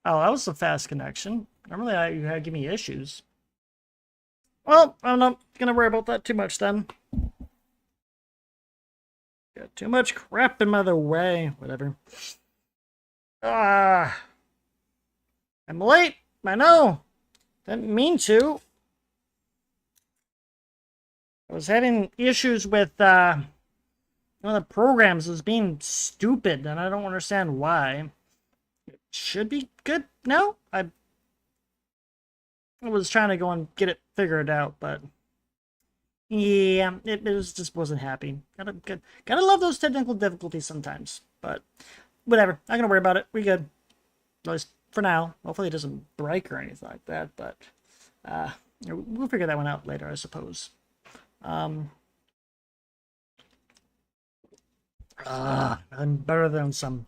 Oh, that was a fast connection. Normally you had give me issues. Well, I'm not gonna worry about that too much then. Got too much crap in my other way. Whatever. Ah, I'm late. I know. Didn't mean to. I was having issues with one of the programs was being stupid, and I don't understand why. It should be good now. I was trying to go and get it figured out, but yeah, it was just wasn't happy. Gotta love those technical difficulties sometimes, but whatever. Not gonna worry about it. We good. At least for now. Hopefully it doesn't break or anything like that, but we'll figure that one out later, I suppose. I'm better than some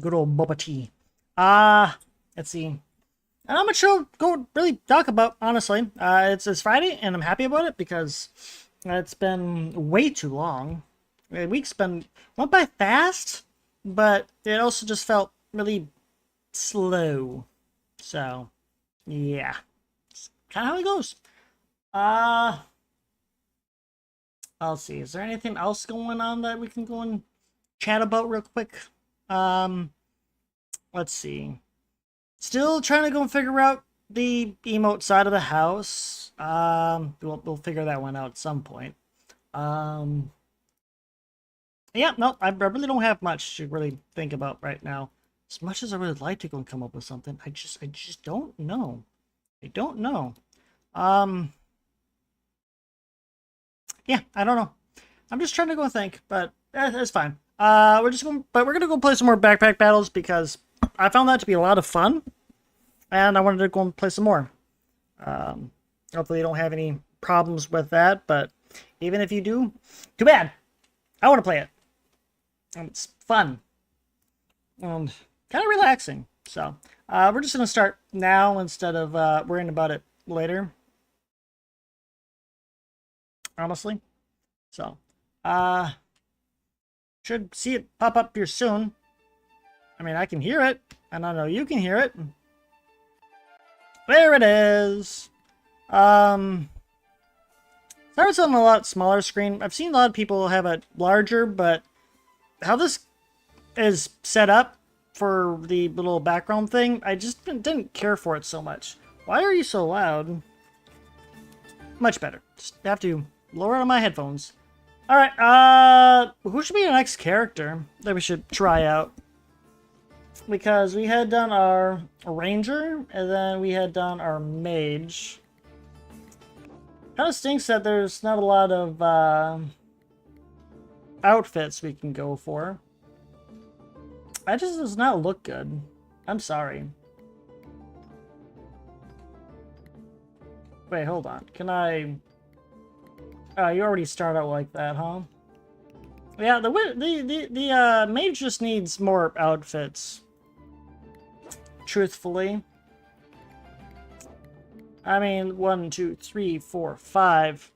good old boba tea. Let's see. And I'm not sure go really talk about, honestly. It's Friday, and I'm happy about it because it's been way too long. The week's went by fast, but it also just felt really slow. So, yeah. It's kind of how it goes. I'll see. Is there anything else going on that we can go and chat about real quick? Let's see. Still trying to go and figure out the emote side of the house. We'll figure that one out at some point. Yeah, no, I really don't have much to really think about right now. As much as I would like to go and come up with something, I just don't know. I don't know. Yeah, I don't know. I'm just trying to go and think, but it's fine. We're gonna go play some more backpack battles because I found that to be a lot of fun, and I wanted to go and play some more. Hopefully you don't have any problems with that, but even if you do, too bad. I want to play it. And it's fun. And kind of relaxing. So, we're just going to start now instead of worrying about it later. Honestly. So, should see it pop up here soon. I mean, I can hear it, and I know you can hear it. There it is. Starts on a lot smaller screen. I've seen a lot of people have it larger, but how this is set up for the little background thing, I just didn't care for it so much. Why are you so loud? Much better. Just have to lower it on my headphones. Alright, who should be the next character that we should try out? Because we had done our ranger, and then we had done our mage. Kind of stinks that there's not a lot of outfits we can go for. That just does not look good. I'm sorry. Wait, hold on. Can I... you already start out like that, huh? Yeah, the mage just needs more outfits. Truthfully. I mean, 1, 2, 3, 4, 5.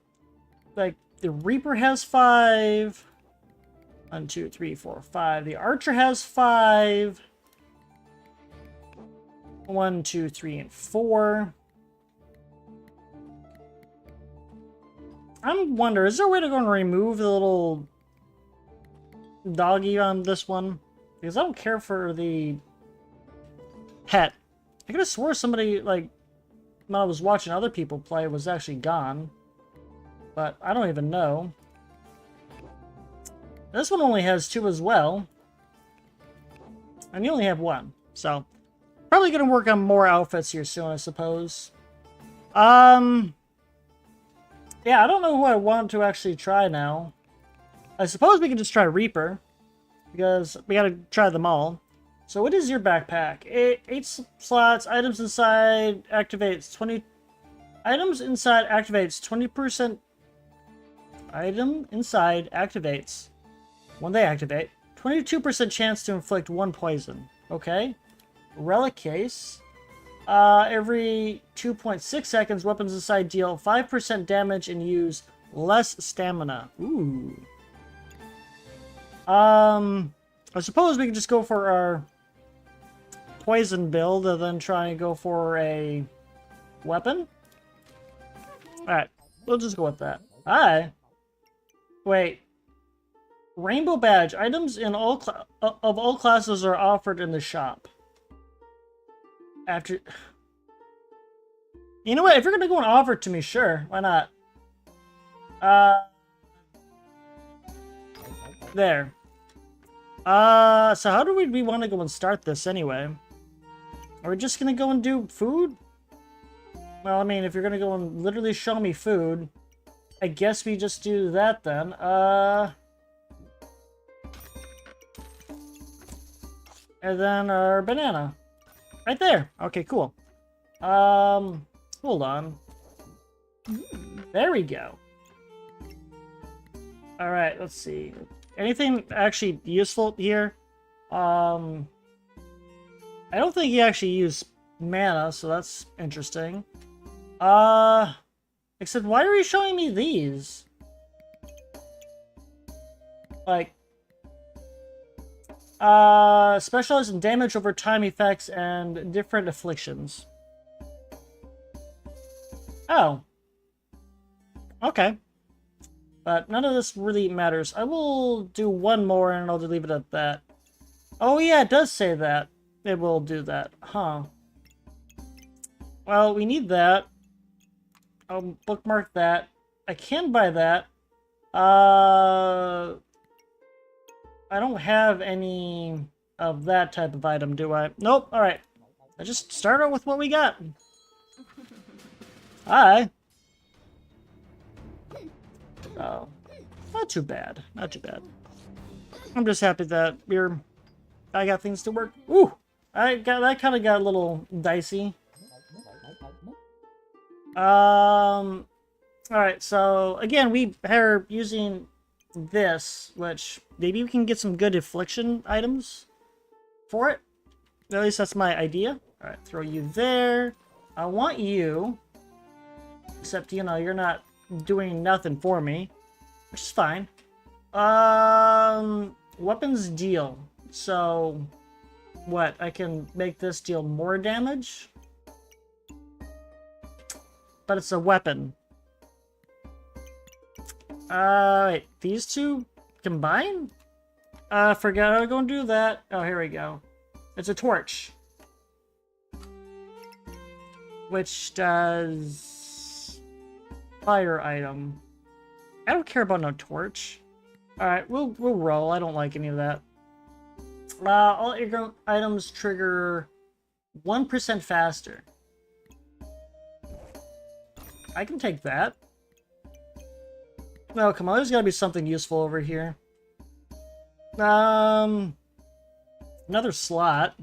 Like, the Reaper has 5. 1, 2, 3, 4, 5. The Archer has 5. 1, 2, 3, and 4. I'm wondering, is there a way to go and remove the little doggy on this one? Because I don't care for the pet. I could have swore somebody, like, when I was watching other people play, was actually gone. But I don't even know. This one only has 2 as well. And you only have 1. So, probably going to work on more outfits here soon, I suppose. Yeah, I don't know who I want to actually try now. I suppose we can just try Reaper. Because we got to try them all. So what is your backpack? 8 slots, items inside activates 20... Items inside activates 20%... Item inside activates. When they activate, 22% chance to inflict 1 poison. Okay. Relic case. Every 2.6 seconds, weapons inside deal 5% damage and use less stamina. Ooh. I suppose we can just go for our poison build and then try and go for a weapon. Alright, we'll just go with that. Hi. Wait. Rainbow badge. Items in all of all classes are offered in the shop. After... You know what? If you're gonna go and offer it to me, sure. Why not? There. So how do we want to go and start this anyway? Are we just gonna go and do food? Well, I mean, if you're gonna go and literally show me food, I guess we just do that then. And then our banana. Right there. Okay, cool. Hold on. There we go. Alright, let's see. Anything actually useful here? I don't think he actually used mana, so that's interesting. Except why are you showing me these? Like, specialize in damage over time effects and different afflictions. Oh. Okay. But none of this really matters. I will do one more and I'll leave it at that. Oh yeah, it does say that. It will do that. Huh. Well, we need that. I'll bookmark that. I can buy that. I don't have any of that type of item, do I? Nope. Alright. I just start out with what we got. Hi. Oh. Not too bad. Not too bad. I'm just happy that I got things to work. Ooh! That kind of got a little dicey. Alright, so again, we are using this, which maybe we can get some good affliction items for it. At least that's my idea. Alright, throw you there. I want you, except, you know, you're not doing nothing for me, which is fine. Weapons deal. So, what? I can make this deal more damage? But it's a weapon. Wait, these two combine? Forgot how to go and do that. Oh, here we go. It's a torch. Which does... fire item. I don't care about no torch. Alright, we'll roll. I don't like any of that. All your items trigger 1% faster. I can take that. No, come on, there's gotta be something useful over here. Another slot.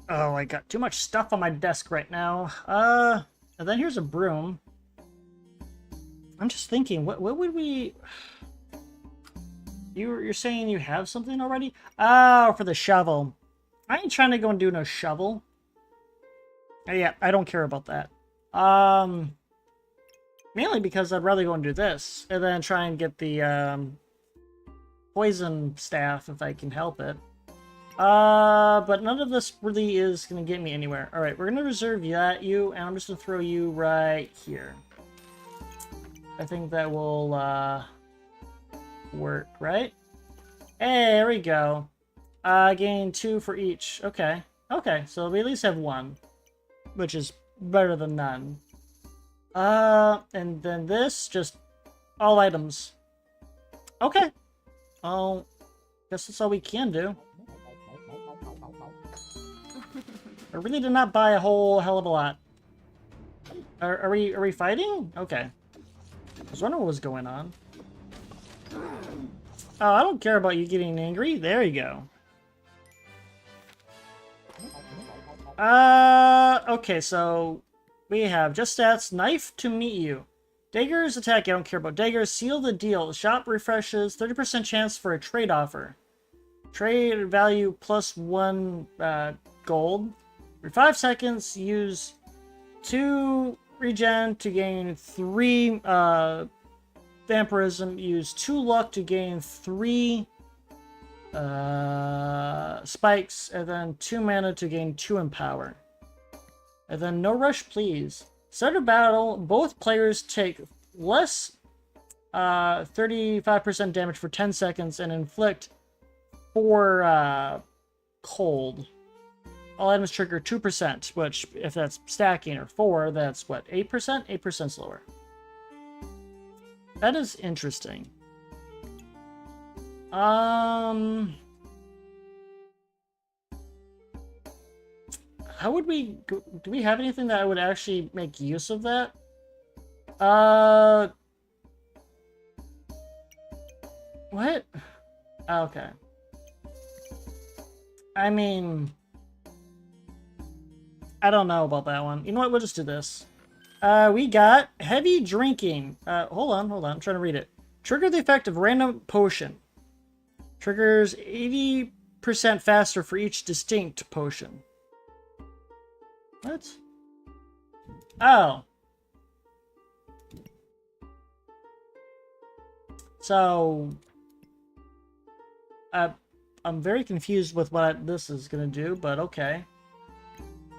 Oh, I got too much stuff on my desk right now. And then here's a broom. I'm just thinking, what would we... You're saying you have something already? Oh, for the shovel. I ain't trying to go and do no shovel. Yeah, I don't care about that. Mainly because I'd rather go and do this, and then try and get the, poison staff if I can help it. But none of this really is gonna get me anywhere. Alright, we're gonna reserve you, and I'm just gonna throw you right here. I think that will, work, right? Hey, there we go. Gain 2 for each. Okay. Okay, so we at least have 1. Which is better than none. And then this, just all items. Okay. Oh, guess that's all we can do. I really did not buy a whole hell of a lot. Are we fighting? Okay. I was wondering what was going on. Oh, I don't care about you getting angry. There you go. Okay, so we have just stats, knife to meet you. Daggers attack, I don't care about daggers. Seal the deal. Shop refreshes, 30% chance for a trade offer. Trade value plus 1 gold. For 5 seconds, use 2 regen to gain 3 vampirism. Use 2 luck to gain 3 spikes, and then 2 mana to gain 2 empower. And then no rush, please. Start a battle. Both players take less 35% damage for 10 seconds and inflict 4 cold. All items trigger 2%, which, if that's stacking, or 4, that's what, 8%? 8% slower. That is interesting. How would we go? Do we have anything that would actually make use of that? What? Okay. I mean, I don't know about that one. You know what? We'll just do this. We got heavy drinking. Hold on. I'm trying to read it. Trigger the effect of random potion. Triggers 80% faster for each distinct potion. What? Oh. So, I'm very confused with what this is gonna do, but okay.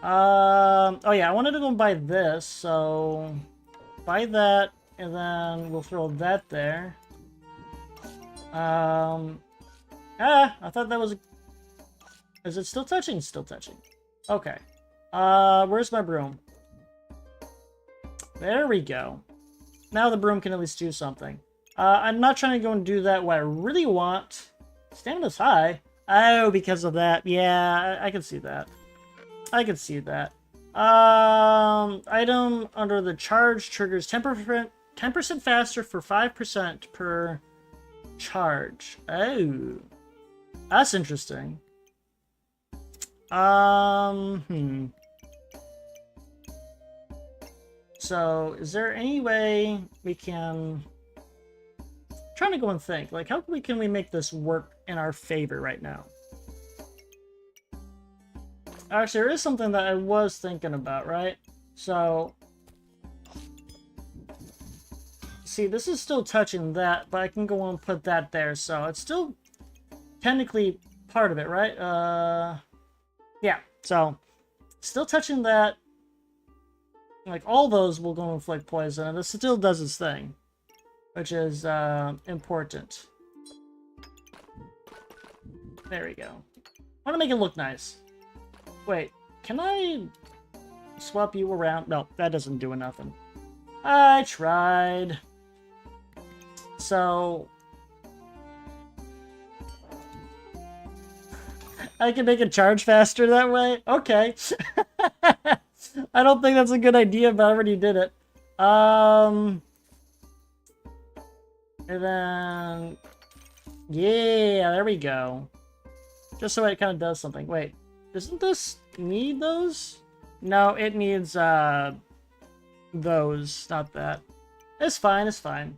Oh yeah, I wanted to go and buy this, so buy that, and then we'll throw that there. I thought that was. Is it still touching? It's still touching. Okay. Where's my broom? There we go. Now the broom can at least do something. I'm not trying to go and do that. What I really want. Stamina's high. Oh, because of that. Yeah, I can see that. I can see that. Item under the charge triggers 10% faster for 5% per charge. Oh. That's interesting. So, is there any way we can... I'm trying to go and think. Like, how can we make this work in our favor right now? Actually, there is something that I was thinking about, right? So... See, this is still touching that, but I can go and put that there, so it's still technically part of it, right? Yeah, so still touching that. Like, all those will go and inflict poison, and this still does its thing, which is important. There we go. I want to make it look nice. Wait, can I swap you around? No, that doesn't do nothing. I tried. So... I can make it charge faster that way? Okay. I don't think that's a good idea, but I already did it. And then... Yeah, there we go. Just so it kind of does something. Wait, doesn't this need those? No, it needs, those, not that. It's fine, it's fine.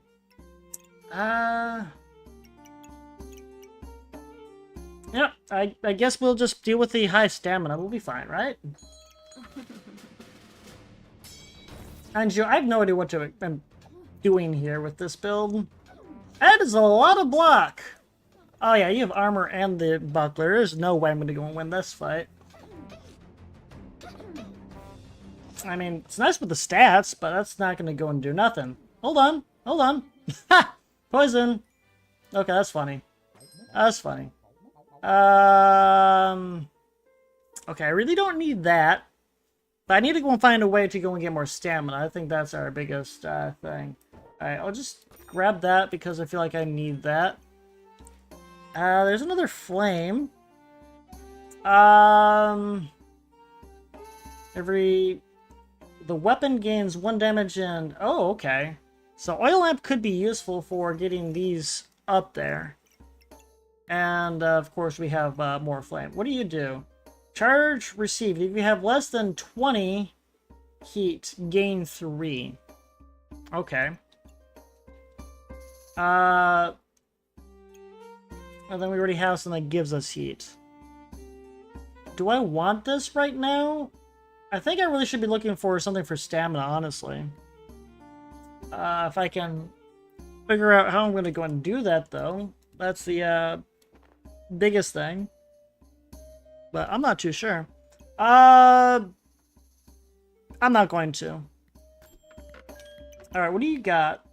Yeah, I guess we'll just deal with the high stamina. We'll be fine, right? And I have no idea what I'm doing here with this build. That is a lot of block. Oh yeah, you have armor and the buckler. There's no way I'm going to go and win this fight. I mean, it's nice with the stats, but that's not going to go and do nothing. Hold on, hold on. Ha! Poison. Okay, that's funny. That's funny. Okay, I really don't need that. But I need to go and find a way to go and get more stamina. I think that's our biggest thing. Alright, I'll just grab that because I feel like I need that. There's another flame. The weapon gains 1 damage and... Oh, okay. So oil lamp could be useful for getting these up there. And, of course, we have more flame. What do you do? Charge received. If you have less than 20 heat, gain 3. Okay. And then we already have something that gives us heat. Do I want this right now? I think I really should be looking for something for stamina, honestly. If I can figure out how I'm going to go and do that, though. That's the biggest thing. But I'm not too sure. I'm not going to. Alright, what do you got?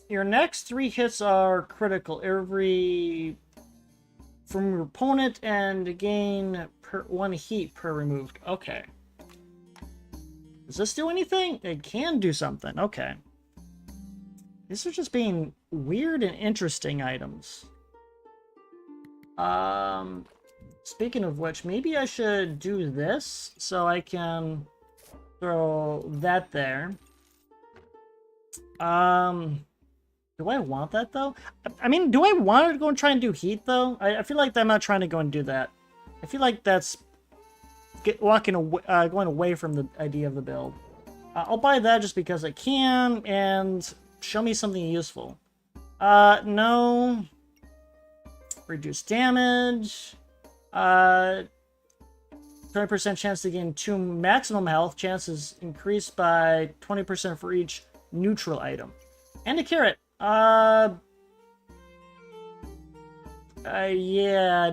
Your next 3 hits are critical. Every... from your opponent and gain 1 heat per removed. Okay. Does this do anything? It can do something. Okay. These are just being weird and interesting items. Speaking of which, maybe I should do this so I can throw that there. Do I want that though? I mean, do I want to go and try and do heat though? I feel like I'm not trying to go and do that. I feel like that's going away from the idea of the build. I'll buy that just because I can and show me something useful. No. Reduce damage. 20% chance to gain 2 maximum health. Chances increased by 20% for each neutral item. And a carrot. Yeah,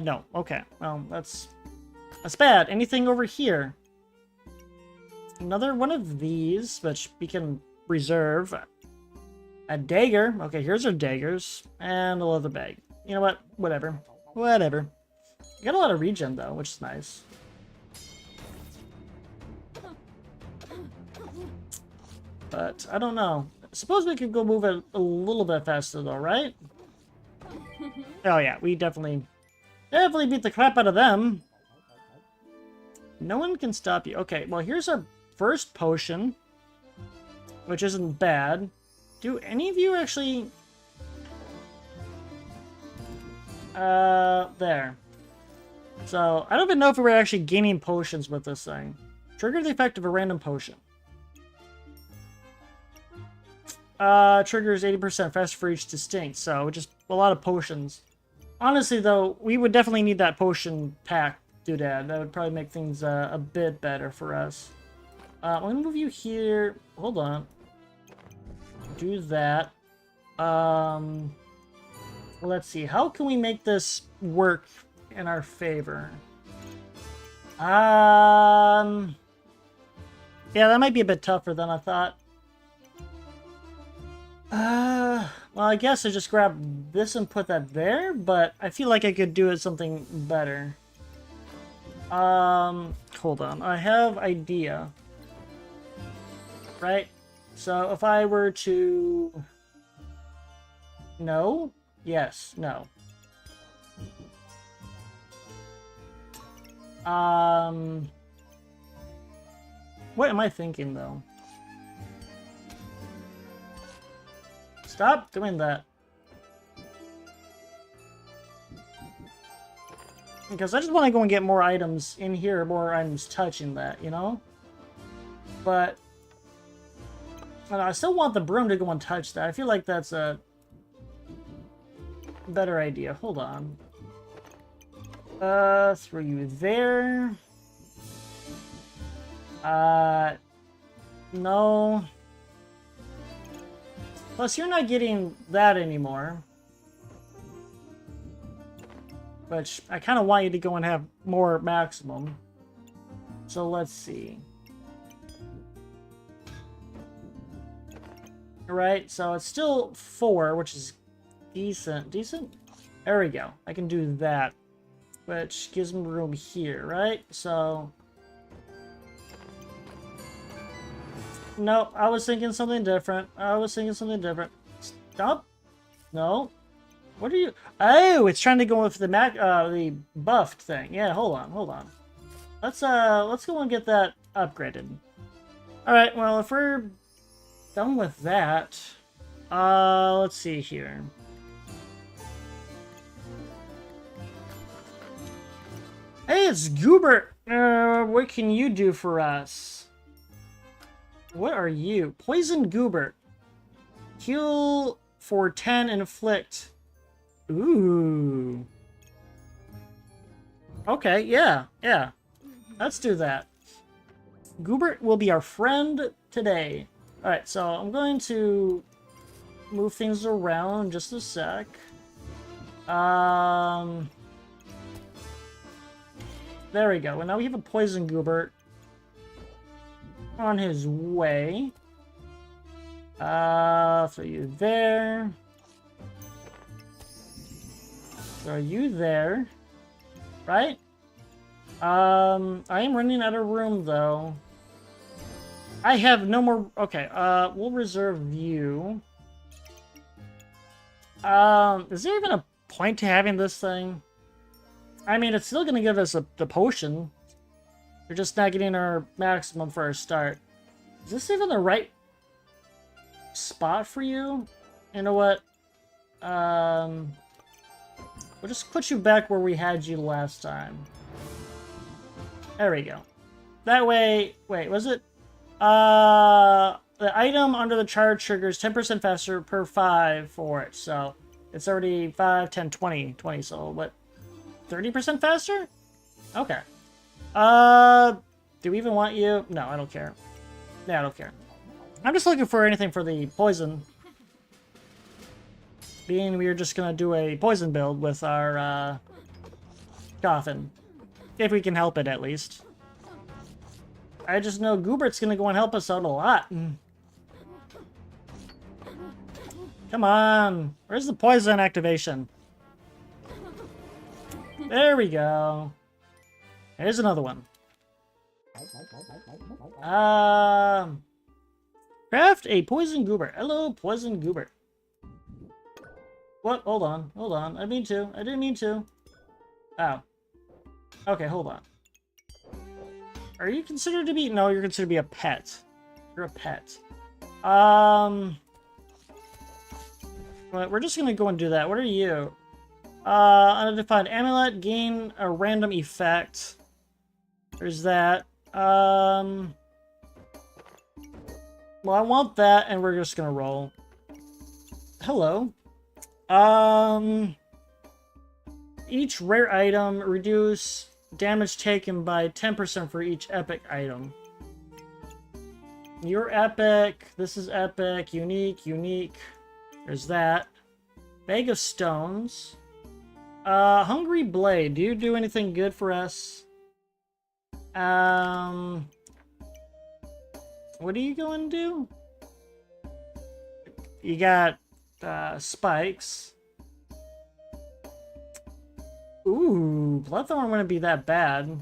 no. Okay. Well, that's bad. Anything over here? Another one of these, which we can reserve. A dagger. Okay, here's our daggers. And a leather bag. You know what? Whatever. Whatever. You got a lot of regen, though, which is nice. But, I don't know. Suppose we could go move it a little bit faster, though, right? Oh, yeah. We definitely beat the crap out of them. No one can stop you. Okay, well, here's our first potion. Which isn't bad. Do any of you actually... there. So, I don't even know if we're actually gaining potions with this thing. Trigger the effect of a random potion. Triggers 80% faster for each distinct, so just a lot of potions. Honestly, though, we would definitely need that potion pack doodad. That would probably make things a bit better for us. I'm gonna move you here. Hold on. Do that. Let's see. How can we make this work in our favor? Yeah, that might be a bit tougher than I thought. Well, I guess I just grab this and put that there, but I feel like I could do it something better. Hold on. I have idea. Right? So if I were to... No? Yes. No. What am I thinking, though? Stop doing that. Because I just want to go and get more items in here, more items touching that, you know? But... I still want the broom to go and touch that. I feel like that's a better idea. Hold on. Throw you there. No. Plus, you're not getting that anymore. Which, I kind of want you to go and have more maximum. So, let's see. Alright, so it's still 4, which is decent. Decent? There we go. I can do that. Which gives me room here, right? So... Nope, I was thinking something different. Stop. No. What are you... Oh, it's trying to go with the the buffed thing. Yeah, hold on. Let's go and get that upgraded. Alright, well, if we're done with that, let's see here. Hey, it's Goober! What can you do for us? What are you? Poison Goober. Heal for 10 and inflict. Ooh. Okay, yeah. Let's do that. Goober will be our friend today. Alright, so I'm going to move things around just a sec. There we go. And now we have a poison Goobert on his way. Throw you there. Throw you there. Right? I am running out of room, though. I have no more... Okay, we'll reserve you. Is there even a point to having this thing? I mean, it's still going to give us the potion. We're just not getting our maximum for our start. Is this even the right spot for you? You know what? We'll just put you back where we had you last time. There we go. That way... Wait, was it? The item under the charge triggers 10% faster per 5 for it. So, it's already 5, 10, 20. 20, so what? 30% faster? Okay. Do we even want you? No, I don't care. Yeah, I don't care. I'm just looking for anything for the poison. Being we're just gonna do a poison build with our, coffin. If we can help it, at least. I just know Goobert's gonna go and help us out a lot. Come on. Where's the poison activation? There we go. Here's another one. Craft a poison Goobert. Hello, poison Goobert. What? Hold on. Hold on. I didn't mean to. Oh. Okay, hold on. Are you considered to be... No, you're considered to be a pet. You're a pet. Well, we're just gonna go and do that. What are you? Undefined amulet, gain a random effect. There's that. Well, I want that, and we're just gonna roll. Hello. Each rare item reduce damage taken by 10% for each epic item. You're epic. This is epic. Unique. Unique. There's that. Bag of stones. Hungry blade. Do you do anything good for us? What are you going to do? You got spikes. Ooh, Bloodthorn wouldn't be that bad.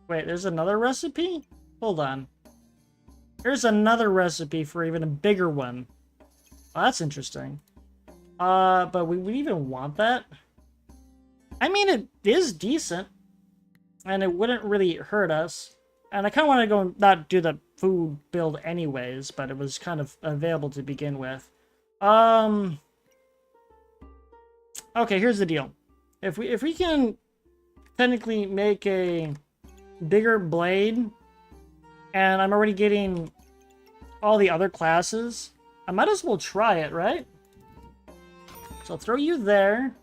Wait, there's another recipe? Hold on. There's another recipe for even a bigger one. Oh, that's interesting. But we would even want that? I mean, it is decent. And it wouldn't really hurt us. And I kind of want to go and not do the food build anyways, but it was kind of available to begin with. Okay, here's the deal. If we can technically make a bigger blade, and I'm already getting all the other classes, I might as well try it, right? So I'll throw you there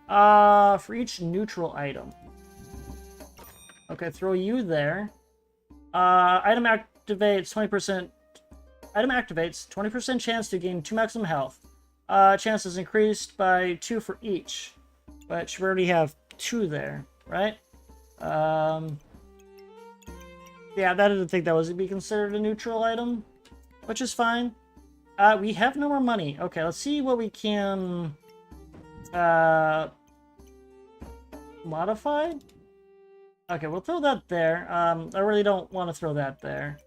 for each neutral item. Okay, throw you there. Item activates 20%. Item activates 20% chance to gain 2 maximum health. Chance is increased by 2 for each. But we already have 2 there, right? Yeah, I didn't think that was to be considered a neutral item, which is fine. We have no more money. Okay, let's see what we can modify. Okay, we'll throw that there. I really don't want to throw that there.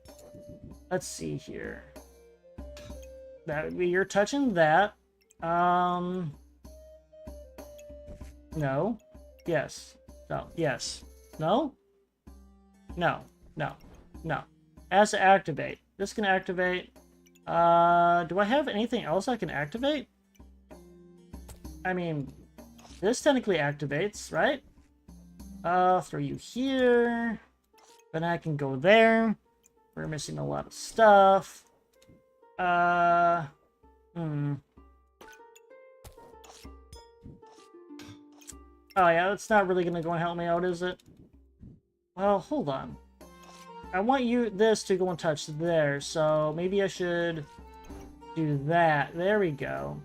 Let's see here. That would be you're touching that. No. Yes. No. Yes. No? No. No. No. Has to activate. This can activate. Do I have anything else I can activate? I mean, this technically activates, right? Throw you here. Then I can go there. We're missing a lot of stuff. Oh yeah, that's not really gonna go and help me out, is it? Well, hold on. I want this to go and touch there, so maybe I should do that. There we go.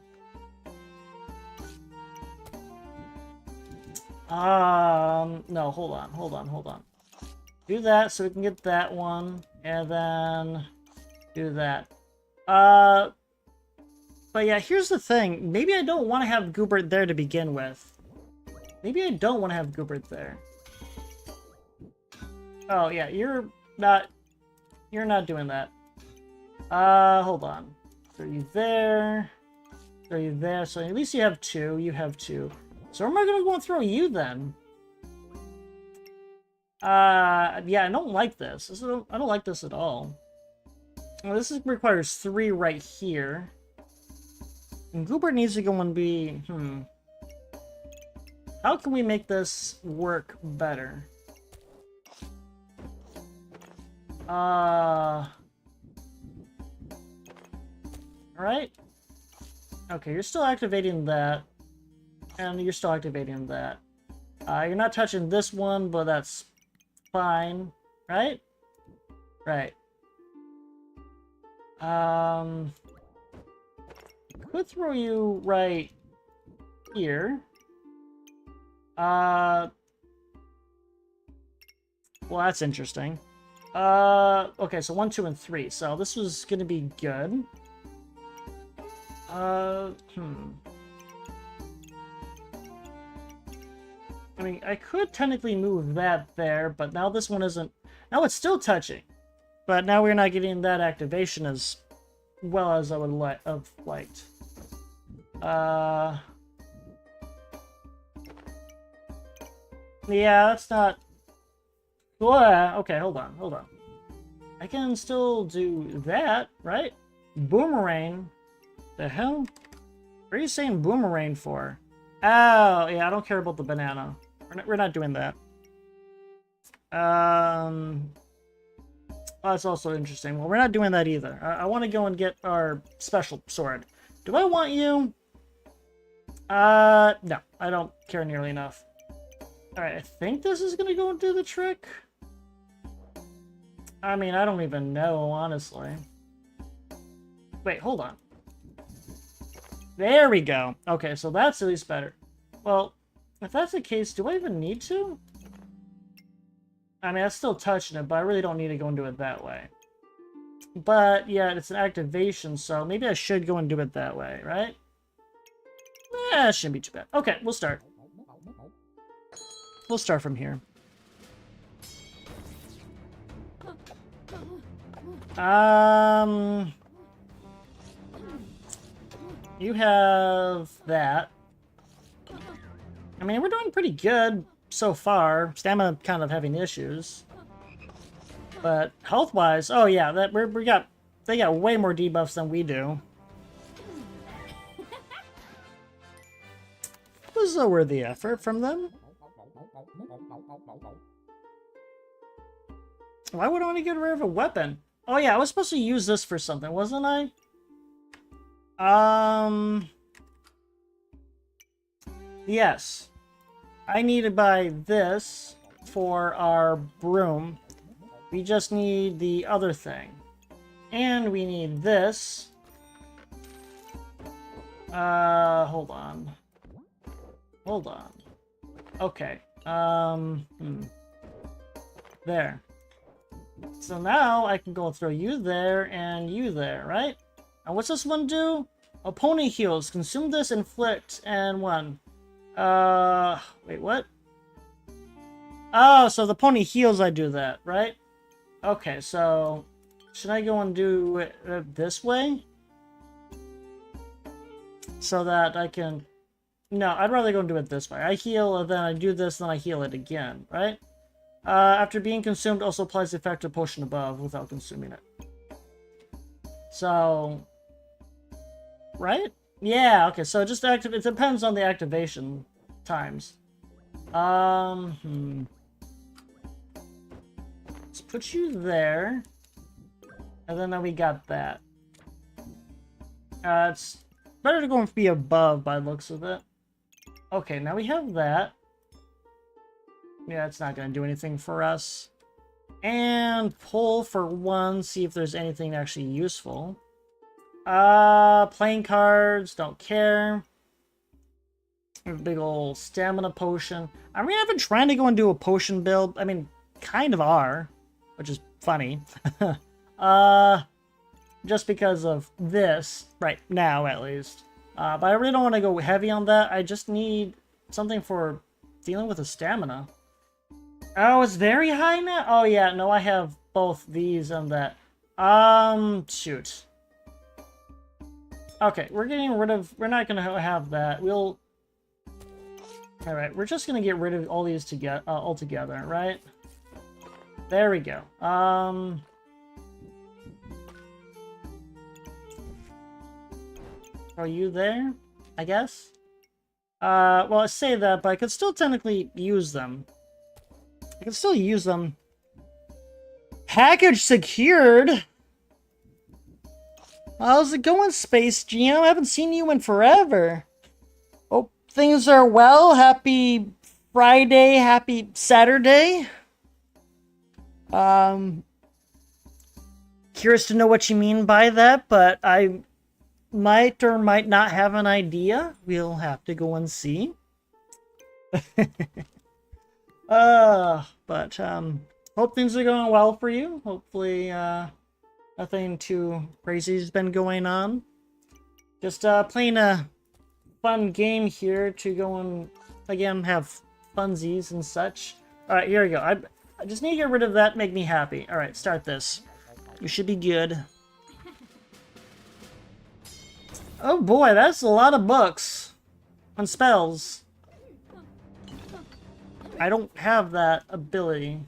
No, hold on. Do that so we can get that one, and then do that. But yeah, here's the thing. Maybe I don't want to have Goobert there to begin with. Maybe I don't want to have Goobert there. Oh yeah, you're not doing that. Hold on. Throw you there. Throw you there. So at least you have two. You have two. So where am I gonna go and throw you then? Yeah, I don't like this. I don't like this at all. Well, this requires 3 right here. And Goobert needs to go and be... How can we make this work better? Alright. Okay, you're still activating that. And you're still activating that. You're not touching this one, but that's fine. Right? Right. Could throw you right here. Well, that's interesting. Okay, so 1, 2, and 3. So this was gonna be good. I mean, I could technically move that there, but now this one isn't... Now it's still touching. But now we're not getting that activation as well as I would have liked. Yeah, that's not... Okay, hold on. I can still do that, right? Boomerang? The hell? What are you saying boomerang for? Oh, yeah, I don't care about the banana. We're not doing that. Oh, that's also interesting. Well, we're not doing that either. I want to go and get our special sword. Do I want you? No, I don't care nearly enough. Alright, I think this is gonna go and do the trick. I mean, I don't even know, honestly. Wait, hold on. There we go. Okay, so that's at least better. Well, if that's the case, do I even need to? I mean, I'm still touching it, but I really don't need to go and do it that way. But, yeah, it's an activation, so maybe I should go and do it that way, right? Eh, it shouldn't be too bad. Okay, we'll start. We'll start from here. You have that. I mean, we're doing pretty good so far. Stamina kind of having issues. But health-wise, oh yeah, they got way more debuffs than we do. It was a worthy effort from them. Why would I want to get rid of a weapon? Oh yeah, I was supposed to use this for something, wasn't I? Yes. I need to buy this for our broom. We just need the other thing. And we need this. Hold on. Hold on. Okay. There. So now I can go and throw you there and you there, right? And what's this one do? Opponent heals. Consume this, inflict, and 1. Wait, what? Oh, so the pony heals, I do that, right? Okay, so should I go and do it this way? So that I can... No, I'd rather go and do it this way. I heal, and then I do this, and then I heal it again, right? After being consumed, also applies the effect of potion above without consuming it. So... Right? Yeah, okay, so just it depends on the activation times. Let's put you there. And then we got that. It's better to go and be above by the looks of it. Okay, now we have that. Yeah, it's not going to do anything for us. And pull for 1, see if there's anything actually useful. Playing cards, don't care. A big old stamina potion. I mean, I've been trying to go and do a potion build. I mean, kind of are, which is funny. Just because of this, right now at least. But I really don't want to go heavy on that. I just need something for dealing with the stamina. Oh, it's very high now? Oh yeah, no, I have both these and that. Shoot. Okay, we're not gonna have that. Alright, we're just gonna get rid of all these altogether, right? There we go. Are you there? I guess? Well, I say that, but I could still technically use them. I can still use them. Package secured? How's it going, Space GM? I haven't seen you in forever. Hope things are well. Happy Friday, happy Saturday. Curious to know what you mean by that, but I might or might not have an idea. We'll have to go and see. But hope things are going well for you. Hopefully, nothing too crazy has been going on. Just playing a fun game here to go and, again, have funsies and such. Alright, here we go. I just need to get rid of that, make me happy. Alright, start this. You should be good. Oh boy, that's a lot of books on spells. I don't have that ability.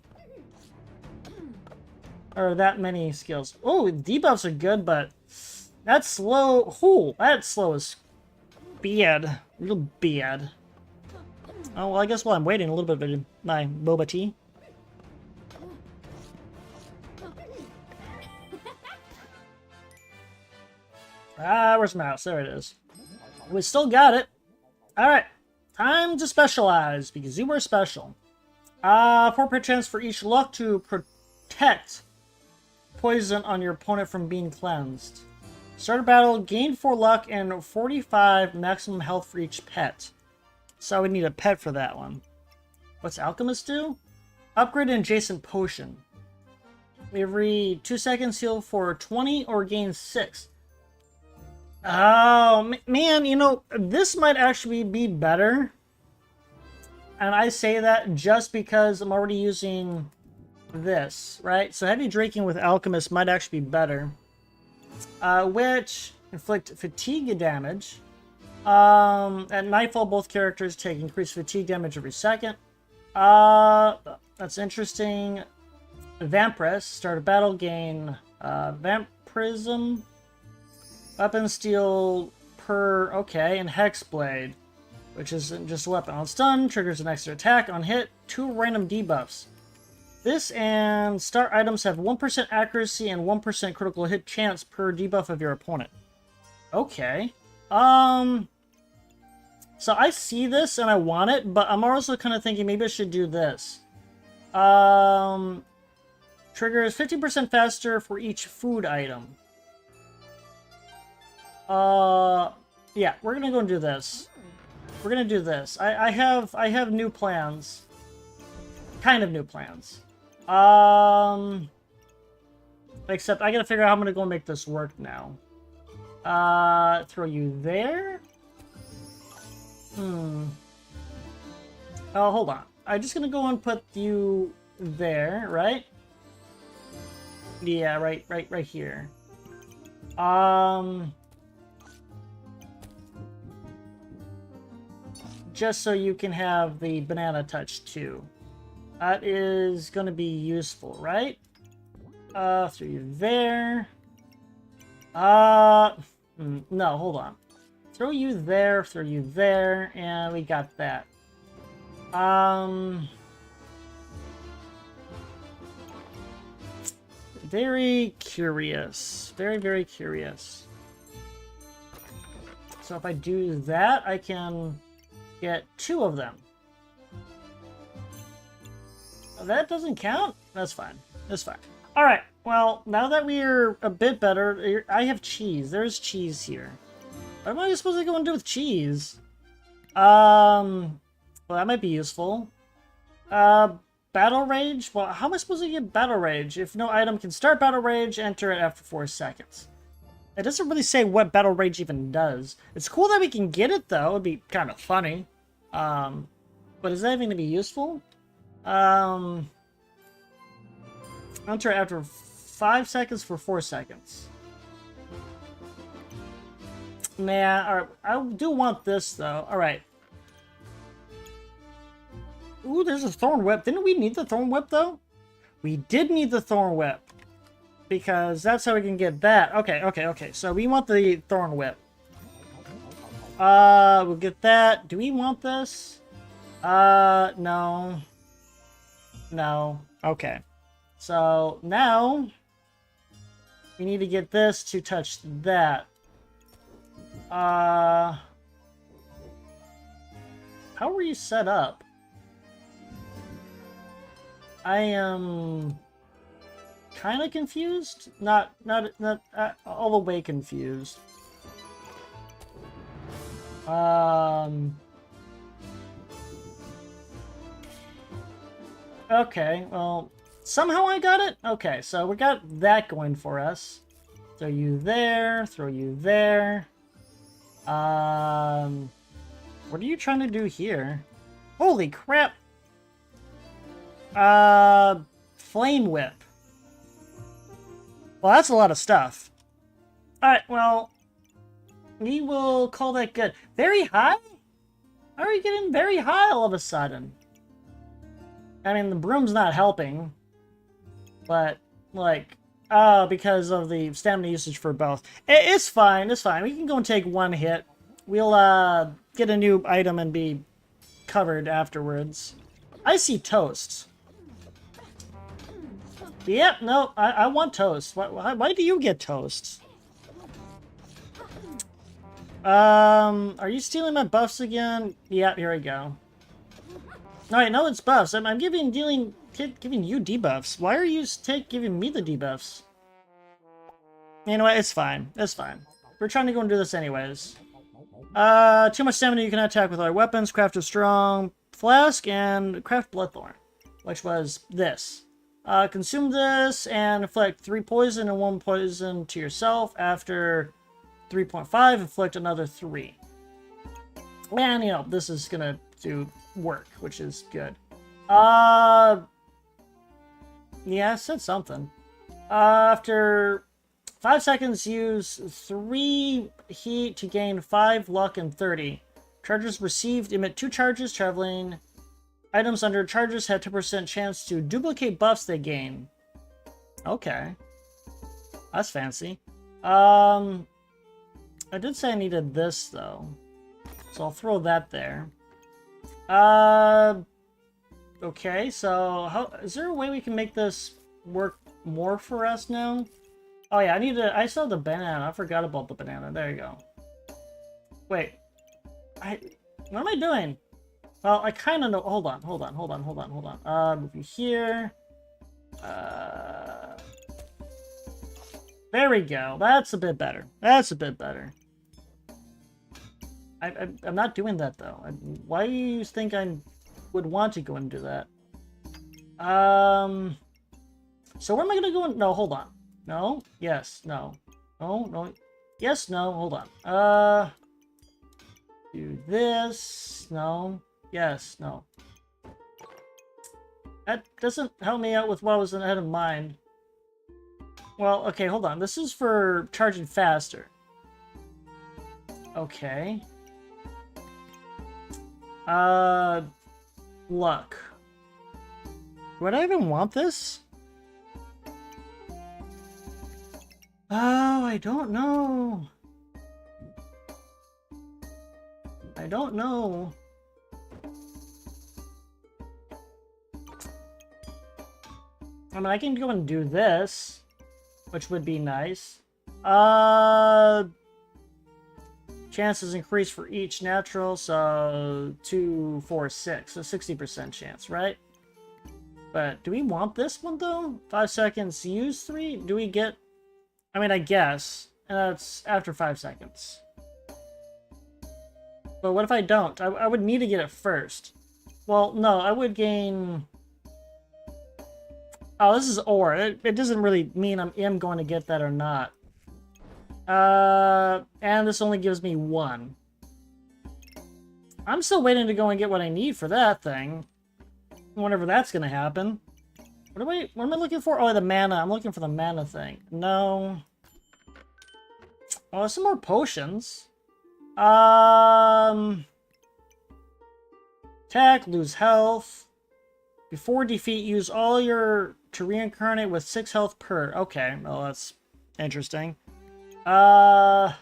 Or that many skills. Oh, debuffs are good, but that's slow. Oh, that's slow as bad. Real bad. Oh, well, I guess while I'm waiting a little bit of my boba tea. Where's my mouse? There it is. We still got it. Alright. Time to specialize, because you were special. 4% chance for each luck to protect poison on your opponent from being cleansed. Start a battle, gain 4 luck, and 45 maximum health for each pet. So we need a pet for that one. What's Alchemist do? Upgrade an adjacent potion. Every 2 seconds heal for 20 or gain 6. Oh, man, you know, this might actually be better. And I say that just because I'm already using this, right? So heavy drinking with Alchemist might actually be better. Which inflict fatigue damage. At nightfall, both characters take increased fatigue damage every second. That's interesting. Vampress, start a battle, gain PRISM. Weapon steal per, okay, and Hexblade, which is just a weapon. On stun, triggers an extra attack. On hit, 2 random debuffs. This and start items have 1% accuracy and 1% critical hit chance per debuff of your opponent. Okay. So I see this and I want it, but I'm also kind of thinking maybe I should do this. Triggers 50% faster for each food item. Yeah, we're gonna go and do this. We're gonna do this. I have new plans. Kind of new plans. Except I gotta figure out how I'm gonna go make this work now. Throw you there? Oh, hold on. I'm just gonna go and put you there, right? Yeah, right here. Just so you can have the banana touch too. That is going to be useful, right? Throw you there. No, hold on. Throw you there, and we got that. Very curious. Very, very curious. So if I do that, I can get 2 of them. That doesn't count? That's fine. That's fine. Alright, well, now that we're a bit better, I have cheese. There's cheese here. What am I supposed to go and do with cheese? Well, that might be useful. Battle Rage? Well, how am I supposed to get Battle Rage? If no item can start Battle Rage, enter it after 4 seconds. It doesn't really say what Battle Rage even does. It's cool that we can get it, though. It'd be kind of funny. But is that even going to be useful? Enter after 5 seconds for 4 seconds. Nah, alright. I do want this, though. Alright. Ooh, there's a Thorn Whip. Didn't we need the Thorn Whip, though? We did need the Thorn Whip. Because that's how we can get that. Okay. So we want the Thorn Whip. We'll get that. Do we want this? No. No. Okay. So now we need to get this to touch that. How were you set up? I am kind of confused. Not all the way confused. Okay, well, somehow I got it? Okay, so we got that going for us. Throw you there, throw you there. What are you trying to do here? Holy crap! Flame Whip. Well, that's a lot of stuff. Alright, well, we will call that good. Very high? How are you getting very high all of a sudden? I mean, the broom's not helping. But, like, because of the stamina usage for both. It's fine, it's fine. We can go and take one hit. We'll, get a new item and be covered afterwards. I see toast. Yep, no, I want toast. Why do you get toast? Are you stealing my buffs again? Yeah, here we go. Alright, no, it's buffs. I'm giving you debuffs. Why are you giving me the debuffs? You know what? It's fine. It's fine. We're trying to go and do this anyways. Too much stamina, you can attack with other weapons. Craft a strong flask and craft Bloodthorn, which was this. Consume this and inflict 3 poison and 1 poison to yourself. After 3.5, inflict another 3. And, you know, this is gonna do work, which is good. Yeah, I said something. After 5 seconds, use 3 heat to gain 5 luck and 30. Charges received emit 2 charges. Traveling items under charges have 2% chance to duplicate buffs they gain. Okay. That's fancy. I did say I needed this, though. So I'll throw that there. Okay, so is there a way we can make this work more for us now? Oh yeah, I saw the banana. I forgot about the banana. There you go. Wait. What am I doing? Well, I kind of know. Hold on. Move you here. There we go. That's a bit better. I'm not doing that, though. Why do you think I would want to go and do that? So where am I going to go? No, hold on. No? Yes. No. No. Yes, no. Hold on. Do this. No. Yes, no. That doesn't help me out with what was ahead of mind. Well, okay, hold on. This is for charging faster. Okay. Luck. Would I even want this? Oh, I don't know. I mean, I can go and do this, which would be nice. Chances increase for each natural, so 2, 4, 6, so 60% chance, right? But do we want this one, though? 5 seconds, use 3? Do we get... I mean, I guess. And that's after 5 seconds. But what if I don't? I would need to get it first. Well, no, I would gain... Oh, this is ore. It doesn't really mean I am going to get that or not. And this only gives me 1. I'm still waiting to go and get what I need for that thing. Whenever that's going to happen. What am I looking for? Oh, the mana. I'm looking for the mana thing. No. Oh, some more potions. Attack, lose health. Before defeat, use all your to reincarnate with 6 health per. Okay, well that's interesting. An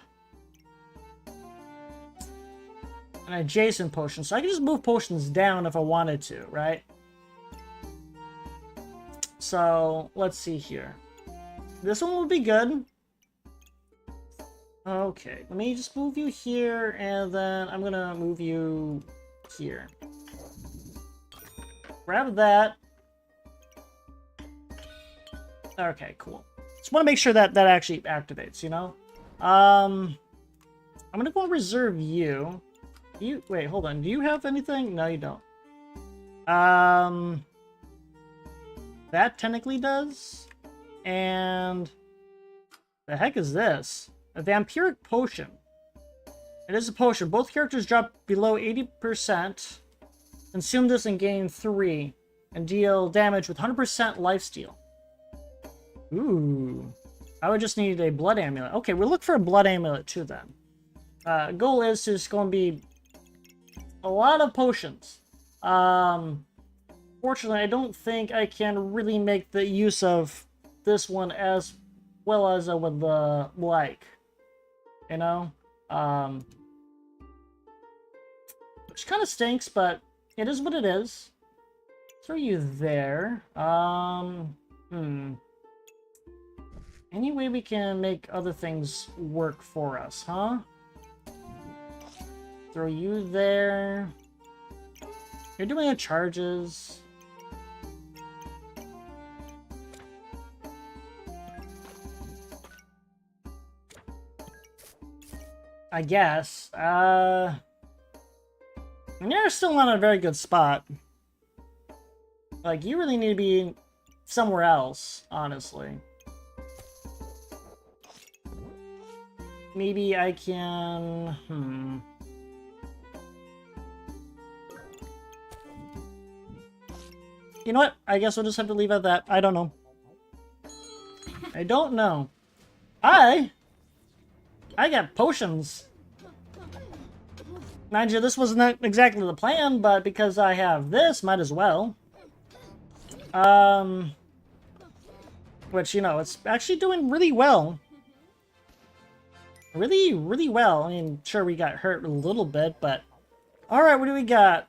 adjacent potion. So I can just move potions down if I wanted to, right? So let's see here. This one would be good. Okay, let me just move you here, and then I'm gonna move you here. Grab that. Okay, cool. Just want to make sure that that actually activates, you know? I'm gonna go and reserve you. Wait, hold on. Do you have anything? No, you don't. That technically does. And the heck is this? A vampiric potion. It is a potion. Both characters drop below 80%. Consume this and gain 3. And deal damage with 100% lifesteal. Ooh. I would just need a blood amulet. Okay, we'll look for a blood amulet too then. Goal is just going to be a lot of potions. Fortunately, I don't think I can really make the use of this one as well as I would like. You know? Which kind of stinks, but it is what it is. Throw you there. Any way we can make other things work for us, huh? Throw you there. You're doing the charges. I guess. And you're still not in a very good spot. Like, you really need to be somewhere else, honestly. Maybe I can... You know what? I guess we'll just have to leave it at that. I don't know. I don't know. I got potions. Mind you, this wasn't exactly the plan, but because I have this, might as well. Which, you know, it's actually doing really well. Really, really well. I mean, sure, we got hurt a little bit, but... Alright, what do we got?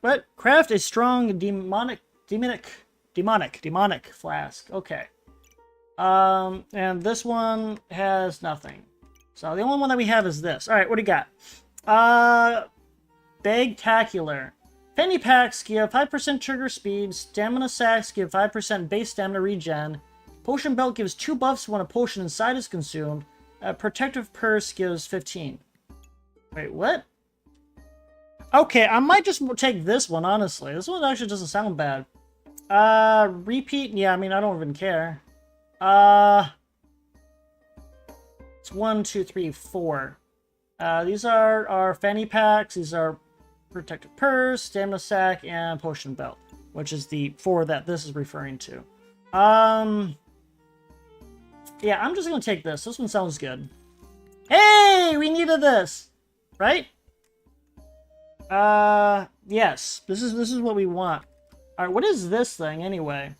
What? Craft a strong demonic flask. Okay. And this one has nothing. So the only one that we have is this. Alright, what do you got? Bagtacular. Fanny packs give 5% trigger speed. Stamina sacks give 5% base stamina regen. Potion belt gives 2 buffs when a potion inside is consumed. Protective purse gives 15. Wait, what? Okay, I might just take this one, honestly. This one actually doesn't sound bad. Repeat? Yeah, I mean, I don't even care. It's 1, 2, 3, 4. These are our fanny packs. These are protective purse, stamina sack, and potion belt, which is the 4 that this is referring to. Yeah, I'm just gonna take this. This one sounds good. Hey, we needed this, right? Yes. This is what we want. All right, what is this thing anyway?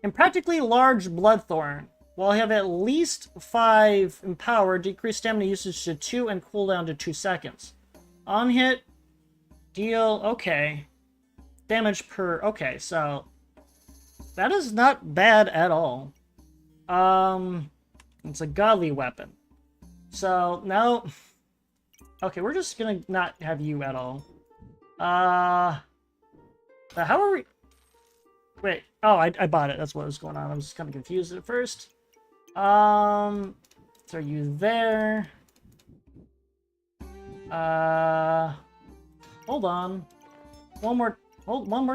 Impractically large bloodthorn. While you have at least 5 in power, decrease stamina usage to 2 and cooldown to 2 seconds. On hit, deal, okay. Damage per, okay, so that is not bad at all. It's a godly weapon. So now, okay, we're just gonna not have you at all. How are we? Wait, oh, I bought it. That's what was going on. I was kind of confused at first. So are you there? Hold on. One more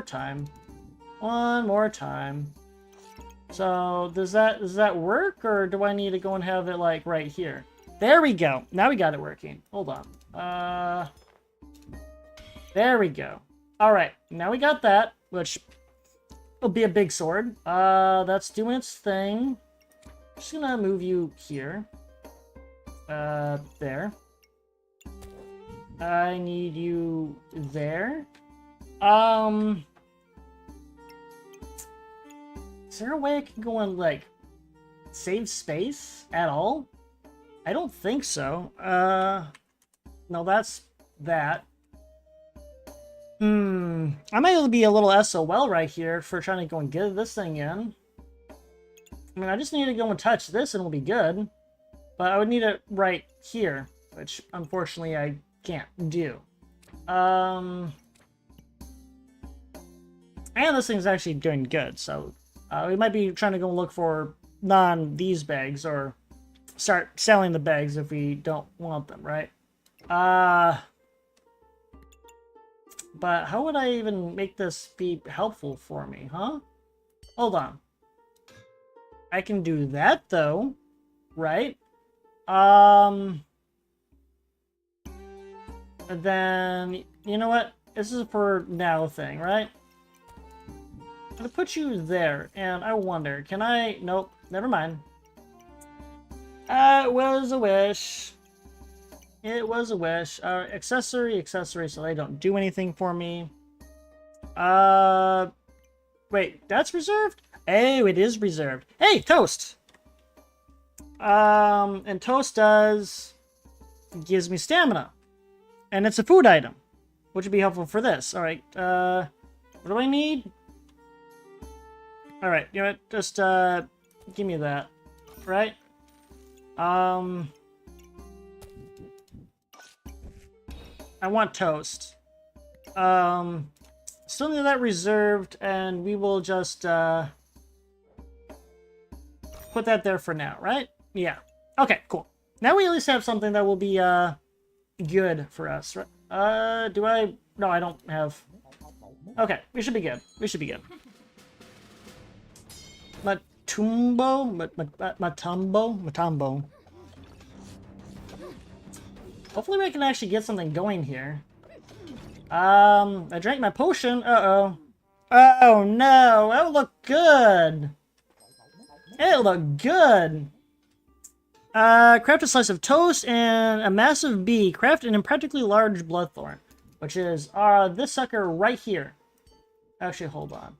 time. One more time. So, does that work, or do I need to go and have it, like, right here? There we go. Now we got it working. Hold on. There we go. Alright, now we got that, which will be a big sword. That's doing its thing. Just gonna move you here. There. I need you there. Is there a way I can go and, like, save space at all? I don't think so. No, that's that. I might be a little SOL right here for trying to go and get this thing in. I mean, I just need to go and touch this and it'll be good. But I would need it right here, which unfortunately I can't do. And this thing's actually doing good, so we might be trying to go look for these bags, or start selling the bags if we don't want them, right? But how would I even make this be helpful for me, huh? Hold on. I can do that, though, right? And then, you know what? This is a for now thing, right? I'm gonna put you there, and I wonder, can I... Nope, never mind. It was a wish. It was a wish. Accessory, so they don't do anything for me. Wait, that's reserved? Oh, it is reserved. Hey, toast! And toast gives me stamina. And it's a food item, which would be helpful for this. Alright, what do I need? Alright, you know what, just, give me that. Right? I want toast. Still need that reserved, and we will just, put that there for now, right? Yeah. Okay, cool. Now we at least have something that will be, good for us, right? Do I... No, I don't have... Okay, we should be good. We should be good. Matumbo. Hopefully we can actually get something going here. I drank my potion. Uh-oh. Oh, no. It'll look good. It'll look good. Craft a slice of toast and a massive bee. Craft an impractically large bloodthorn, which is this sucker right here. Actually, hold on.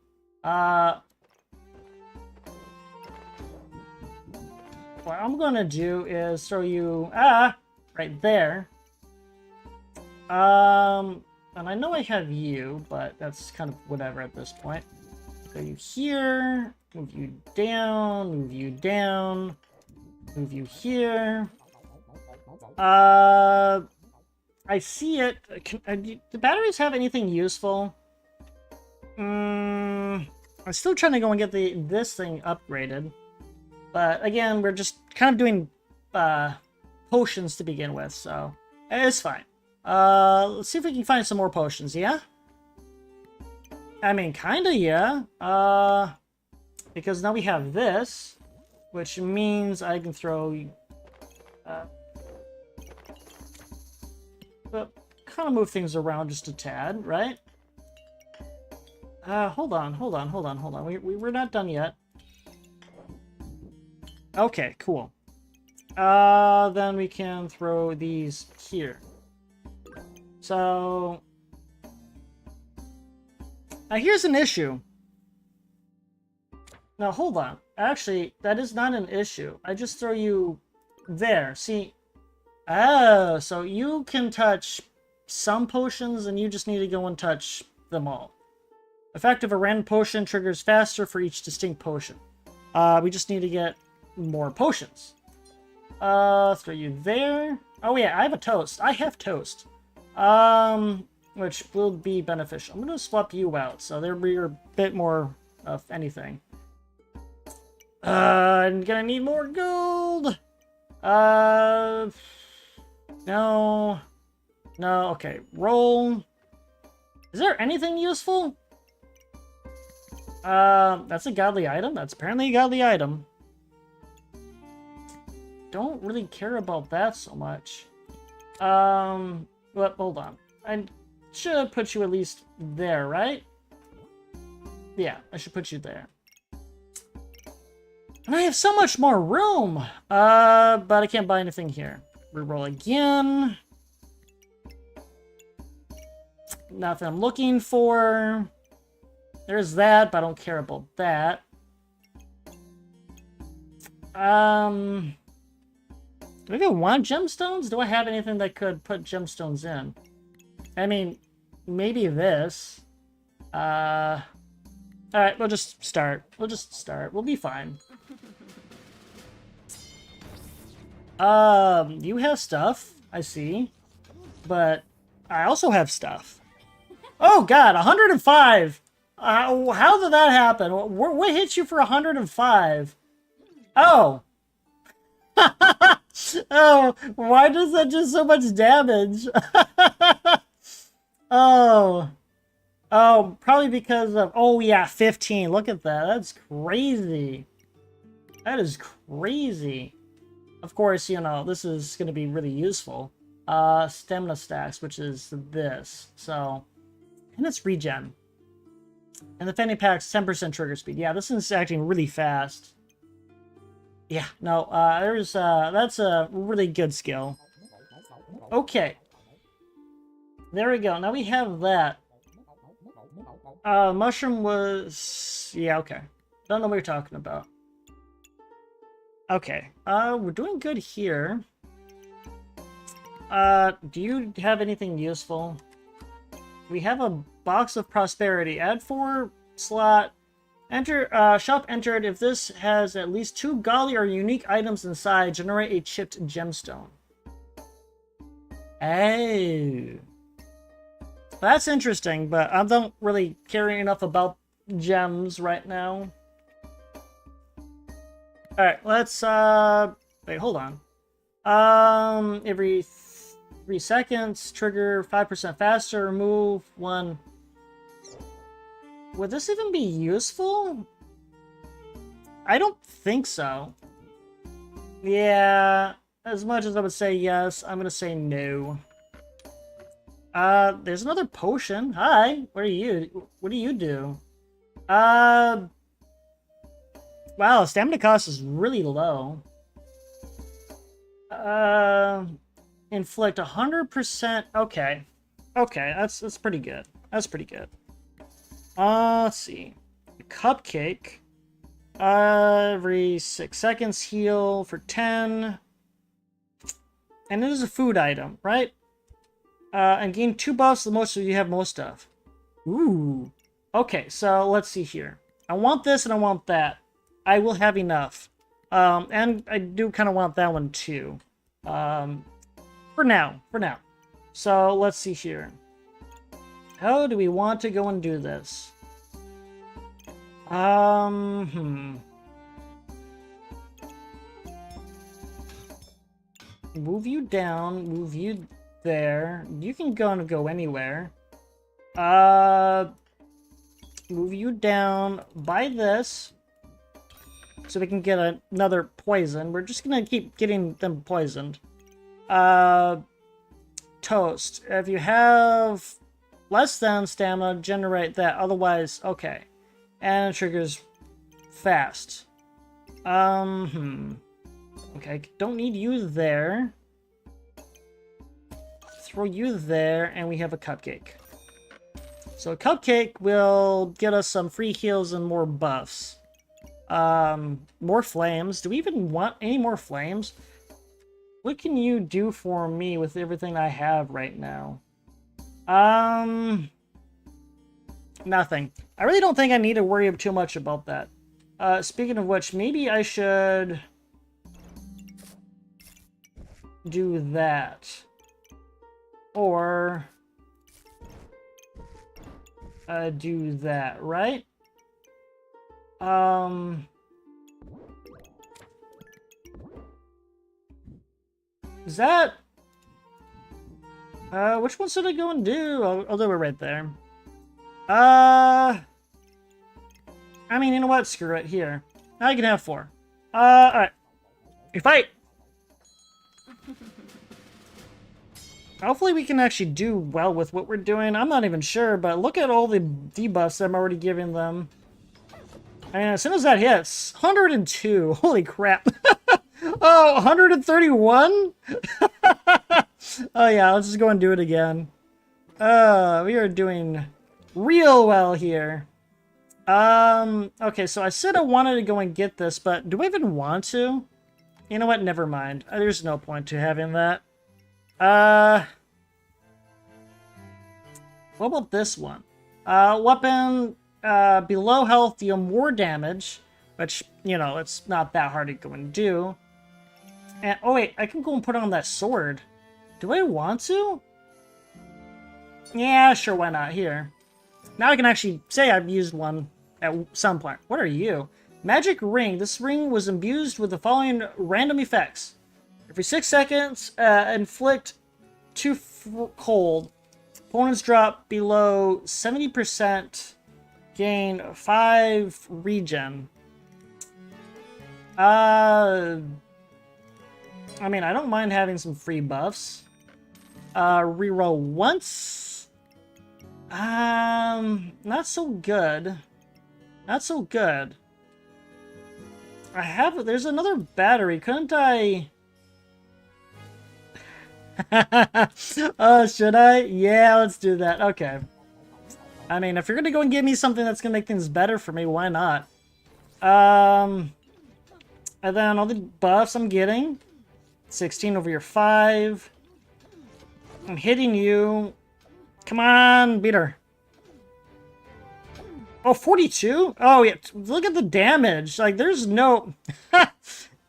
What I'm gonna do is throw you right there. And I know I have you, but that's kind of whatever at this point. Throw you here. Move you down. Move you down. Move you here. I see it. Do the batteries have anything useful? I'm still trying to go and get this thing upgraded. But again, we're just kind of doing potions to begin with, so it's fine. Let's see if we can find some more potions, yeah? I mean, kinda, yeah. Because now we have this, which means I can throw... but kind of move things around just a tad, right? Hold on. We're not done yet. Okay, cool. Then we can throw these here. So... now here's an issue. Now hold on. Actually, that is not an issue. I just throw you there. See? Oh, so you can touch some potions and you just need to go and touch them all. Effect of a random potion triggers faster for each distinct potion. We just need to get more potions. Throw you there. Oh yeah, I have a toast. I have toast. Which will be beneficial. I'm gonna swap you out, so there'll be a bit more of anything. I'm gonna need more gold! No. No, okay. Roll. Is there anything useful? That's a godly item. That's apparently a godly item. Don't really care about that so much. But hold on. I should put you at least there, right? Yeah, I should put you there. And I have so much more room! But I can't buy anything here. Reroll again. Nothing I'm looking for. There's that, but I don't care about that. Do I even want gemstones? Do I have anything that could put gemstones in? I mean, maybe this. Alright, we'll just start. We'll be fine. You have stuff, I see. But I also have stuff. Oh god, 105! How did that happen? What hit you for 105? Oh. Oh, why does that do so much damage? Oh. Oh, probably because of... Oh, yeah, 15. Look at that. That's crazy. That is crazy. Of course, you know, this is going to be really useful. Stamina stacks, which is this. So, and it's regen. And the fanny pack's 10% trigger speed. Yeah, this is acting really fast. Yeah, no, that's a really good skill. Okay. There we go. Now we have that. Mushroom was... Yeah, okay. Don't know what you're talking about. Okay. We're doing good here. Do you have anything useful? We have a box of prosperity. Add 4 slot. Enter, shop entered. If this has at least 2 godly or unique items inside, generate a chipped gemstone. Oh. That's interesting, but I don't really care enough about gems right now. Alright, let's, wait, hold on. Every 3 seconds, trigger 5% faster, remove 1. Would this even be useful? I don't think so. Yeah, as much as I would say yes, I'm gonna say no. There's another potion. Hi, what do you do? Wow, stamina cost is really low. Inflict 100%. Okay. Okay, that's pretty good. That's pretty good. Let's see. Cupcake. Every 6 seconds heal for 10. And it is a food item, right? And gain 2 buffs the most so you have most of. Ooh. Okay, so let's see here. I want this and I want that. I will have enough. And I do kind of want that one too. For now. So let's see here. How do we want to go and do this? Move you down, move you there. You can go anywhere. Move you down by this. So we can get another poison. We're just gonna keep getting them poisoned. Toast. If you have less than stamina, generate that. Otherwise, okay. And it triggers fast. Okay, don't need you there. Throw you there, and we have a cupcake. So a cupcake will get us some free heals and more buffs. More flames. Do we even want any more flames? What can you do for me with everything I have right now? Nothing. I really don't think I need to worry too much about that. Speaking of which, maybe I should do that. Or do that, right? Is that... which one should I go and do? I'll do it right there. I mean, you know what? Screw it. Here. Now you can have 4. Alright. You fight! Hopefully we can actually do well with what we're doing. I'm not even sure, but look at all the debuffs I'm already giving them. I mean, as soon as that hits, 102. Holy crap. Oh, 131? Oh yeah, let's just go and do it again. We are doing real well here. Okay, so I said I wanted to go and get this, but do I even want to? You know what? Never mind. There's no point to having that. What about this one? Weapon, below health, deal more damage, which, you know, it's not that hard to go and do. And, oh wait, I can go and put on that sword. Do I want to? Yeah, sure, why not? Here. Now I can actually say I've used one at some point. What are you? Magic ring. This ring was imbued with the following random effects. Every 6 seconds, inflict 2 cold. Opponents drop below 70%. Gain 5 regen. I mean, I don't mind having some free buffs. Reroll once. Not so good. Not so good. There's another battery. Couldn't I? Oh, should I? Yeah, let's do that. Okay. I mean, if you're gonna go and give me something that's gonna make things better for me, why not? And then all the buffs I'm getting. 16 over your 5. I'm hitting you. Come on, beat her. Oh, 42? Oh, yeah. Look at the damage. Like, there's no...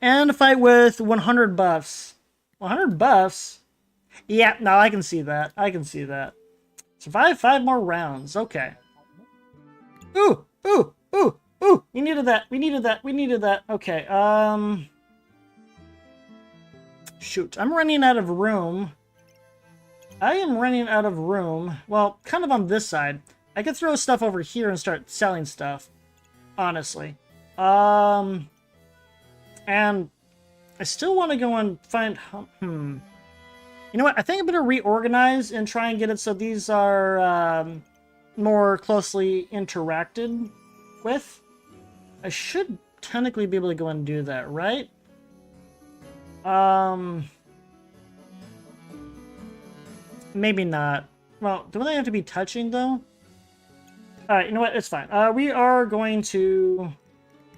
And a fight with 100 buffs. 100 buffs? Yeah, no, I can see that. I can see that. Survive 5 more rounds. Okay. Ooh, ooh, ooh, ooh. We needed that. We needed that. We needed that. Okay, shoot, I'm running out of room. I am running out of room. Well, kind of on this side. I could throw stuff over here and start selling stuff. Honestly. And I still want to go and find... You know what? I think I'm going to reorganize and try and get it so these are more closely interacted with. I should technically be able to go and do that, right? Maybe not. Well, do they have to be touching, though? Alright, you know what? It's fine. We are going to...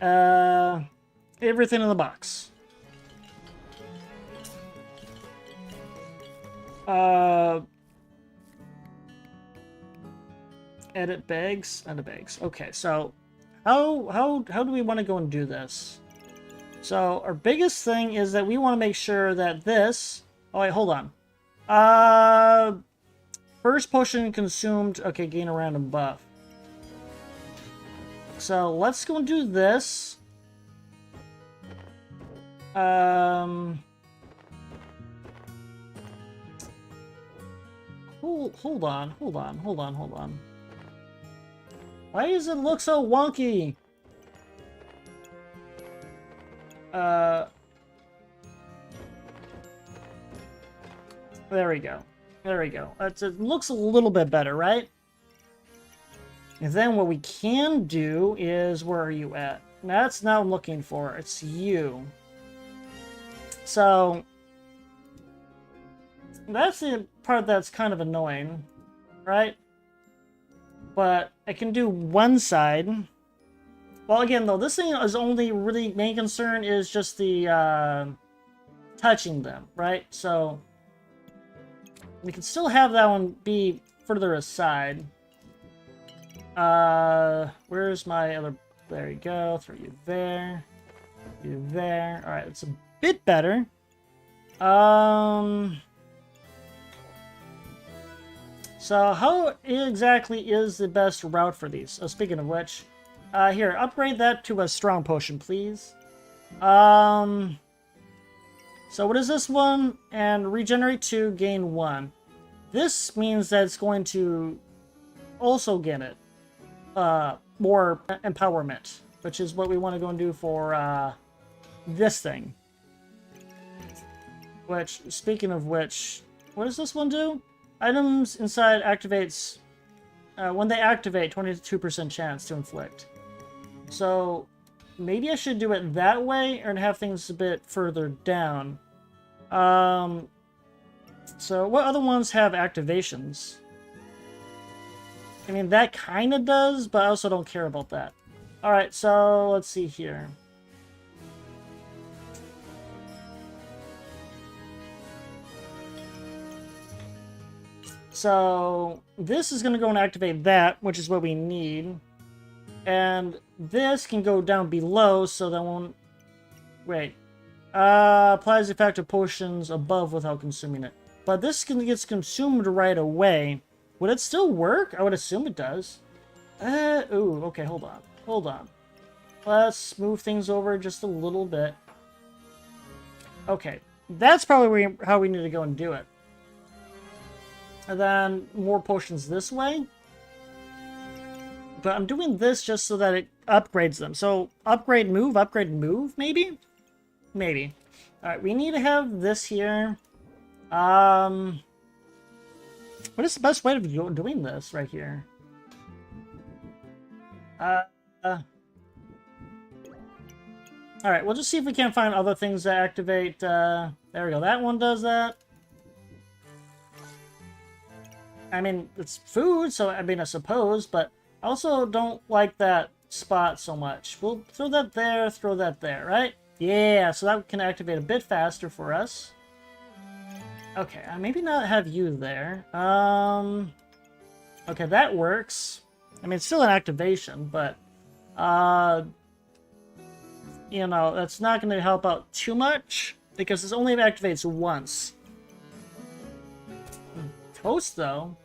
everything in the box. Edit bags? Edit bags. Okay, so... How do we want to go and do this? So, our biggest thing is that we want to make sure that this... Oh, wait, hold on. First potion consumed... Okay, gain a random buff. So, let's go and do this. Hold on. Why does it look so wonky? There we go. There we go. It looks a little bit better, right? And then what we can do is... Where are you at? That's not what I'm looking for. It's you. So... That's the part that's kind of annoying, right? But I can do one side. Well, again, though, this thing is only really main concern is just the touching them, right? So we can still have that one be further aside. Where's my other... There you go. Throw you there. You there. All right, it's a bit better. So how exactly is the best route for these? Oh, speaking of which, here, upgrade that to a strong potion, please. So what is this one? And regenerate 2, gain 1. This means that it's going to also get it. more empowerment, which is what we want to go and do for this thing. Which, speaking of which, what does this one do? Items inside activates, when they activate, 22% chance to inflict. So, maybe I should do it that way, or have things a bit further down. So, what other ones have activations? I mean, that kind of does, but I also don't care about that. Alright, so, let's see here. So, this is going to go and activate that, which is what we need. And this can go down below, so that won't... Wait. Applies the effect of potions above without consuming it. But this gets consumed right away. Would it still work? I would assume it does. Ooh, okay, hold on. Hold on. Let's move things over just a little bit. Okay, that's probably how we need to go and do it. And then more potions this way. But I'm doing this just so that it upgrades them. So, upgrade, move, maybe? Maybe. Alright, we need to have this here. What is the best way of doing this right here? Alright, we'll just see if we can't find other things that activate, there we go, that one does that. I mean, it's food, so I mean, I suppose, but I also don't like that spot so much. We'll throw that there, right? Yeah, so that can activate a bit faster for us. Okay, maybe not have you there. Okay, that works. I mean, it's still an activation, but, you know, that's not going to help out too much, because this only activates once. Toast, though.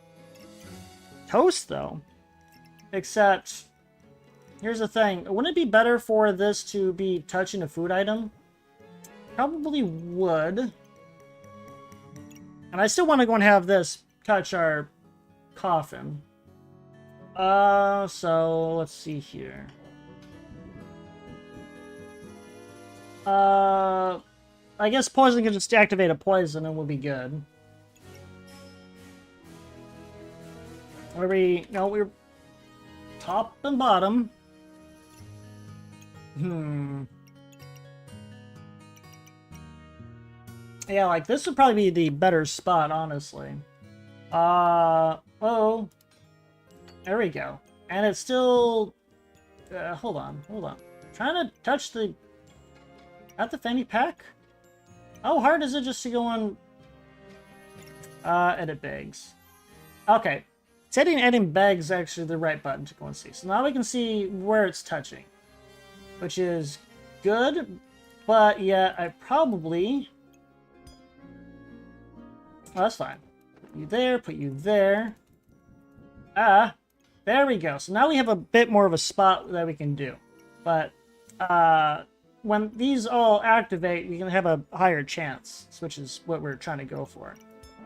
Except, here's the thing. Wouldn't it be better for this to be touching a food item? Probably would. And I still want to go and have this touch our coffin. So, let's see here. I guess poison can just activate a poison and we'll be good. We're top and bottom. Yeah, like, this would probably be the better spot, honestly. Oh. There we go. And it's still... hold on. Trying to touch the... At the fanny pack? How hard is it just to go on... edit bags. Okay. Editing bags is actually the right button to go and see. So now we can see where it's touching. Which is good. But, yeah, I probably... Oh, that's fine. Put you there. There we go. So now we have a bit more of a spot that we can do. But, when these all activate, we can have a higher chance, which is what we're trying to go for.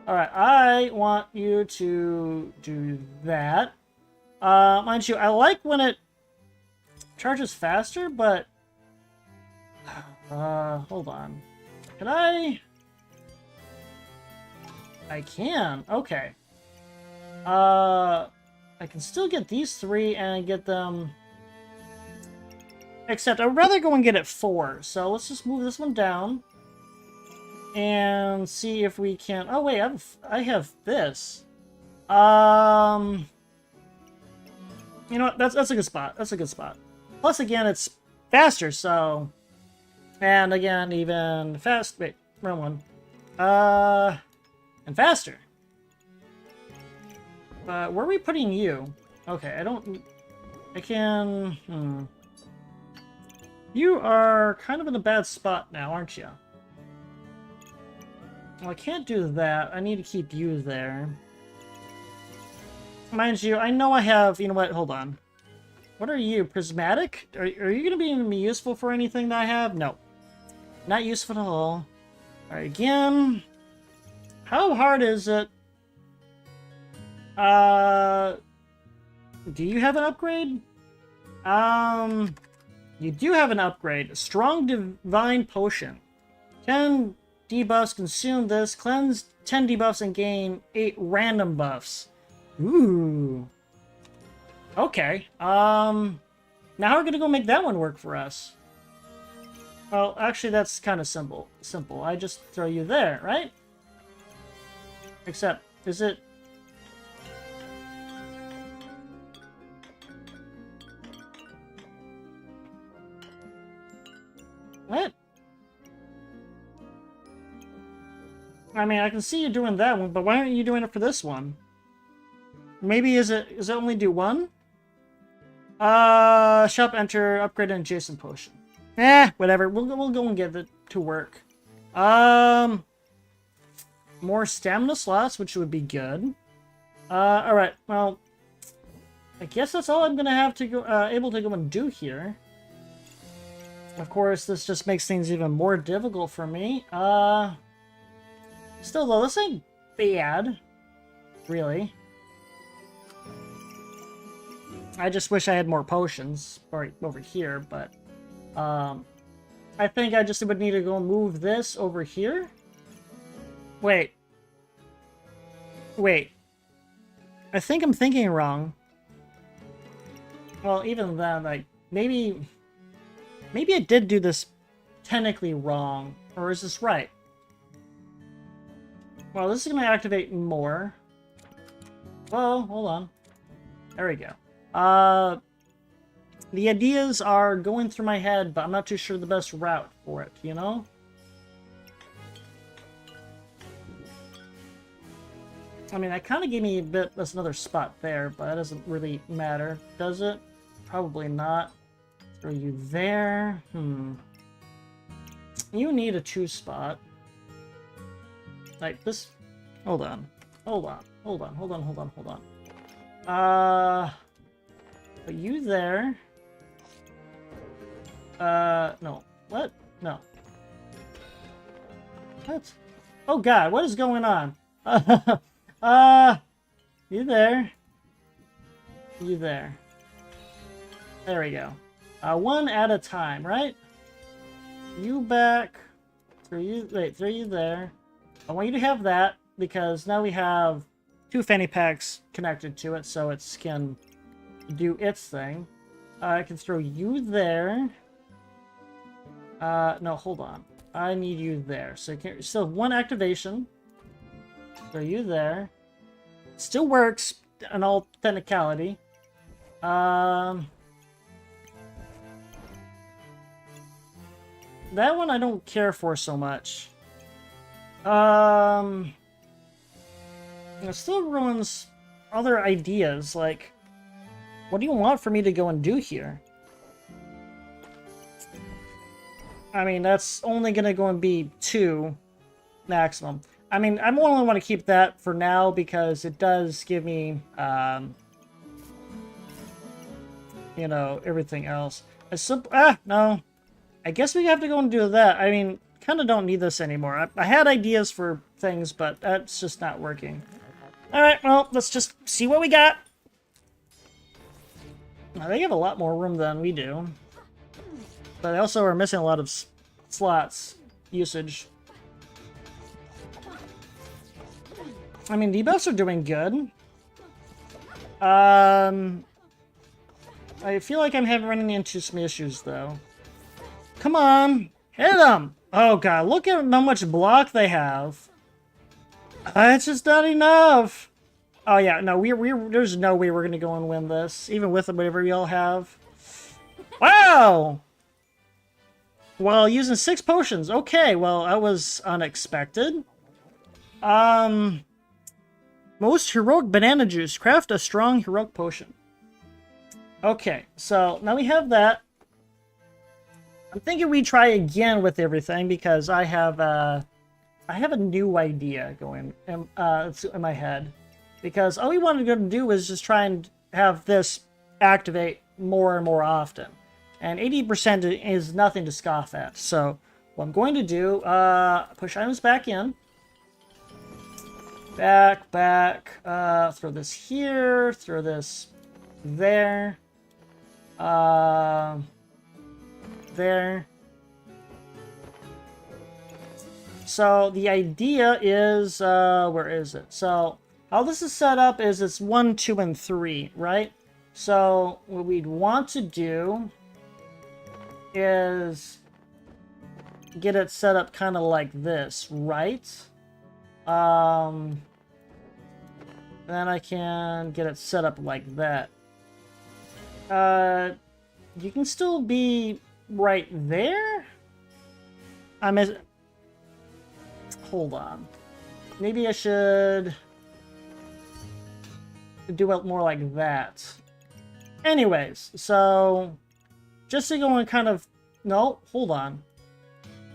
Alright, I want you to do that. Mind you, I like when it charges faster, but... hold on. Can I can. Okay. I can still get these three and get them... Except I'd rather go and get it 4. So let's just move this one down. And see if we can... Oh, wait, I have this. You know what? That's a good spot. That's a good spot. Plus, again, it's faster, so... And again, even fast... Wait, wrong one. And faster. Where are we putting you? Okay, I can... You are kind of in a bad spot now, aren't you? Well, I can't do that. I need to keep you there. Mind you, I know I have... You know what? Hold on. What are you? Prismatic? Are you going to be useful for anything that I have? No. Not useful at all. Alright, again. How hard is it? Do you have an upgrade? You do have an upgrade. Strong Divine Potion. 10 debuffs, consume this. Cleanse 10 debuffs and gain 8 random buffs. Ooh. Okay. Now we're gonna go make that one work for us. Well, actually, that's kind of simple. I just throw you there, right? Except, is it... What? I mean, I can see you doing that one, but why aren't you doing it for this one? Maybe is it only do one? Shop, enter, upgrade an adjacent potion. Whatever. We'll go and get it to work. More stamina slots, which would be good. Alright, well, I guess that's all I'm gonna have to go, able to go and do here. Of course, this just makes things even more difficult for me. Still though, this ain't bad. Really. I just wish I had more potions over here, but I think I just would need to go move this over here. Wait. I think I'm thinking wrong. Well, even then, like, maybe I did do this technically wrong. Or is this right? Well, this is going to activate more. Whoa, hold on. There we go. The ideas are going through my head, but I'm not too sure the best route for it, you know? I mean, that kind of gave me a bit, that's another spot there, but that doesn't really matter, does it? Probably not. Throw you there. You need a 2 spot. Like this. Hold on. Put you there. No. What? No. What? Oh god, what is going on? You there. You there. There we go. One at a time, right? You back. Throw you there. I want you to have that, because now we have 2 fanny packs connected to it, so it can do its thing. I can throw you there. No, hold on. I need you there. So you can still have 1 activation. Throw you there. Still works in all technicality. That one I don't care for so much. It still ruins other ideas, like, what do you want for me to go and do here? I mean, that's only gonna go and be 2 maximum. I mean, I only want to keep that for now because it does give me, you know, everything else. No. I guess we have to go and do that. I mean, kind of don't need this anymore. I had ideas for things, but that's just not working. Alright, well, let's just see what we got. Now, they have a lot more room than we do. But they also are missing a lot of slots usage. I mean, debuffs are doing good. I feel like I'm running into some issues, though. Come on! Hit them! Oh god, look at how much block they have. It's just not enough. Oh yeah, no, there's no way we're gonna go and win this, even with whatever we all have. Wow! Well, using 6 potions. Okay, well, that was unexpected. Most heroic banana juice. Craft a strong heroic potion. Okay, so now we have that. I'm thinking we try again with everything because I have a new idea going in my head. Because all we wanted to do was just try and have this activate more and more often. And 80% is nothing to scoff at. So what I'm going to do, push items back in. Back, throw this here, throw this there. There. So the idea is, where is it? So how this is set up is it's 1, 2, and 3, right? So what we'd want to do is get it set up kind of like this, right? Then I can get it set up like that. You can still be right there? Hold on. Maybe I should do it more like that. Anyways, so just to go and kind of... No, hold on.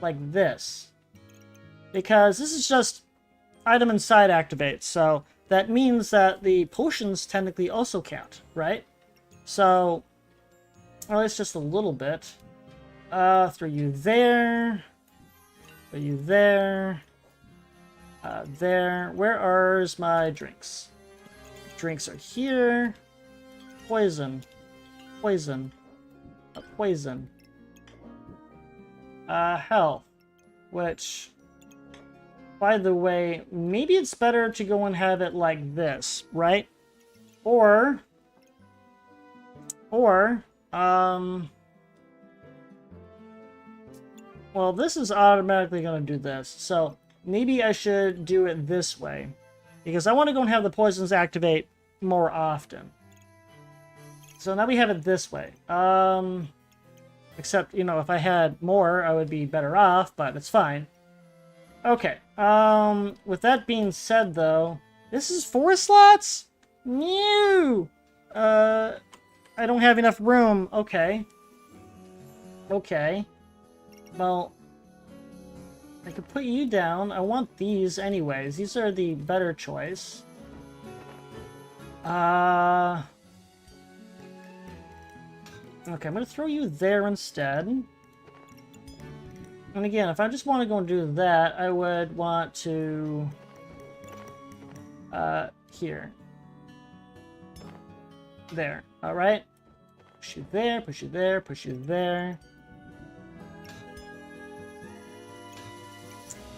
Like this. Because this is just item inside activates, so that means that the potions technically also count, right? So, well, it's just a little bit. Throw you there. Throw you there. There. Where are my drinks? Drinks are here. Poison. Poison. Poison. Health. Which, by the way, maybe it's better to go and have it like this, right? Or, well, this is automatically going to do this, so maybe I should do it this way, because I want to go and have the poisons activate more often. So now we have it this way. Except, you know, if I had more, I would be better off, but it's fine. Okay, with that being said, though, this is 4 slots? No! I don't have enough room. Okay. Okay. Well, I could put you down. I want these anyways. These are the better choice. Okay, I'm going to throw you there instead. And again, if I just want to go and do that, I would want to... here. There. Alright. Push you there, push you there, push you there.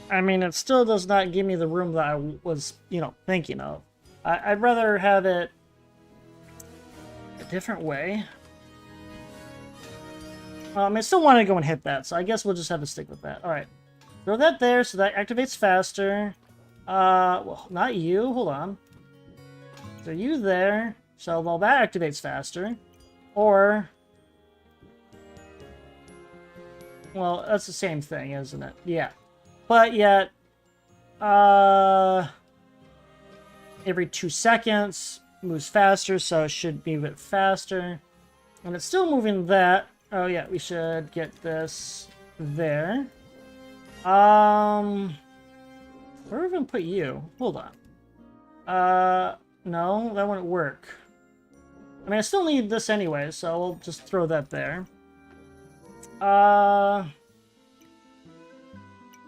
I mean, it still does not give me the room that I was, you know, thinking of. I'd rather have it a different way. I still want to go and hit that, so I guess we'll just have to stick with that. Alright. Throw that there, so that activates faster. Well, not you. Hold on. So you there. So, well, that activates faster. Or... well, that's the same thing, isn't it? Yeah. But yet... every 2 seconds, moves faster, so it should be a bit faster. And it's still moving that. Oh yeah, we should get this there. Where are we gonna put you? Hold on. No, that wouldn't work. I mean, I still need this anyway, so we'll just throw that there.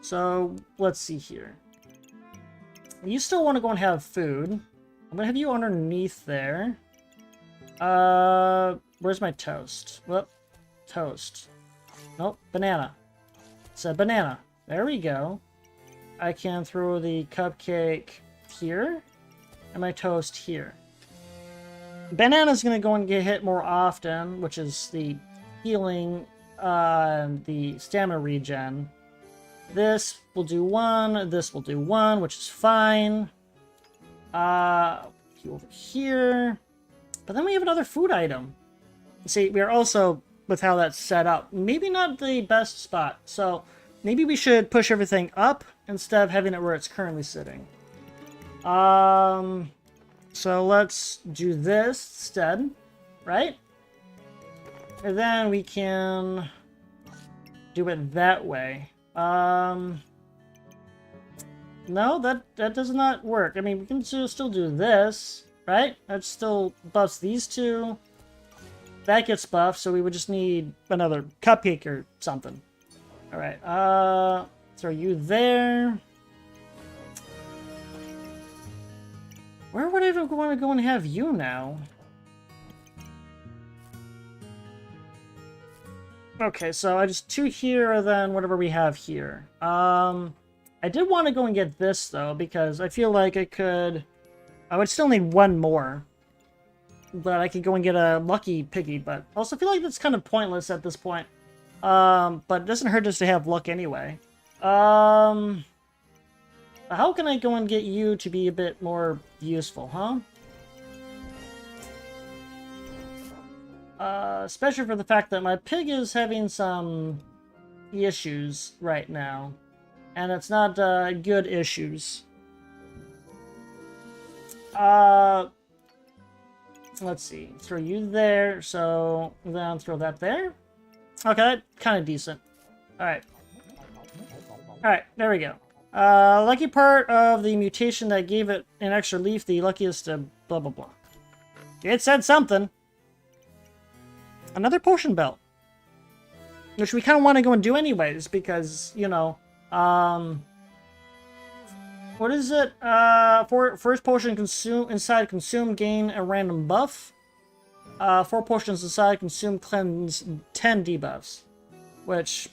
So, let's see here. You still want to go and have food. I'm gonna have you underneath there. Where's my toast? Whoop. Toast. Nope, banana. It's a banana. There we go. I can throw the cupcake here, and my toast here. Banana's gonna go and get hit more often, which is the healing, the stamina regen. This will do 1, this will do 1, which is fine. Over here. But then we have another food item. See, we are also, with how that's set up, maybe not the best spot. So maybe we should push everything up instead of having it where it's currently sitting. So let's do this instead, right? And then we can do it that way. No, that does not work. I mean, we can still do this, right? That still buffs these two. That gets buffed, so we would just need another cupcake or something. Alright, throw you there. Where would I even want to go and have you now? Okay, so I just 2 here, then whatever we have here. I did want to go and get this, though, because I feel like I would still need 1 more. But I could go and get a lucky piggy, but also feel like that's kind of pointless at this point. But it doesn't hurt just to have luck anyway. How can I go and get you to be a bit more useful, huh? Especially for the fact that my pig is having some issues right now. And it's not, good issues. Let's see. Throw you there, so then throw that there. Okay, kind of decent. Alright. Alright, there we go. Lucky part of the mutation that gave it an extra leaf, the luckiest blah blah blah. It said something. Another potion belt. Which we kind of want to go and do anyways, because, you know, what is it? First potion consume, gain a random buff. 4 potions inside, consume, cleanse 10 debuffs. Which,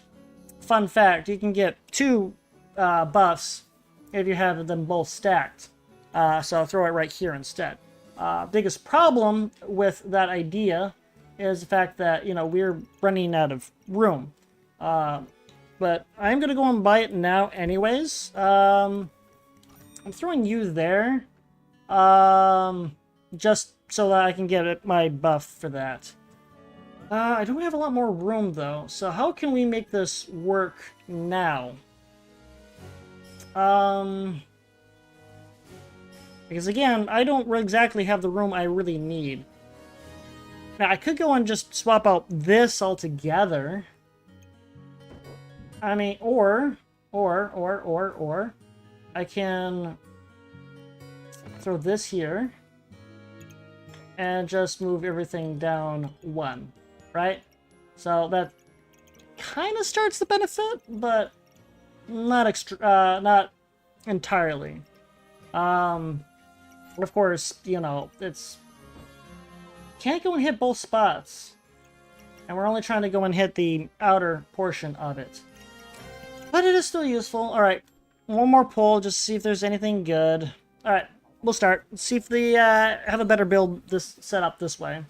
fun fact, you can get 2 buffs if you have them both stacked. So I'll throw it right here instead. Biggest problem with that idea is the fact that, you know, we're running out of room. But I'm going to go and buy it now anyways. I'm throwing you there. Just so that I can get my buff for that. I don't have a lot more room though. So how can we make this work now? Because again, I don't exactly have the room I really need. Now, I could go and just swap out this altogether. I mean, or, I can throw this here and just move everything down 1, right? So that kind of starts the benefit, but not entirely. Of course, you know, it's can't go and hit both spots. And we're only trying to go and hit the outer portion of it. But it is still useful. Alright, 1 more pull, just to see if there's anything good. Alright, we'll start. Let's see if they have a better build set up this way.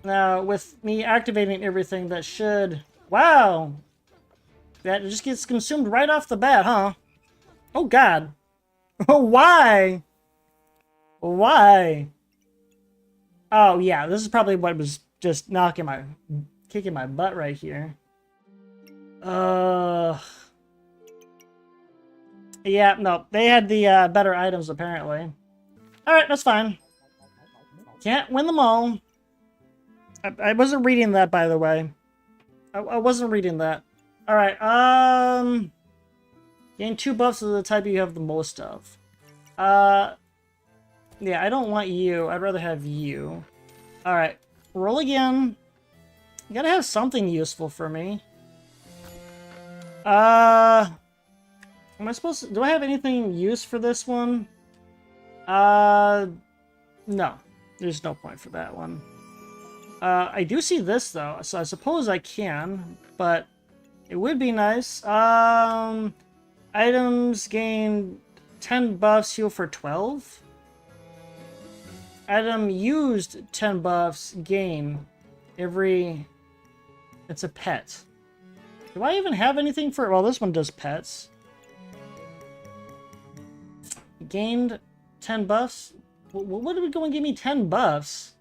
Now, with me activating everything, that should... Wow! That just gets consumed right off the bat, huh? Oh, God. Oh, why? Why? Oh, yeah, this is probably what was just kicking my butt right here. Yeah, no, they had the better items, apparently. Alright, that's fine. Can't win them all. I wasn't reading that, by the way. I wasn't reading that. Alright, gain 2 buffs of the type you have the most of. Yeah, I don't want you. I'd rather have you. Alright, roll again. You gotta have something useful for me. Am I supposed to... Do I have anything use for this one? No. There's no point for that one. I do see this, though, so I suppose I can, but it would be nice. Items gain 10 buffs, heal for 12. Item used 10 buffs, gain every... It's a pet. Do I even have anything for... Well, this one does pets. Gained 10 buffs? What would go and give me 10 buffs?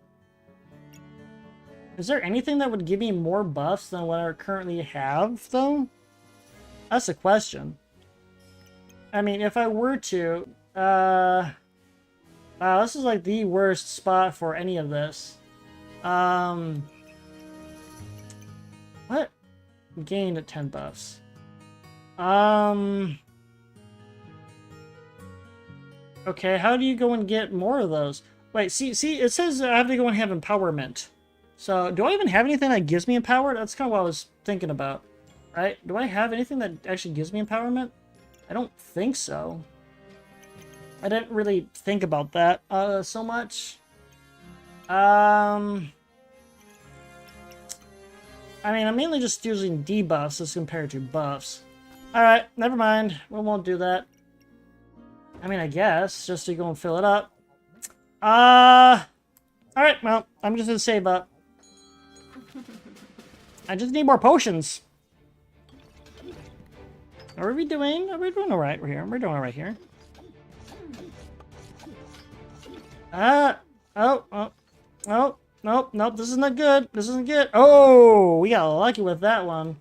Is there anything that would give me more buffs than what I currently have, though? That's the question. I mean, if I were to... Wow, this is like the worst spot for any of this. What? Gained 10 buffs. Okay, how do you go and get more of those? Wait, see, it says I have to go and have empowerment. So, do I even have anything that gives me empowered? That's kind of what I was thinking about. Right? Do I have anything that actually gives me empowerment? I don't think so. I didn't really think about that so much. I mean, I'm mainly just using debuffs as compared to buffs. Alright, never mind. We won't do that. I mean, I guess, just to go and fill it up. Alright, well, I'm just gonna save up. I just need more potions. Are we doing? Are we doing alright here? We're doing alright here. Nope, this is not good. This isn't good. Oh, we got lucky with that one.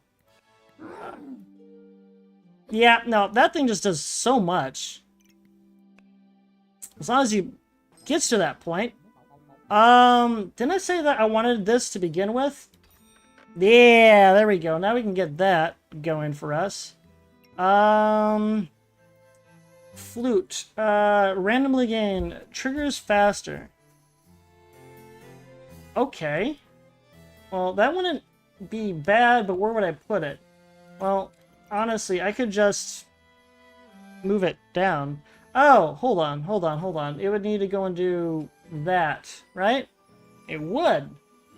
Yeah, no, that thing just does so much. As long as you gets to that point. Didn't I say that I wanted this to begin with? Yeah, there we go. Now we can get that going for us. Flute. Randomly gain. Triggers faster. Okay. Well, that wouldn't be bad, but where would I put it? Well, honestly, I could just move it down. Oh, hold on. It would need to go and do that, right? It would.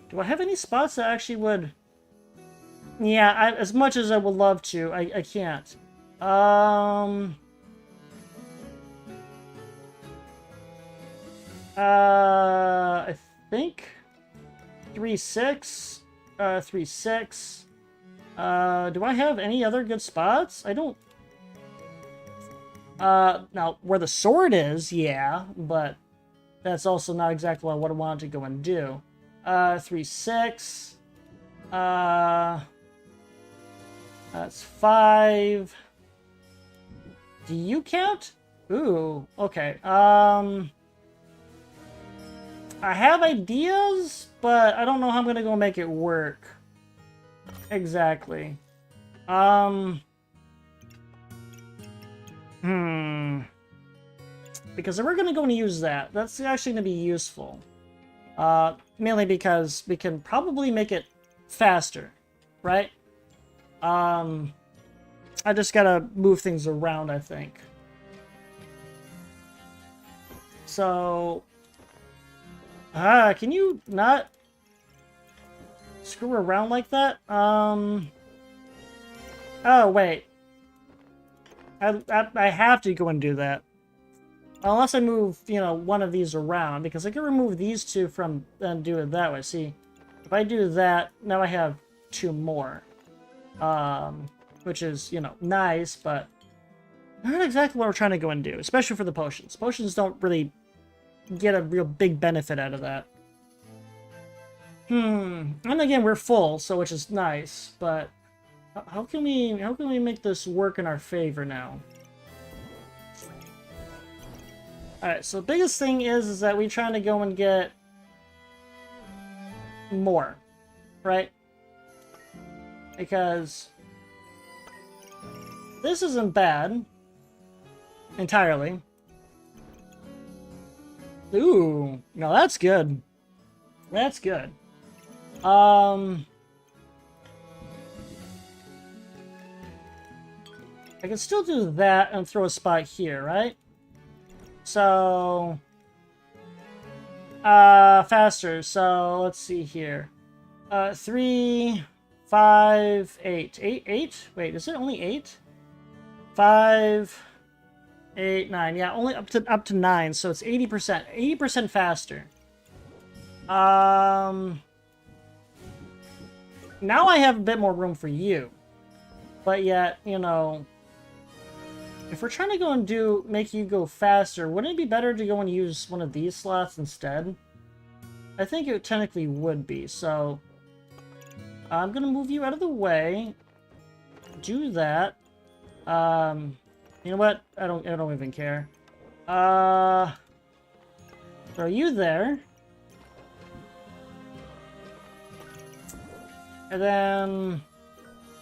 Do I have any spots that actually would... Yeah, as much as I would love to, I can't. I think 3-6, 3-6. Do I have any other good spots? I don't. Now where the sword is, yeah, but that's also not exactly what I wanted to go and do. 3-6. That's 5. Do you count? Ooh, okay. I have ideas, but I don't know how I'm gonna go make it work. Exactly. Because if we're gonna go and use that, that's actually gonna be useful. Mainly because we can probably make it faster, right? I just gotta move things around, I think. So... can you not screw around like that? Oh, wait. I have to go and do that. Unless I move, you know, one of these around, because I can remove these two from and do it that way. See, if I do that, now I have 2 more. Which is, you know, nice, but not exactly what we're trying to go and do, especially for the potions. Potions don't really get a real big benefit out of that. And again, we're full, so which is nice, but how can we make this work in our favor now? Alright, so the biggest thing is that we're trying to go and get more, right? Because this isn't bad entirely. Ooh, no, that's good. That's good. I can still do that and throw a spot here, right? So, faster. So let's see here. 3, 5, 8. 8? Wait, is it only 8? 5, 8, 9. Yeah, only up to 9. So it's 80%. 80% faster. Now I have a bit more room for you, but yet, you know, if we're trying to go and make you go faster, wouldn't it be better to go and use one of these slots instead? I think it technically would be. So I'm gonna move you out of the way. Do that. You know what? I don't even care. Throw you there. And then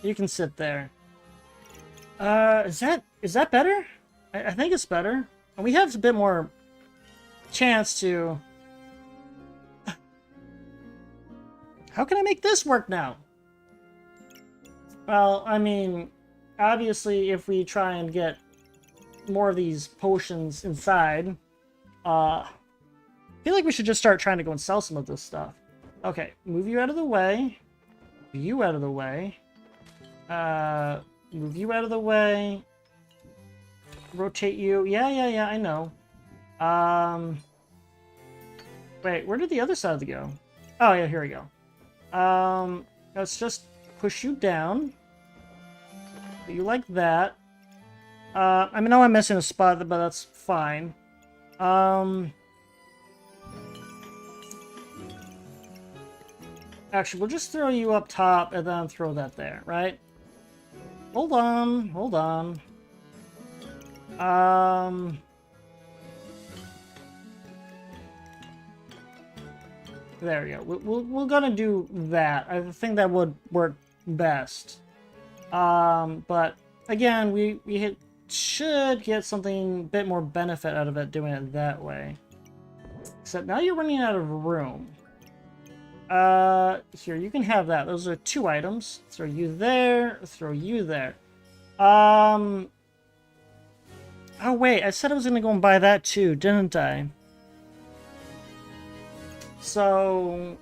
you can sit there. Is that better? I think it's better. And we have a bit more chance to... How can I make this work now? Well, I mean, obviously, if we try and get more of these potions inside, I feel like we should just start trying to go and sell some of this stuff. Okay, move you out of the way. you out of the way. Move you out of the way. Rotate you. Yeah, I know. Wait, where did the other side go? Oh, yeah, here we go. Let's just push you down. You like that. I know I'm missing a spot, but that's fine. Actually, we'll just throw you up top and then throw that there, right? Hold on, hold on. There we go. We're gonna do that. I think that would work best. But again, we should get something a bit more benefit out of it doing it that way. Except now you're running out of room. Here, you can have that. Those are 2 items. Throw you there, throw you there. Oh wait, I said I was gonna go and buy that too, didn't I? So,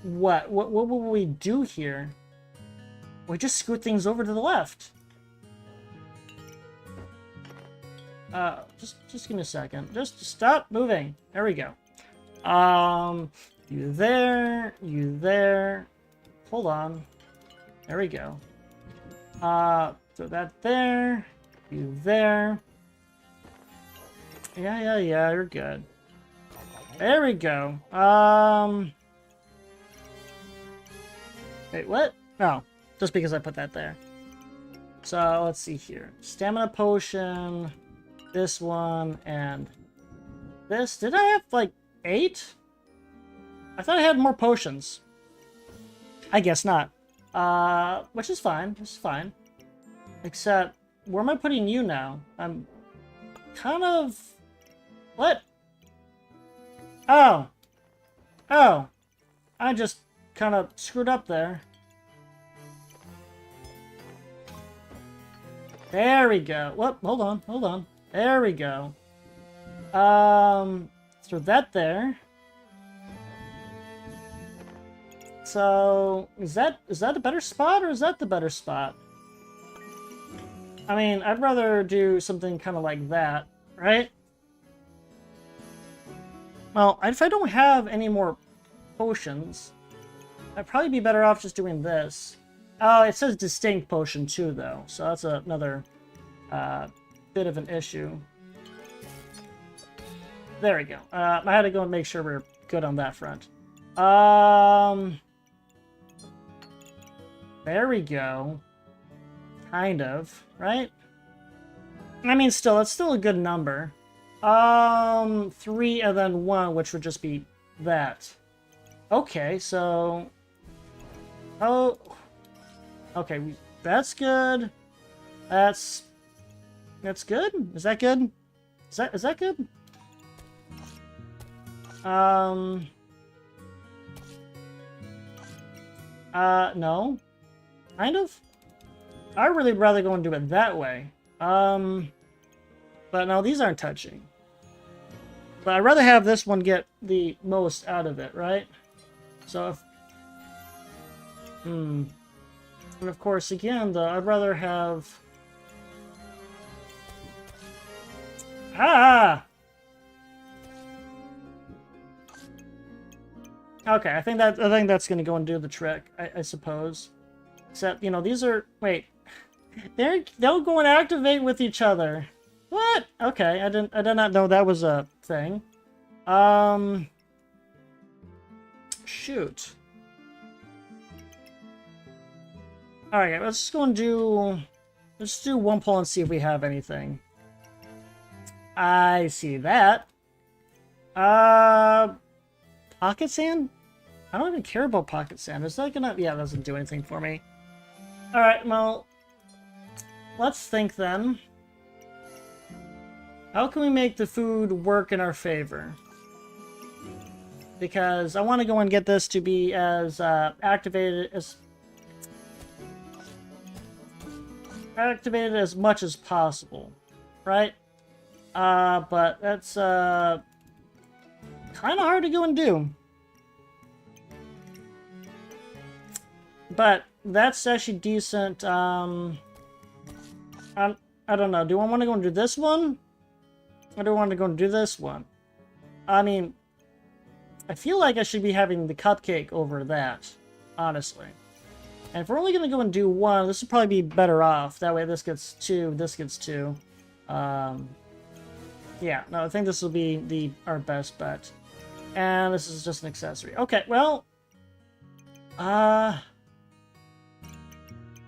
what will we do here? We just scoot things over to the left. Just give me a second. Just stop moving. There we go. You there, you there. Hold on. There we go. Throw that there. You there. Yeah, you're good. There we go. Wait, what? Oh, just because I put that there. So, let's see here. Stamina potion, this one, and this. Did I have, like, 8? I thought I had more potions. I guess not. Which is fine. This is fine. Except, where am I putting you now? I'm kind of... What? Oh. Oh. I just kind of screwed up there. There we go. Whoop, hold on, hold on. There we go. Throw that there. So, is that a better spot, or is that the better spot? I mean, I'd rather do something kind of like that, right? Well, if I don't have any more potions, I'd probably be better off just doing this. Oh, it says distinct potion too, though, so that's another bit of an issue. There we go. I had to go and make sure we're good on that front. There we go. Kind of, right? I mean, still, it's still a good number. 3 and then 1, which would just be that. Okay, so... Oh... Okay, that's good. That's good? Is that good? Is that good? No. Kind of? I'd really rather go and do it that way. But no, these aren't touching. But I'd rather have this one get the most out of it, right? So if... And of course, again, though, I'd rather have... Ah! Okay, I think that's gonna go and do the trick, I suppose. Except, you know, these are... Wait. They'll go and activate with each other. What? Okay, I did not know that was a thing. Shoot. Alright, let's go and do... Let's do 1 pull and see if we have anything. I see that. Pocket sand? I don't even care about pocket sand. Is that gonna... Yeah, that doesn't do anything for me. Alright, well... Let's think then. How can we make the food work in our favor? Because I want to go and get this to be as activated as much as possible, right? But that's kind of hard to go and do. But that's actually decent. I don't know. Do I want to go and do this one? Or do I want to go and do this one? I mean, I feel like I should be having the cupcake over that, honestly. And if we're only going to go and do one, this would probably be better off. That way this gets 2, this gets 2. Yeah, no, I think this will be our best bet. And this is just an accessory. Okay, well...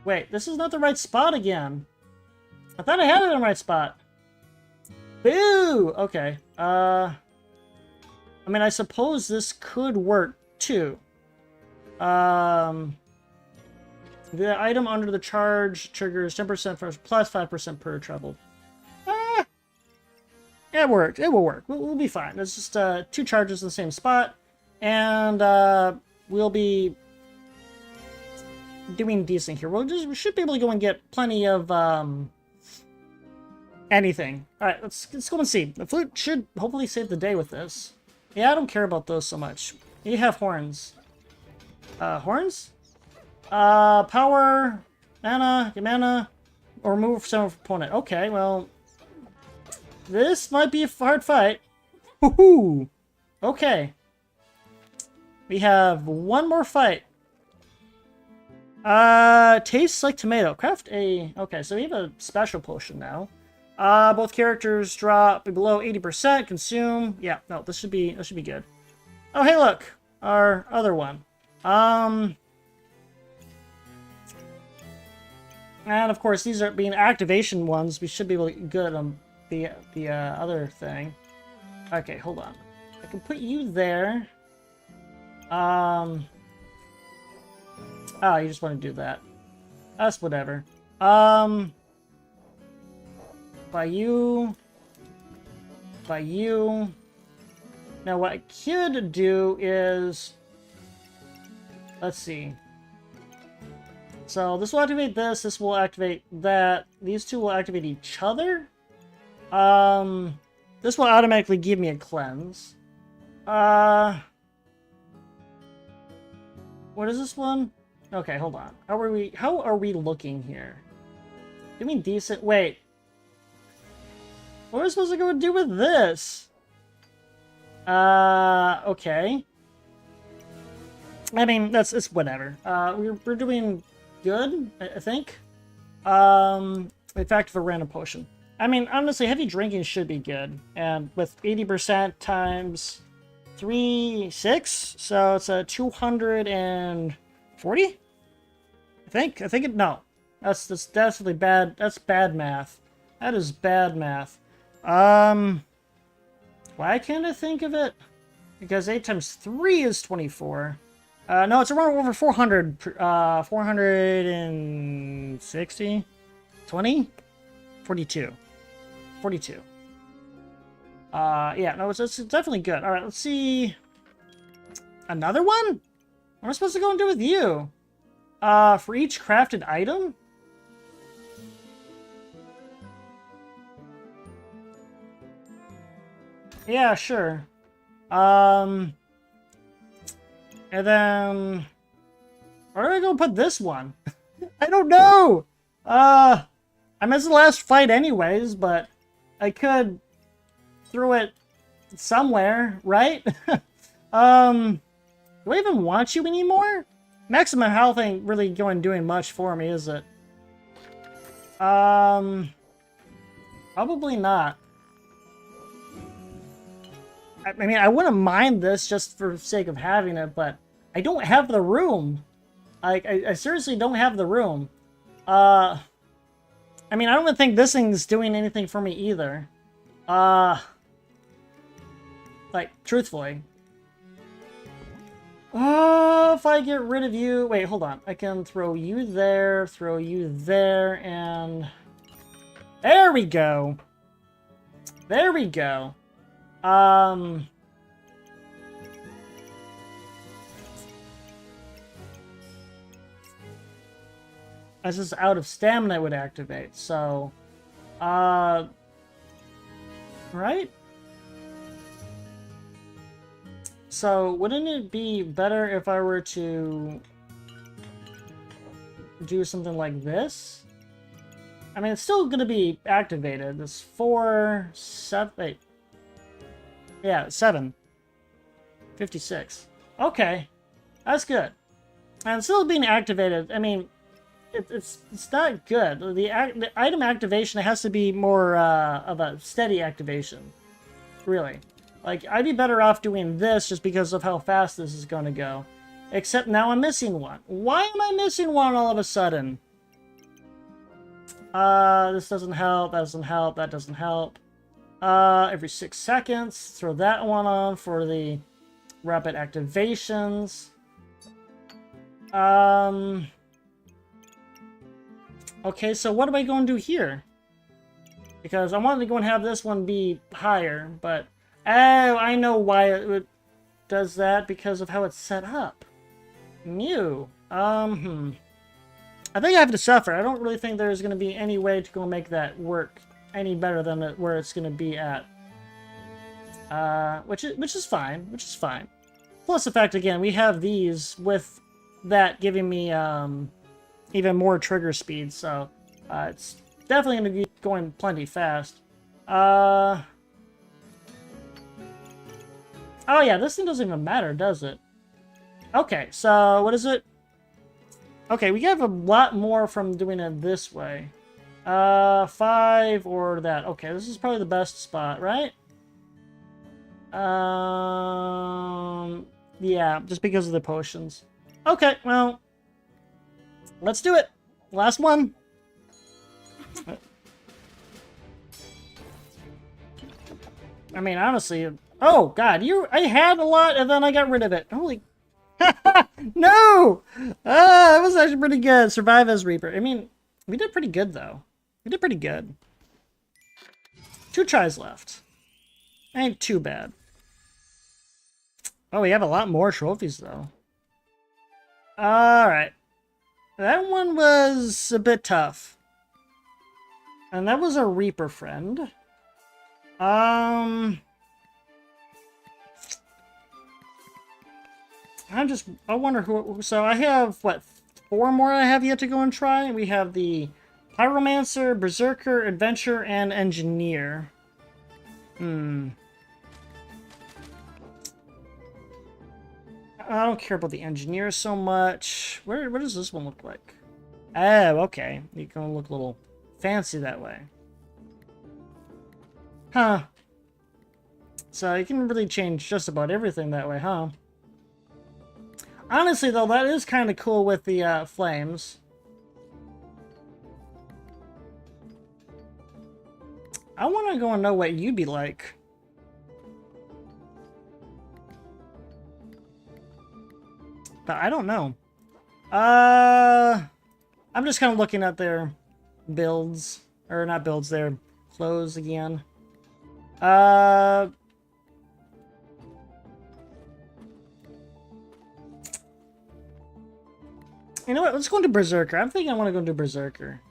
Wait, this is not the right spot again. I thought I had it in the right spot. Boo! Okay. I mean, I suppose this could work, too. The item under the charge triggers 10% first, plus 5% per trouble. It worked. It will work. We'll be fine. It's just 2 charges in the same spot. And we'll be doing decent here. We should be able to go and get plenty of anything. Alright, let's go and see. The flute should hopefully save the day with this. Yeah, I don't care about those so much. You have horns. Horns? Power, mana, or remove some opponent. Okay, well, this might be a hard fight. Woohoo! Okay. We have one more fight. Tastes like tomato. Craft a... Okay, so we have a special potion now. Both characters drop below 80%. Consume. Yeah, no, this should be good. Oh, hey, look, our other one. And of course, these are being activation ones. We should be able to get good on the other thing. Okay, hold on. I can put you there. Oh, you just want to do that. That's whatever. By you. Now what I could do is... Let's see. So this will activate this will activate that. These two will activate each other. This will automatically give me a cleanse. What is this one? Okay, hold on. How are we looking here? Doing decent. Wait. What am I supposed to go and do with this? Okay. I mean, it's whatever. We're doing good, I think. Effective for random potion. I mean, honestly, heavy drinking should be good. And with 80% times 3, 6, so it's a 240? I think it, no. That's definitely bad. That's bad math. That is bad math. Why can't I think of it? Because 8 times 3 is 24. No, it's around over 400. 460? 20? 42. 42. Yeah, no, it's definitely good. Alright, let's see. Another one? What am I supposed to go and do with you? For each crafted item? Yeah, sure. And then... Where do I go put this one? I don't know! I mean, it's the last fight anyways, but I could throw it somewhere, right? Do I even want you anymore? Maximum health ain't really doing much for me, is it? Probably not. I mean, I wouldn't mind this just for the sake of having it, but I don't have the room. I seriously don't have the room. I mean, I don't even think this thing's doing anything for me either. Like, truthfully. If I get rid of you... Wait, hold on. I can throw you there, and... There we go! There we go. This is out of stamina it would activate, so... Right? So, wouldn't it be better if I were to... do something like this. I mean, it's still going to be activated. This 4, 7, 8. Yeah, 7. 56. Okay. That's good. And still being activated, I mean, it's not good. The item activation has to be more of a steady activation. Really. Like, I'd be better off doing this just because of how fast this is going to go. Except now I'm missing one. Why am I missing one all of a sudden? This doesn't help, that doesn't help, that doesn't help. Every 6 seconds, throw that one on for the rapid activations. Okay, so what am I going to do here? Because I wanted to go and have this one be higher, but... Oh, I know why it does that, because of how it's set up. Mew. I think I have to suffer. I don't really think there's going to be any way to go make that work any better than where it's going to be at. Which is fine. Which is fine. Plus the fact, again, we have these with that giving me even more trigger speed, so it's definitely going to be going plenty fast. Oh yeah, this thing doesn't even matter, does it? Okay, so what is it? Okay, we have a lot more from doing it this way. 5 or that. Okay, this is probably the best spot, right? Yeah, just because of the potions. Okay, well, let's do it. Last one. I mean, honestly, oh god, I had a lot and then I got rid of it. Holy no! That was actually pretty good. Survive as Reaper. I mean, we did pretty good though. We did pretty good. 2 tries left. Ain't too bad. Oh, we have a lot more trophies though. Alright. That one was a bit tough. And that was a Reaper friend. I wonder who, so I have, what, 4 more I have yet to go and try? We have the Pyromancer, Berserker, Adventurer, and Engineer. I don't care about the Engineer so much. What does this one look like? Oh, okay. You're gonna look a little fancy that way. Huh. So you can really change just about everything that way, huh? Honestly, though, that is kind of cool with the flames. I want to go and know what you'd be like. But I don't know. I'm just kind of looking at their builds. Or not builds, their clothes again. You know what? Let's go into Berserker. I'm thinking I want to go into Berserker.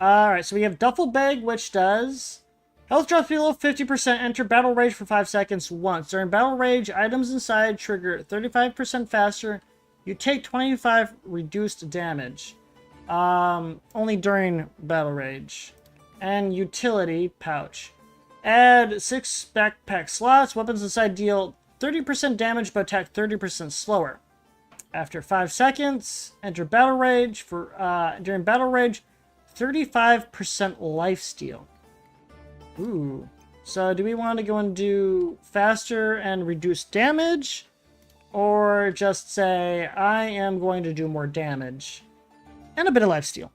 Alright, so we have Duffel Bag, which does... Health drops below 50%. Enter Battle Rage for 5 seconds once. During Battle Rage, items inside trigger 35% faster. You take 25 reduced damage. Only during Battle Rage. And Utility Pouch. Add 6 backpack slots. Weapons inside deal 30% damage but attack 30% slower. After 5 seconds, enter Battle Rage. During Battle Rage, 35% lifesteal. Ooh. So do we want to go and do faster and reduce damage? Or just say, I am going to do more damage. And a bit of lifesteal.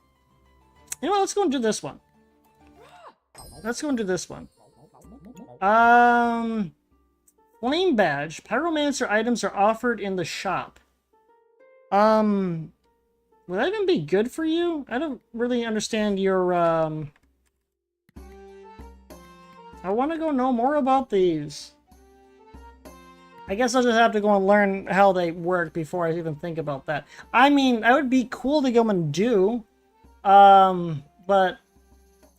You know what, let's go and do this one. Let's go and do this one. Flame Badge. Pyromancer items are offered in the shop. Would that even be good for you? I don't really understand your, I want to go know more about these. I guess I'll just have to go and learn how they work before I even think about that. I mean, that would be cool to go and do. But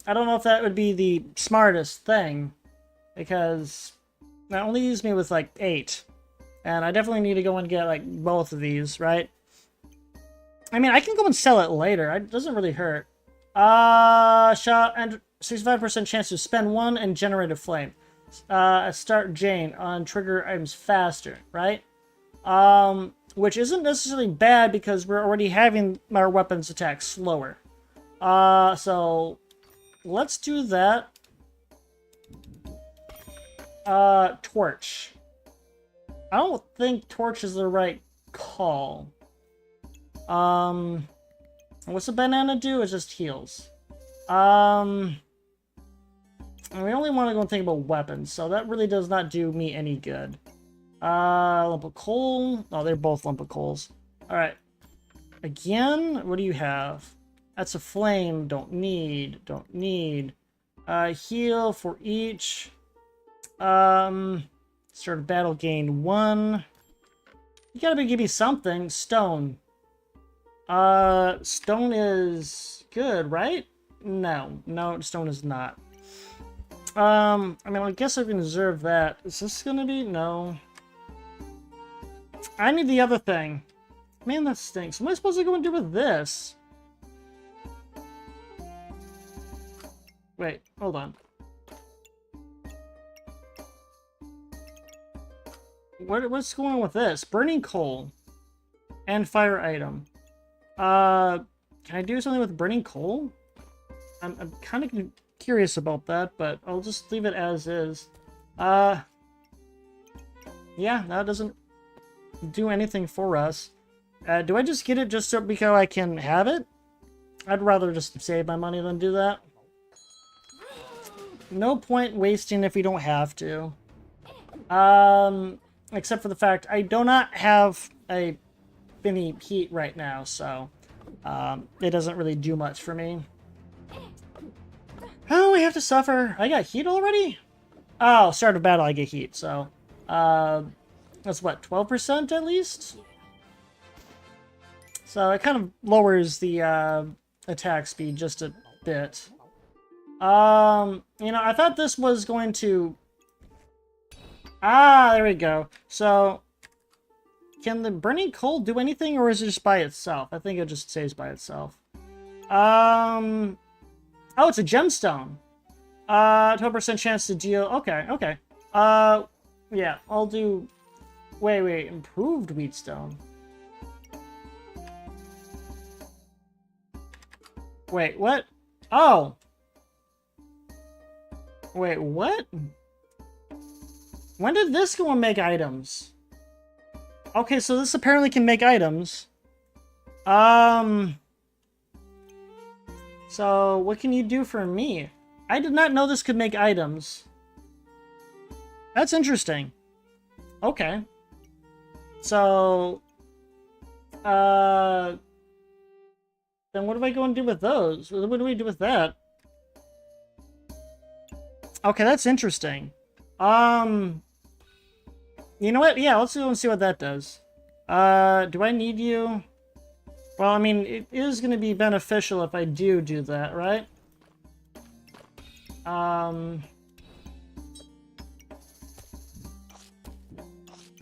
I don't know if that would be the smartest thing. Because that only leaves me with, like, 8. And I definitely need to go and get, like, both of these, right? I mean, I can go and sell it later. It doesn't really hurt. Shot and 65% chance to spend one and generate a flame. Start Jane on trigger items faster, right? Which isn't necessarily bad because we're already having our weapons attack slower. So let's do that. Torch. I don't think torch is the right call. What's a banana do? It just heals. And we only want to go and think about weapons, so that really does not do me any good. Lump of coal. Oh, they're both lump of coals. Alright. Again, what do you have? That's a flame. Don't need. Don't need. Heal for each. Start a battle, gain 1. You gotta give me something. Stone. Stone is good, right? No. No, stone is not. I mean, I guess I can reserve that. Is this gonna be? No. I need the other thing. Man, that stinks. What am I supposed to go and do with this? Wait, hold on. What's going on with this? Burning coal. And fire item. Can I do something with burning coal? I'm kind of curious about that, but I'll just leave it as is. Yeah, that doesn't do anything for us. Do I just get it just so because I can have it? I'd rather just save my money than do that. No point wasting if we don't have to. Except for the fact I do not have any heat right now, so it doesn't really do much for me. Oh, we have to suffer. I got heat already? Oh, start of battle I get heat, so that's what, 12% at least? So it kind of lowers the attack speed just a bit. You know, I thought this was going to... Ah, there we go. So, can the burning coal do anything, or is it just by itself? I think it just stays by itself. Oh, it's a gemstone. 12% chance to deal... Okay, okay. Yeah, I'll do... Wait, improved wheatstone. Wait, what? Oh! Wait, what? When did this go and make items? Okay, so this apparently can make items. So, what can you do for me? I did not know this could make items. That's interesting. Okay. So, then what do I go and do with those? What do we do with that? Okay, that's interesting. You know what? Yeah, let's go and see what that does. Do I need you? Well, I mean, it is going to be beneficial if I do that, right?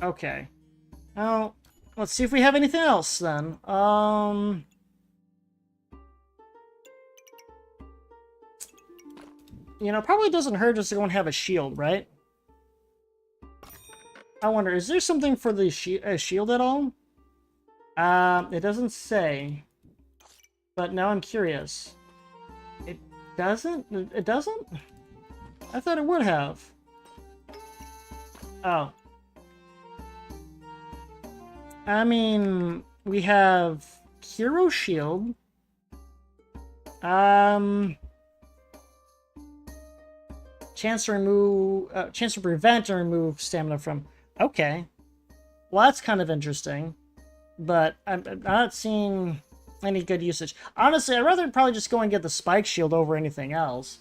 Okay. Well, let's see if we have anything else then. You know, probably doesn't hurt just to go and have a shield, right? I wonder, is there something for the shield at all? It doesn't say. But now I'm curious. It doesn't? It doesn't? I thought it would have. Oh. I mean, we have Hero Shield. Chance to remove, chance to prevent or remove stamina from... Okay. Well, that's kind of interesting. But I'm not seeing any good usage. Honestly, I'd rather probably just go and get the spike shield over anything else.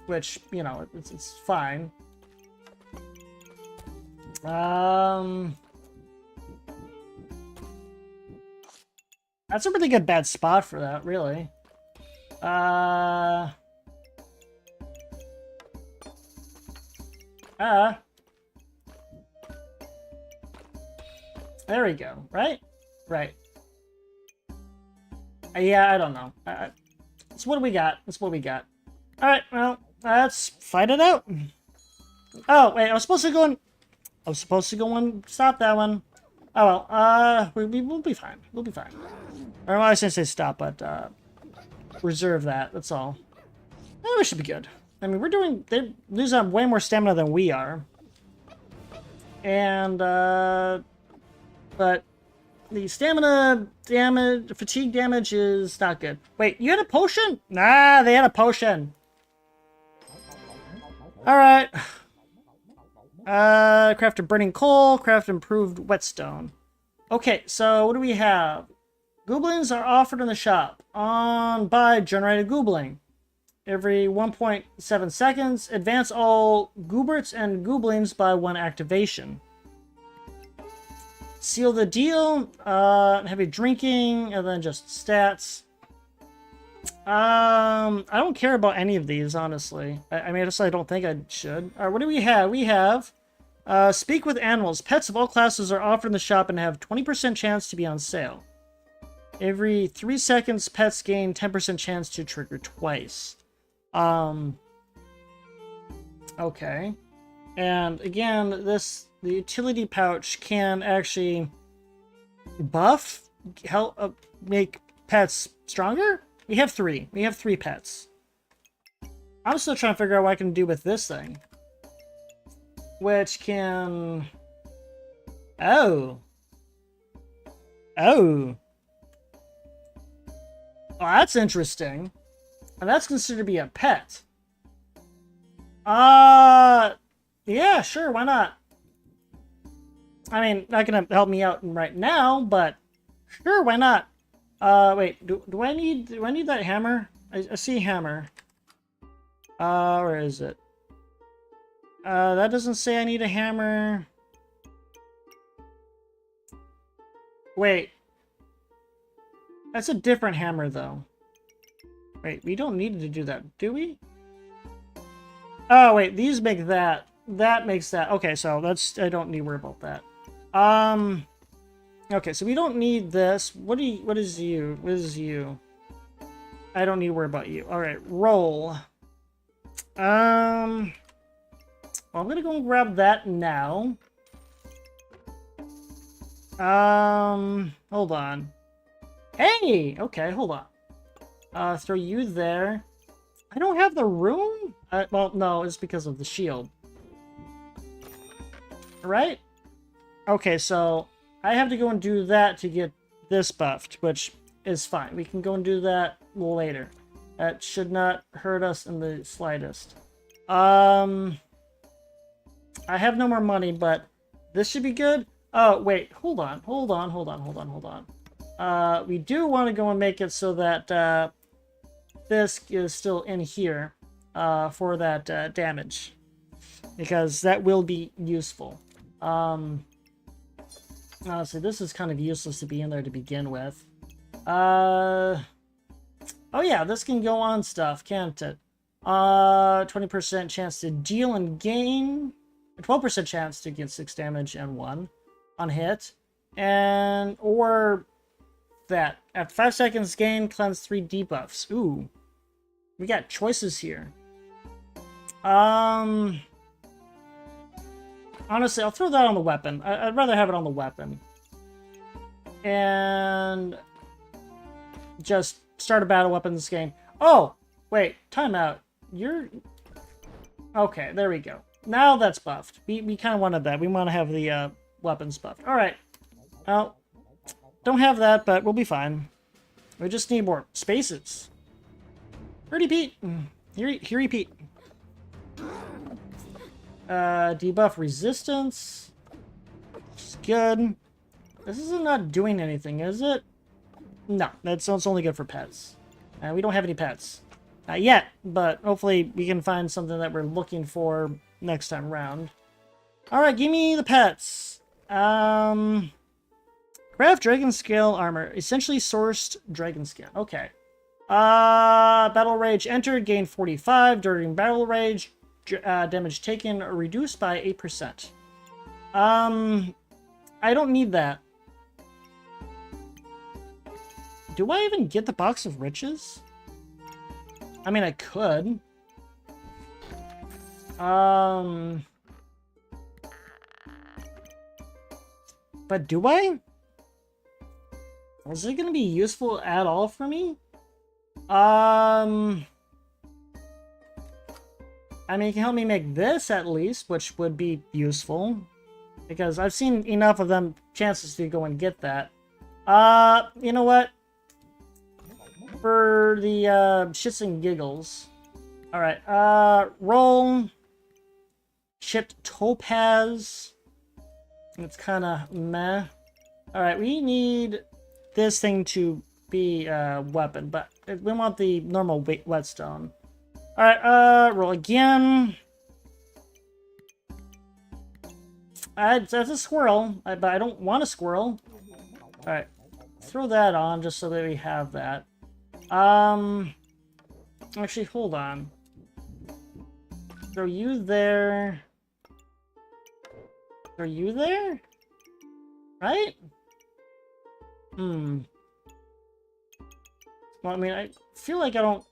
Which, you know, it's fine. That's a really good bad spot for that, really. There we go, right? Right. Yeah, I don't know. That's what we got. That's what we got. Alright, well, let's fight it out. Oh, wait, I was supposed to go and... I was supposed to go and stop that one. Oh, well, we'll be fine. We'll be fine. Or, well, I shouldn't say stop, but, reserve that. That's all. We should be good. I mean, they're losing way more stamina than we are. And, but the stamina damage, fatigue damage is not good. Wait, you had a potion? Nah, they had a potion. Alright. Craft a burning coal, craft improved whetstone. Okay, so what do we have? Gooblings are offered in the shop. On buy generated goobling. Every 1.7 seconds, advance all gooberts and gooblings by 1 activation. Seal the deal, heavy drinking, and then just stats. I don't care about any of these, honestly. I mean, I don't think I should. Alright, what do we have? We have, speak with animals. Pets of all classes are offered in the shop and have 20% chance to be on sale. Every 3 seconds, pets gain 10% chance to trigger twice. Okay. And again, the utility pouch can actually buff, help make pets stronger? We have 3. We have 3 pets. I'm still trying to figure out what I can do with this thing. Which can... Oh. Oh. Oh, that's interesting. And that's considered to be a pet. Yeah, sure, why not? I mean, not gonna help me out right now, but sure, why not? Wait, do I need that hammer? I see hammer. Where is it? That doesn't say I need a hammer. Wait. That's a different hammer, though. Wait, we don't need to do that, do we? Oh, wait, these make that. That makes that. Okay, so that's... I don't need to worry about that. Okay, so we don't need this. What is you? What is you? I don't need to worry about you. Alright, roll. Well, I'm gonna go and grab that now. Hold on. Hey! Okay, hold on. Throw you there. I don't have the room? Well, no, it's because of the shield. Right? Okay, so I have to go and do that to get this buffed, which is fine. We can go and do that later. That should not hurt us in the slightest. I have no more money, but this should be good. Oh, wait, hold on. We do want to go and make it so that this is still in here for that damage, because that will be useful. Honestly, this is kind of useless to be in there to begin with. Oh yeah, this can go on stuff, can't it? 20% chance to deal and gain, 12% chance to get 6 damage and 1 on hit, and or that after 5 seconds gain cleanse 3 debuffs. Ooh, we got choices here. Honestly, I'll throw that on the weapon. I'd rather have it on the weapon. And just start a battle weapon in this game. Oh, wait, timeout. You're... Okay, there we go. Now that's buffed. We kind of wanted that. We want to have the weapons buffed. Alright. Well, don't have that, but we'll be fine. We just need more spaces. Pretty Pete. Here Pete. Debuff resistance. Which is good. This is not doing anything, is it? No, that's only good for pets. We don't have any pets. Not yet, but hopefully we can find something that we're looking for next time around. Alright, give me the pets. Craft dragon scale armor. Essentially sourced dragon skin. Okay. Battle rage entered. Gain 45 during battle rage. Damage taken reduced by 8%. I don't need that. do I even get the box of riches? I mean, I could. But do I? Is it going to be useful at all for me? I mean, it can help me make this at least, which would be useful. Because I've seen enough of them chances to go and get that. You know what? For the shits and giggles. Alright, roll. Chipped topaz. It's kind of meh. Alright, we need this thing to be a weapon, but we want the normal whetstone. Alright, roll again. That's a squirrel, but I don't want a squirrel. Alright, throw that on just so that we have that. Actually, hold on. Throw you there. Throw you there? Right? Well, I mean, I feel like I don't...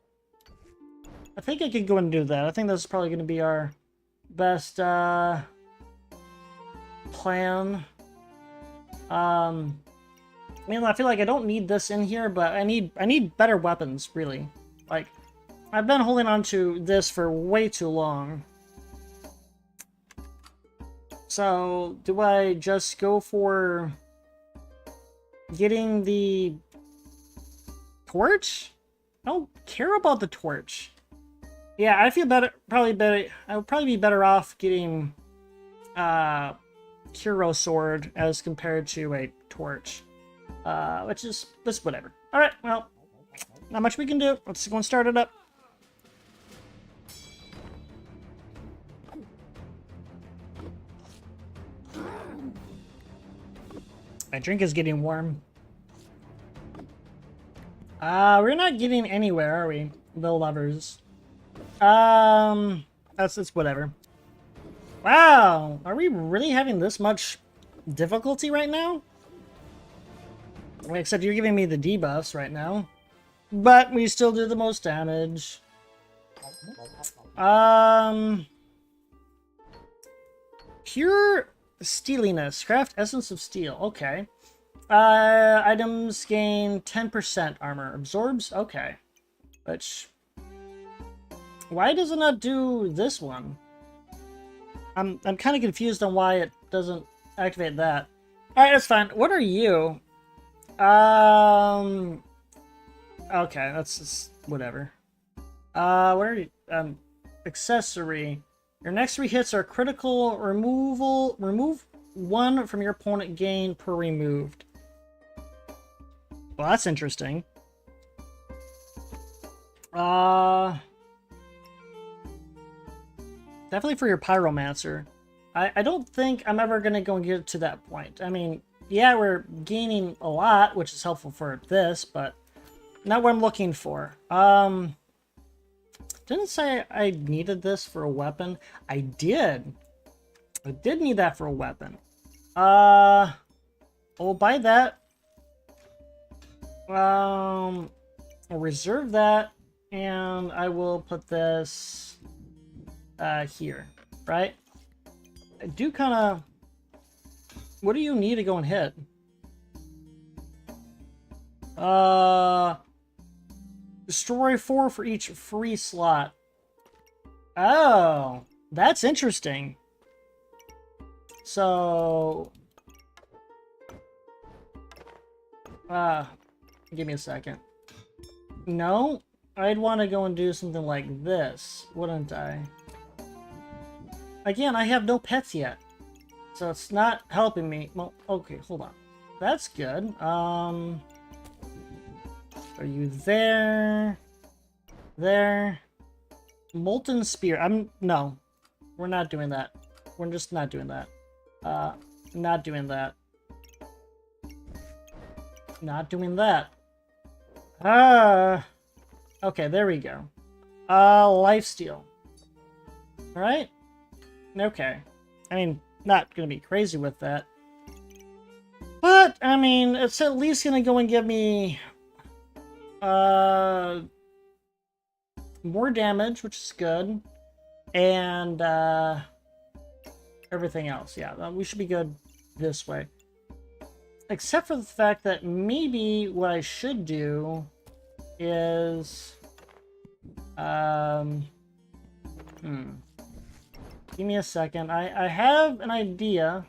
I think I could go and do that. I think that's probably going to be our best, plan. I mean, I feel like I don't need this in here, but I need better weapons, really. Like, I've been holding on to this for way too long. So, do I just go for getting the torch? I don't care about the torch. Yeah, I feel better, I would probably be better off getting hero sword as compared to a torch. Which is just whatever. Alright, well, not much we can do. Let's go and start it up. My drink is getting warm. We're not getting anywhere, are we? The lovers. That's whatever. Wow, are we really having this much difficulty right now? Except you're giving me the debuffs right now. But we still do the most damage. Pure steeliness. Craft essence of steel. Okay. Items gain 10% armor. Absorbs? Okay. Which... why does it not do this one? I'm kind of confused on why it doesn't activate that. Alright, that's fine. What are you? Okay, that's just whatever. What are you? Accessory. Your next 3 hits are critical removal. Remove 1 from your opponent, gain per removed. Well, that's interesting. Definitely for your pyromancer. I don't think I'm ever gonna go and get to that point. I mean, yeah, we're gaining a lot, which is helpful for this, but not what I'm looking for. Didn't say I needed this for a weapon. I did. I did need that for a weapon. I'll buy that. I'll reserve that, and I will put this here, right? I do kind of... what do you need to go and hit? Destroy 4 for each free slot. Oh, that's interesting. So... give me a second. No? I'd want to go and do something like this, wouldn't I? Again, I have no pets yet. So it's not helping me. Well, okay, hold on. That's good. Are you there? There. Molten Spear. No. We're not doing that. We're just not doing that. Not doing that. Not doing that. Okay, there we go. Lifesteal. Alright? Okay. I mean, not gonna be crazy with that. But, I mean, it's at least gonna go and give me more damage, which is good. And everything else. Yeah, we should be good this way. Except for the fact that maybe what I should do is... Give me a second. I have an idea.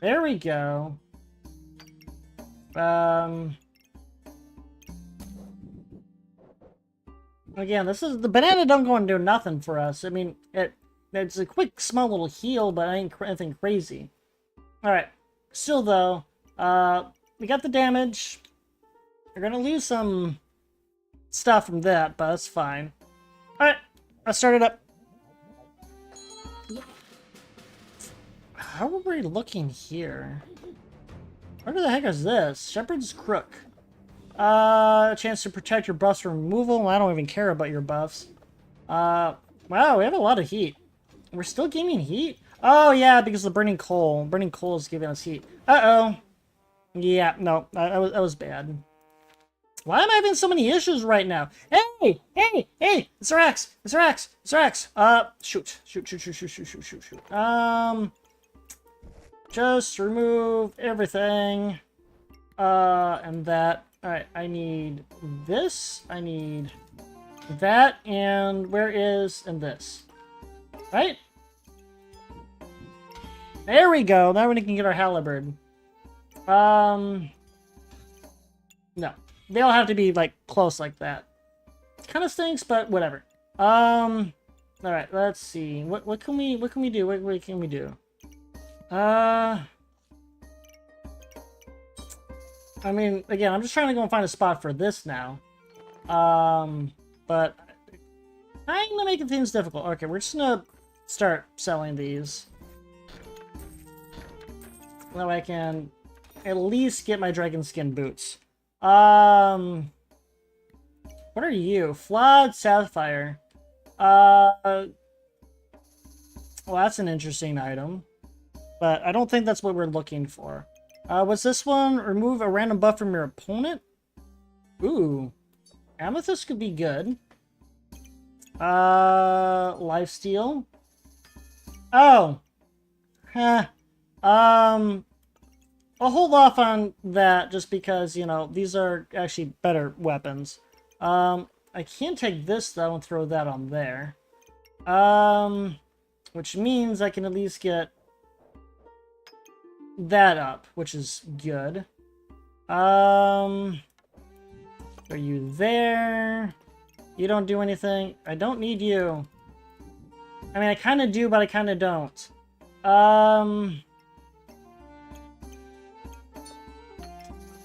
There we go. Again, this is... The banana don't go and do nothing for us. I mean, it's a quick, small little heal, but ain't anything crazy. Alright. Still, though, we got the damage. We're gonna lose some stuff from that, but that's fine. Alright. Let's start it up. How are we looking here? Where the heck is this? Shepherd's Crook. A chance to protect your buffs from removal. I don't even care about your buffs. Wow, we have a lot of heat. We're still gaining heat? Oh, yeah, because of the burning coal. Burning coal is giving us heat. Uh-oh. Yeah, no, that was bad. Why am I having so many issues right now? Hey! Hey! Hey! It's Rex! It's Rex! It's Rex! Shoot. Shoot. Just remove everything. And that. Alright, I need this. I need that. And where is... and this. Right? There we go. Now we can get our halberd. No. They all have to be, like, close like that. Kind of stinks, but whatever. Alright, let's see. What can we do? What can we do? I mean, again, I'm just trying to go and find a spot for this now. But I'm gonna make things difficult. Okay, we're just gonna start selling these. That way I can at least get my dragon skin boots. What are you? Flawed Sapphire. Well, that's an interesting item. But I don't think that's what we're looking for. What's this one? Remove a random buff from your opponent? Ooh. Amethyst could be good. Lifesteal. Oh. Huh. I'll hold off on that just because, you know, these are actually better weapons. I can take this, though, and throw that on there. Which means I can at least get that up, which is good. Are you there? You don't do anything. I don't need you. I mean, I kind of do, but I kind of don't.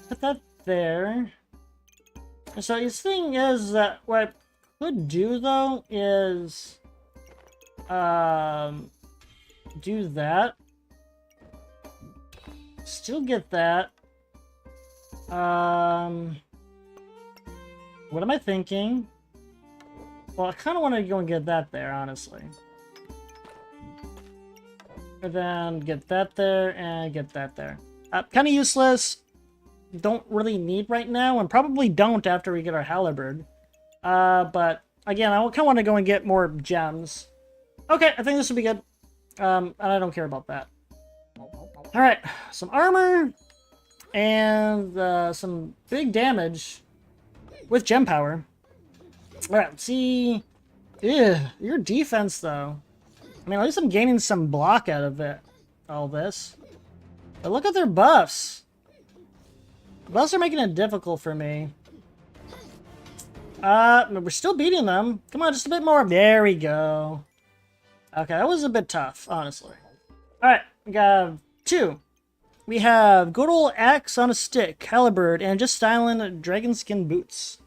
Put that there. So the thing is that what I could do, though, is do that. Still get that. What am I thinking? Well, I kind of want to go and get that there, honestly. And then get that there and get that there. Kind of useless. Don't really need right now, and probably don't after we get our halberd. But again, I kind of want to go and get more gems. Okay, I think this will be good. And I don't care about that. Alright, some armor, and some big damage with gem power. Alright, let's see. Ew, your defense, though. I mean, at least I'm gaining some block out of it. All this. But look at their buffs. The buffs are making it difficult for me. We're still beating them. Come on, just a bit more. There we go. Okay, that was a bit tough, honestly. Alright, we got 2. We have good old axe on a stick, halberd, and just styling dragon skin boots.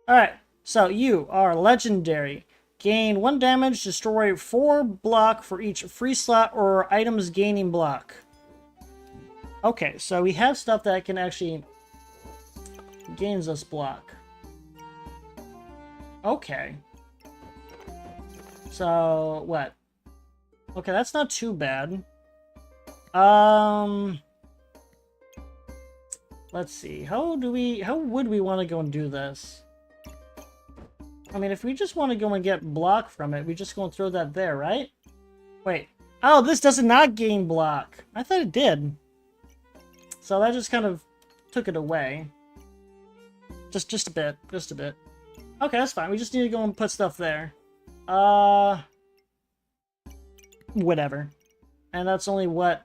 Alright, so you are legendary. Gain 1 damage, destroy 4 block for each free slot or items gaining block. Okay, so we have stuff that can actually gains us block. Okay. So, what? Okay, that's not too bad. let's see. How would we want to go and do this? I mean, if we just want to go and get block from it, we just go and throw that there, right? Wait. Oh, this does not gain block. I thought it did. So that just kind of took it away. Just a bit. Just a bit. Okay, that's fine. We just need to go and put stuff there. Whatever. And that's only, what?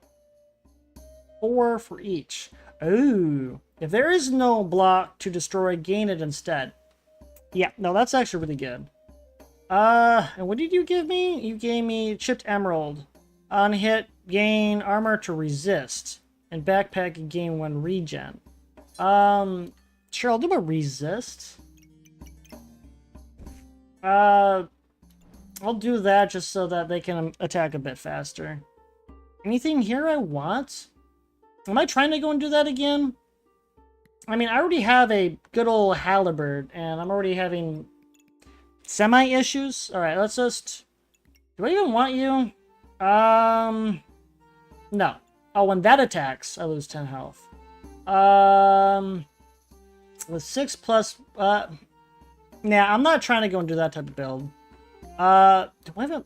4 for each. Ooh. If there is no block to destroy, gain it instead. Yeah, no, that's actually really good. And what did you give me? You gave me chipped emerald. On hit, gain armor to resist. And backpack, gain 1 regen. Sure, I'll do a resist. I'll do that just so that they can attack a bit faster. Anything here I want? Am I trying to go and do that again? I mean, I already have a good old halberd, and I'm already having semi-issues. Alright, let's just... Do I even want you? No. Oh, when that attacks, I lose 10 health. With 6 plus... Nah, I'm not trying to go and do that type of build. Do I have a...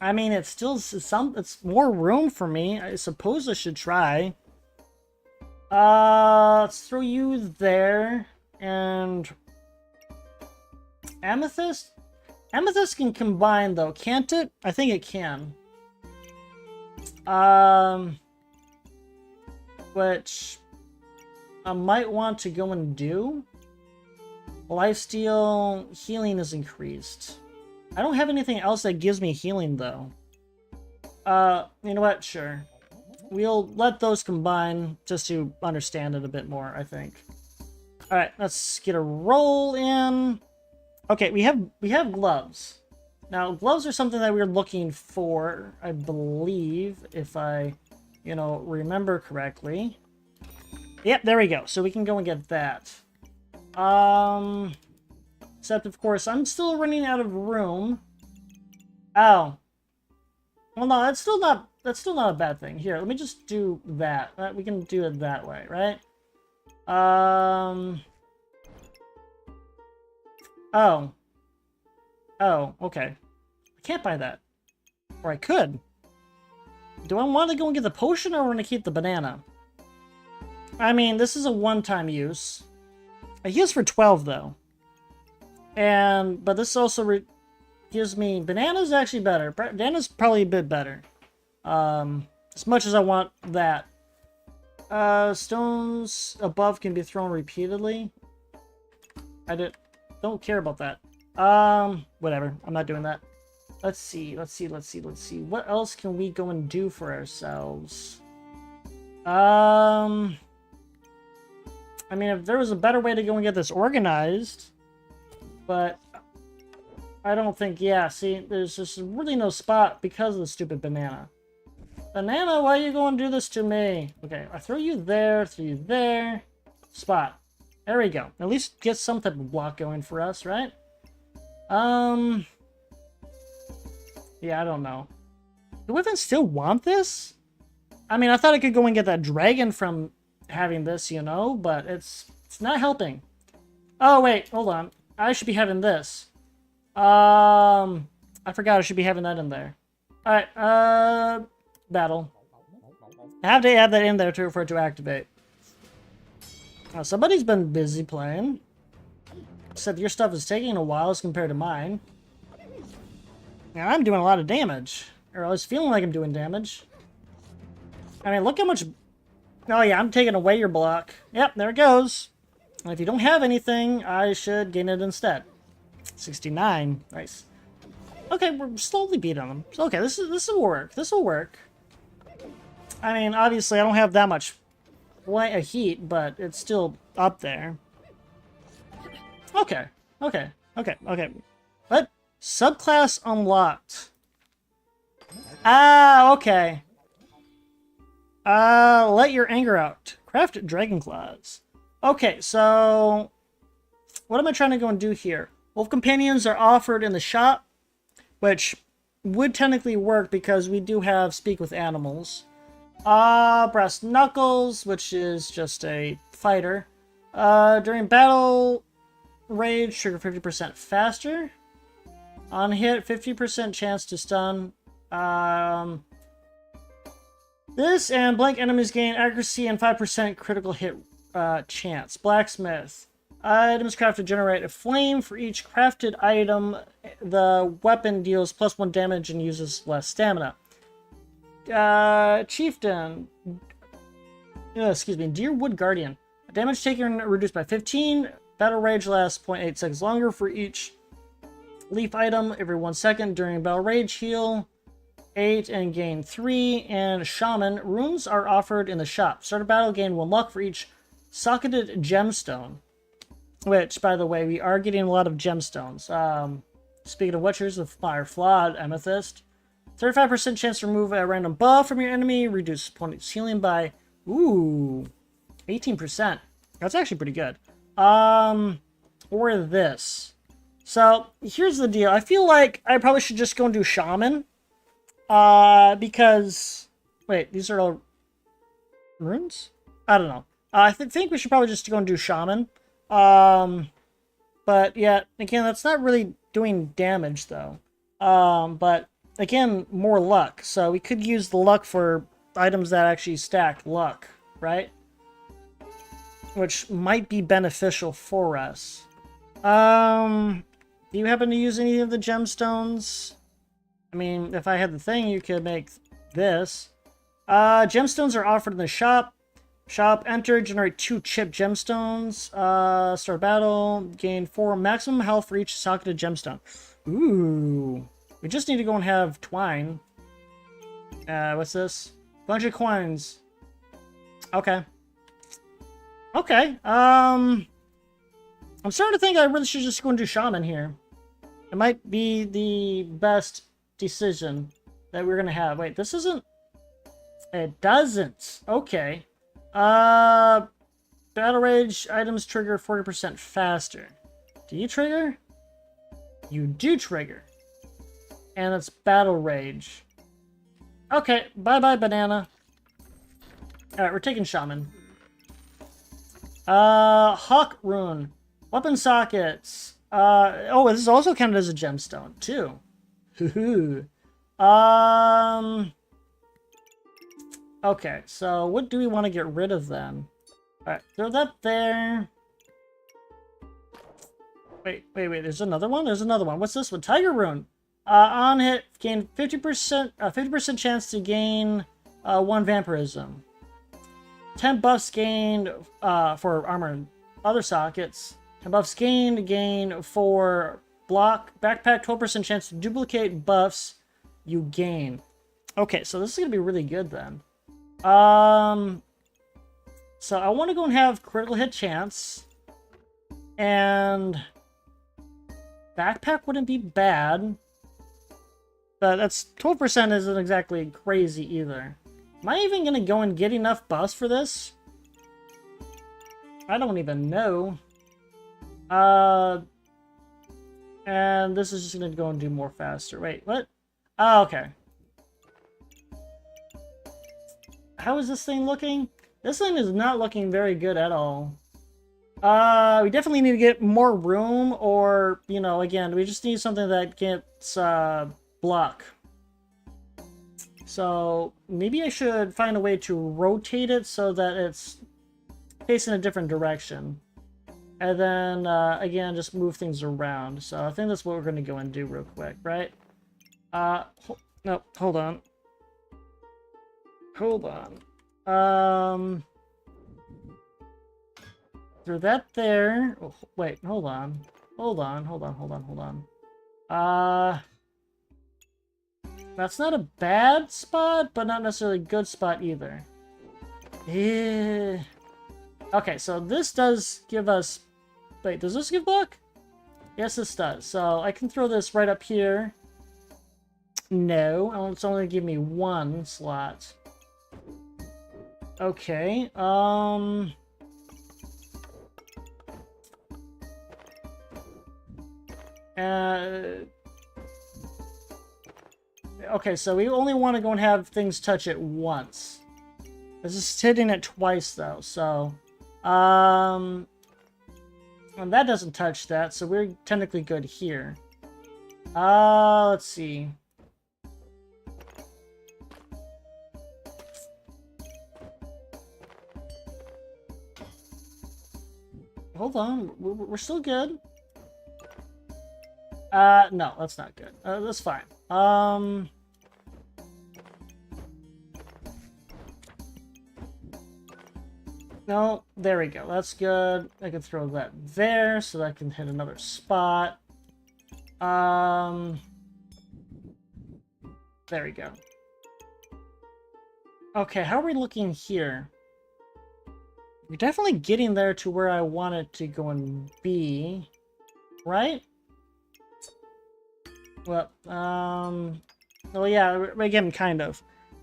I mean, it's still it's more room for me. I suppose I should try. Let's throw you there. And... Amethyst? Amethyst can combine, though, can't it? I think it can. Which I might want to go and do. Lifesteal healing is increased. I don't have anything else that gives me healing, though. You know what? Sure. We'll let those combine just to understand it a bit more, I think. Alright, let's get a roll in. Okay, we have gloves. Now, gloves are something that we were looking for, I believe, if I, you know, remember correctly. Yep, there we go. So we can go and get that. Except, of course, I'm still running out of room. Oh. Well, no, that's still not a bad thing. Here, let me just do that. We can do it that way, right? Oh. Oh, okay. I can't buy that. Or I could. Do I want to go and get the potion, or want to keep the banana? I mean, this is a one-time use. I use for 12, though. But this also gives me... Banana's actually better. Banana's probably a bit better. As much as I want that. Stones above can be thrown repeatedly. Don't care about that. Whatever. I'm not doing that. Let's see. What else can we go and do for ourselves? I mean, if there was a better way to go and get this organized, but I don't think, yeah, see, there's just really no spot because of the stupid banana. Banana, why are you going to do this to me? Okay, I throw you there, spot. There we go. At least get some type of block going for us, right? Yeah, I don't know. Do women still want this? I mean, I thought I could go and get that dragon from having this, you know, but it's not helping. Oh, wait, hold on. I should be having this. I forgot I should be having that in there. Alright, battle. I have to add that in there too for it to activate. Now, somebody's been busy playing. Except your stuff is taking a while as compared to mine. Now, I'm doing a lot of damage. Or I was feeling like I'm doing damage. I mean, look how much... Oh yeah, I'm taking away your block. Yep, there it goes. And if you don't have anything, I should gain it instead. 69. Nice. Okay, we're slowly beating them. Okay, this will work. This will work. I mean, obviously, I don't have that much heat, but it's still up there. Okay. What? Subclass unlocked. Ah, okay. Let your anger out. Craft dragon claws. Okay, so... What am I trying to go and do here? Wolf companions are offered in the shop, which would technically work because we do have speak with animals. Brass Knuckles, which is just a fighter. During battle rage, trigger 50% faster. On hit, 50% chance to stun. This and blank enemies gain accuracy and 5% critical hit chance. Blacksmith. Items crafted generate a flame. For each crafted item, the weapon deals +1 damage and uses less stamina. Chieftain. Excuse me. Deerwood Guardian. Damage taken reduced by 15. Battle rage lasts 0.8 seconds longer for each leaf item every 1 second. During battle rage, heal 8 and gain 3. And Shaman. Runes are offered in the shop. Start a battle, gain 1 luck for each socketed gemstone. Which, by the way, we are getting a lot of gemstones. Speaking of which, here's the Fire Flawed Amethyst. 35% chance to remove a random buff from your enemy. Reduce opponent's healing by, 18%. That's actually pretty good. Or this. So, here's the deal. I feel like I probably should just go and do Shaman. Because... Wait, these are all runes? I don't know. I think we should probably just go and do Shaman. But yeah, again, that's not really doing damage though. But again, more luck. So we could use the luck for items that actually stack luck, right? Which might be beneficial for us. Do you happen to use any of the gemstones? I mean, if I had the thing, you could make this. Gemstones are offered in the shop. Enter, generate 2 chip gemstones. Start battle, gain 4 maximum health for each socketed gemstone. Ooh. We just need to go and have twine. What's this? Bunch of coins. Okay. Okay. I'm starting to think I really should just go and do Shaman here. It might be the best decision that we're gonna have. Wait, this isn't... It doesn't. Okay. Battle Rage items trigger 40% faster. Do you trigger? You do trigger. And it's Battle Rage. Okay, bye-bye, banana. Alright, we're taking Shaman. Hawk Rune. Weapon sockets. Oh, this is also counted as a gemstone, too. Okay, so what do we want to get rid of then? Alright, throw that there. Wait, there's another one? There's another one. What's this one? Tiger Rune. On hit, gain 50% chance to gain 1 vampirism. 10 buffs gained for armor and other sockets. 10 buffs gain for block. Backpack, 12% chance to duplicate buffs you gain. Okay, so this is going to be really good then. So I want to go and have critical hit chance. And backpack wouldn't be bad. But that's 12% isn't exactly crazy either. Am I even going to go and get enough buffs for this? I don't even know. And this is just going to go and do more faster. Wait, what? Oh, okay. How is this thing looking? This thing is not looking very good at all. We definitely need to get more room, or, you know, again, we just need something that gets, block. So, maybe I should find a way to rotate it so that it's facing a different direction. And then, again, just move things around. So, I think that's what we're going to go and do real quick, right? No, hold on. Hold on. Through that there. Oh, wait, hold on. Hold on. That's not a bad spot, but not necessarily a good spot either. Yeah. Okay, so this does give us... Wait, does this give luck? Yes, this does. So I can throw this right up here. No, it's only give me 1 slot. Okay, okay, so we only want to go and have things touch it once. This is hitting it twice though, so and that doesn't touch that, so we're technically good here. Let's see. Hold on, we're still good. No, that's not good. That's fine. No, there we go. That's good. I can throw that there so that I can hit another spot. There we go. Okay, how are we looking here? We're definitely getting there to where I want it to go and be, right? Well, well, yeah, again, kind of.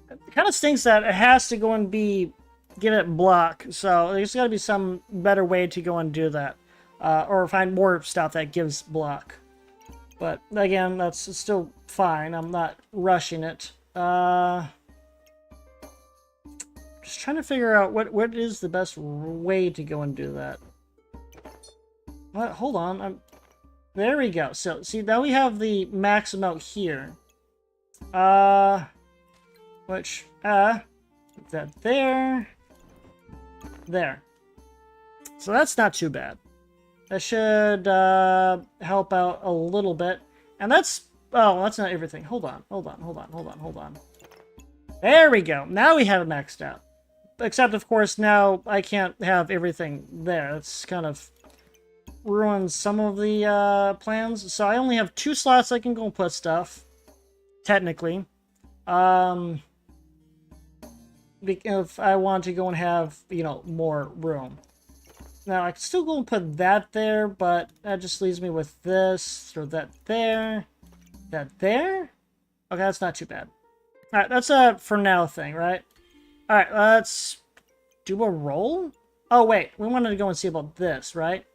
It kind of stinks that it has to go and be, give it block, so there's got to be some better way to go and do that. Or find more stuff that gives block. But, again, that's still fine. I'm not rushing it. Just trying to figure out what is the best way to go and do that. What? Hold on. There we go. So, see, now we have the max amount here. Which, that there. There. So that's not too bad. That should, help out a little bit. And that's, oh, that's not everything. Hold on. There we go. Now we have it maxed out. Except, of course, now I can't have everything there. It's kind of ruins some of the plans. So I only have 2 slots I can go and put stuff. Technically. If I want to go and have, you know, more room. Now, I can still go and put that there, but that just leaves me with this. Throw that there. That there? Okay, that's not too bad. Alright, that's a for now thing, right? Alright, let's do a roll? Oh, wait. We wanted to go and see about this, right?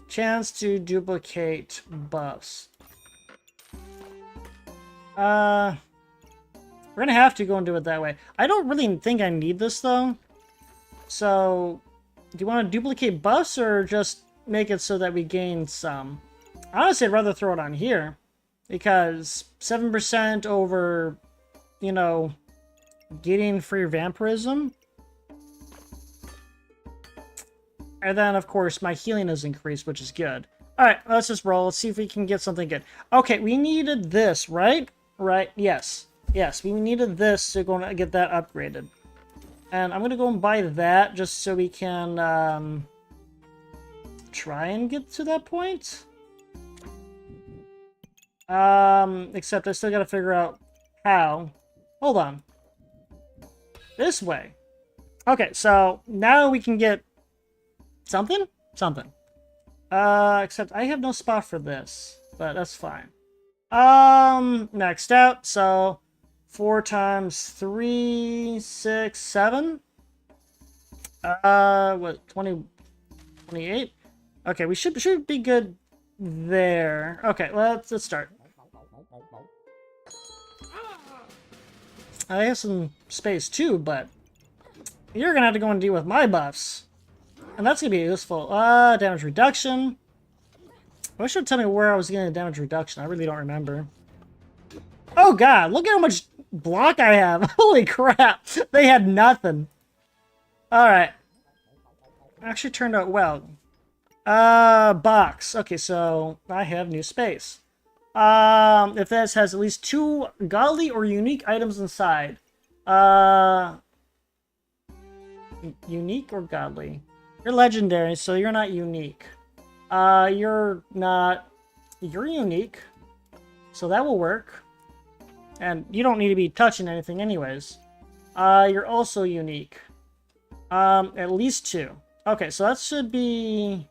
Chance to duplicate buffs. We're gonna have to go and do it that way. I don't really think I need this, though. So, do you want to duplicate buffs, or just make it so that we gain some? Honestly, I'd rather throw it on here. Because 7% over, you know, getting free vampirism. And then, of course, my healing is increased, which is good. Alright, let's just roll. Let's see if we can get something good. Okay, we needed this, right? Right, yes. Yes, we needed this to go and get that upgraded. And I'm going to go and buy that just so we can try and get to that point. Except I still got to figure out how. Hold on. This way. Okay, so now we can get something? Something. Except I have no spot for this, but that's fine. Maxed out, so 4 times 3, 6, 7. What, 20, 28? Okay, we should be good there. Okay, let's start. I have some space too, but you're gonna have to go and deal with my buffs. And that's gonna be useful. Damage reduction. I wish it would tell me where I was getting the damage reduction. I really don't remember. Oh god, look at how much block I have. Holy crap. They had nothing. Alright. Actually turned out well. Box. Okay, so I have new space. If this has at least 2 godly or unique items inside. Unique or godly? You're legendary, so you're not unique. You're unique. So that will work. And you don't need to be touching anything anyways. You're also unique. At least 2. Okay, so that should be...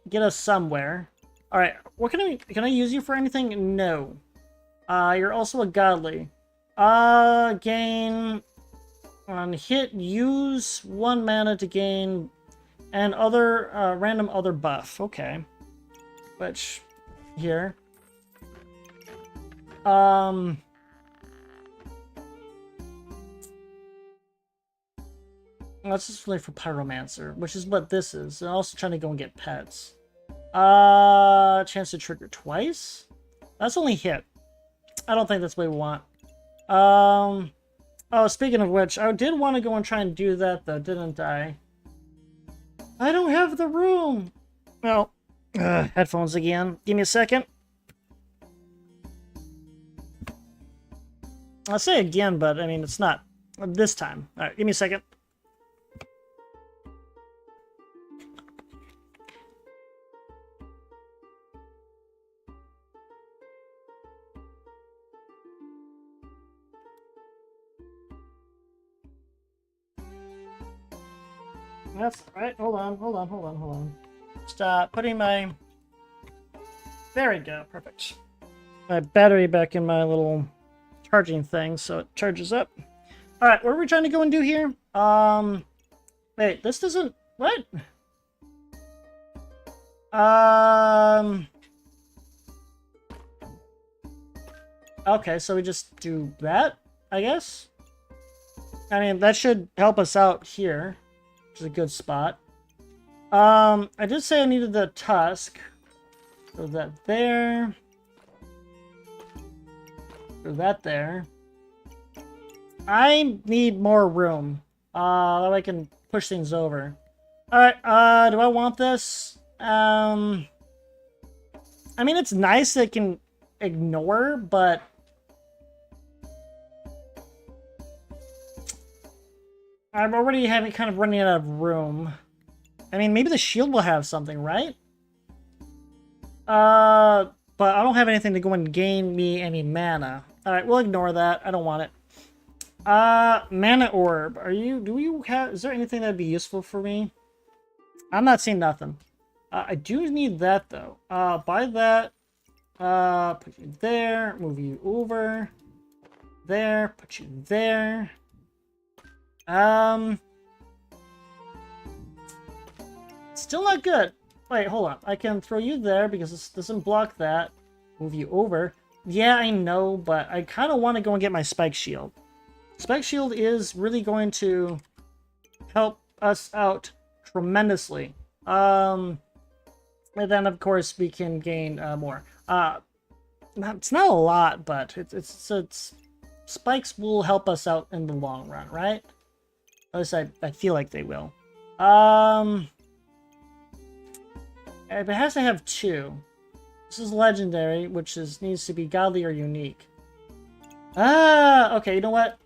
get us somewhere. Alright, what can I use you for anything? No. You're also a godly. Gain... on hit, use 1 mana to gain an other, random other buff. Okay. Which, here. That's just really for Pyromancer, which is what this is. I'm also trying to go and get pets. Chance to trigger twice? That's only hit. I don't think that's what we want. Oh, speaking of which, I did want to go and try and do that, though, didn't I? I don't have the room! Well, headphones again. Give me a second. I'll say again, but, I mean, it's not this time. Alright, give me a second. That's right. Hold on. Stop putting my... There we go. Perfect. My battery back in my little charging thing, so it charges up. Alright, what are we trying to go and do here? Wait, this doesn't... What? Okay, so we just do that, I guess? I mean, that should help us out here. Which is a good spot. I did say I needed the tusk. Throw that there. Throw that there. I need more room. That way I can push things over. Alright, do I want this? I mean, it's nice that it can ignore, but... I'm already kind of running out of room. I mean, maybe the shield will have something, right? But I don't have anything to go and gain me any mana. Alright, we'll ignore that. I don't want it. Mana orb. Is there anything that'd be useful for me? I'm not seeing nothing. I do need that, though. Buy that. Put you there. Move you over. There. Put you there. Still not good. Wait, hold on. I can throw you there because this doesn't block that. Move you over. Yeah, I know, but I kind of want to go and get my spike shield. Spike shield is really going to help us out tremendously. And then, of course, we can gain more. It's not a lot, but it's spikes will help us out in the long run, right? At least I feel like they will. It has to have 2. This is legendary, which needs to be godly or unique. Okay, you know what?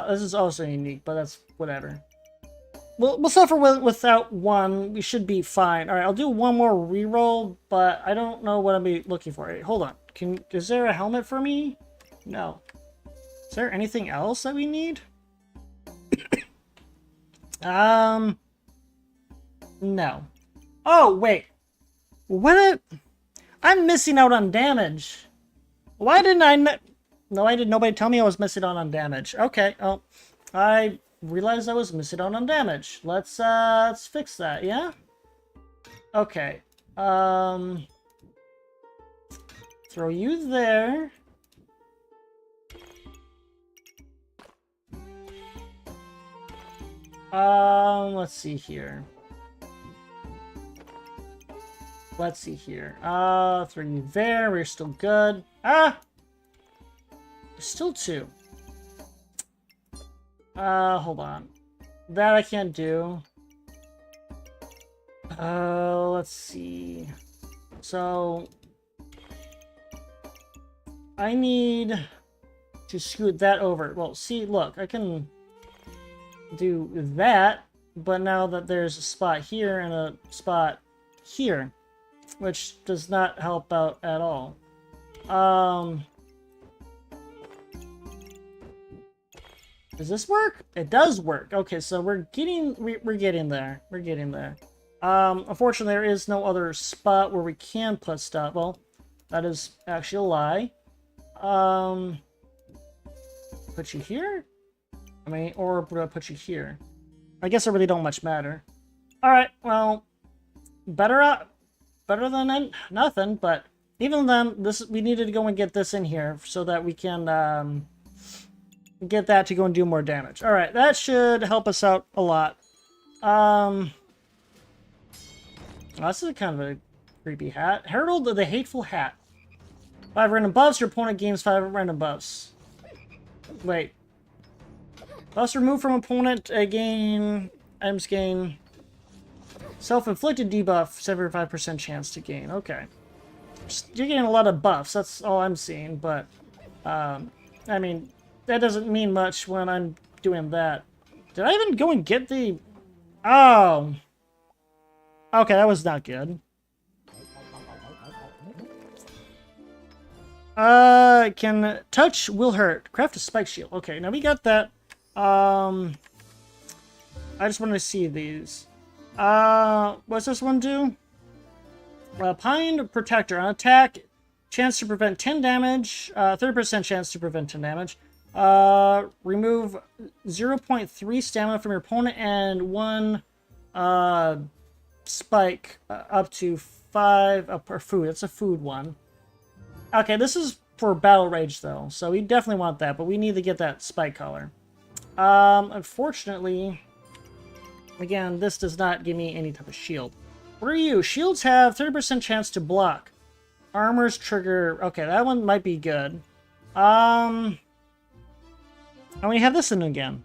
This is also unique, but that's whatever. We'll suffer without 1. We should be fine. Alright, I'll do one more reroll, but I don't know what I'll be looking for. Hey, hold on. Is there a helmet for me? No. Is there anything else that we need? No. Oh, wait. I'm missing out on damage. Why didn't I... No, I didn't. Nobody tell me I was missing out on damage. Okay, oh. I realized I was missing out on damage. Let's fix that, yeah? Okay. Throw you there. Let's see here. Throw you there. We're still good. There's still 2. Hold on. That I can't do. Let's see. So... I need to scoot that over. Well, see, look, I can do that, but now that there's a spot here and a spot here, which does not help out at all. Does this work? It does work. Okay, so we're getting there. We're getting there. Unfortunately, there is no other spot where we can put stuff. Well, that is actually a lie. Put you here? I mean, or put you here. I guess it really don't much matter. Alright, well, better than nothing, but even then, we needed to go and get this in here so that we can get that to go and do more damage. All right, that should help us out a lot. Oh, this is kind of a creepy hat. Herald of the Hateful Hat. 5 random buffs. Your opponent gains 5 random buffs. Wait. Buffs removed from opponent. Items gain. Self-inflicted debuff. 75% chance to gain. Okay. You're getting a lot of buffs. That's all I'm seeing. But, I mean, that doesn't mean much when I'm doing that. Did I even go and get the... Oh. Okay, that was not good. Can touch will hurt. Craft a spike shield. Okay, now we got that. I just want to see these. What's this one do? Pine Protector. On attack, chance to prevent 10 damage. 30% chance to prevent 10 damage. Remove 0.3 stamina from your opponent and 1 spike up to 5 per food. It's a food one. Okay, this is for Battle Rage, though, so we definitely want that, but we need to get that spike color. Unfortunately, again, this does not give me any type of shield. What are you? Shields have 30% chance to block. Armors trigger... Okay, that one might be good. And we have this one again.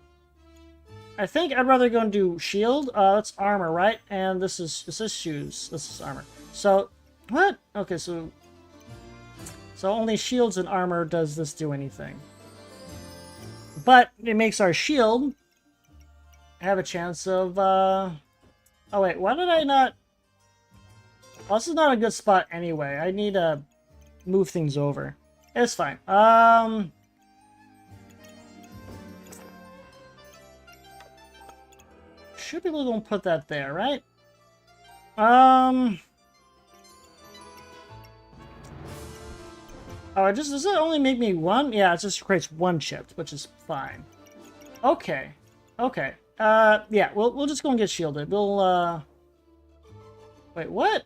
I think I'd rather go and do shield. That's armor, right? And this is shoes. This is armor. So, what? Okay, so only shields and armor does this do anything. But it makes our shield have a chance of, Oh wait, why did I not... Well, this is not a good spot anyway. I need to move things over. It's fine. Should be able to put that there, right? Oh, does it only make me one? Yeah, it just creates 1 chip, which is fine. Okay. Okay. Yeah, we'll just go and get shielded. We'll, Wait, what?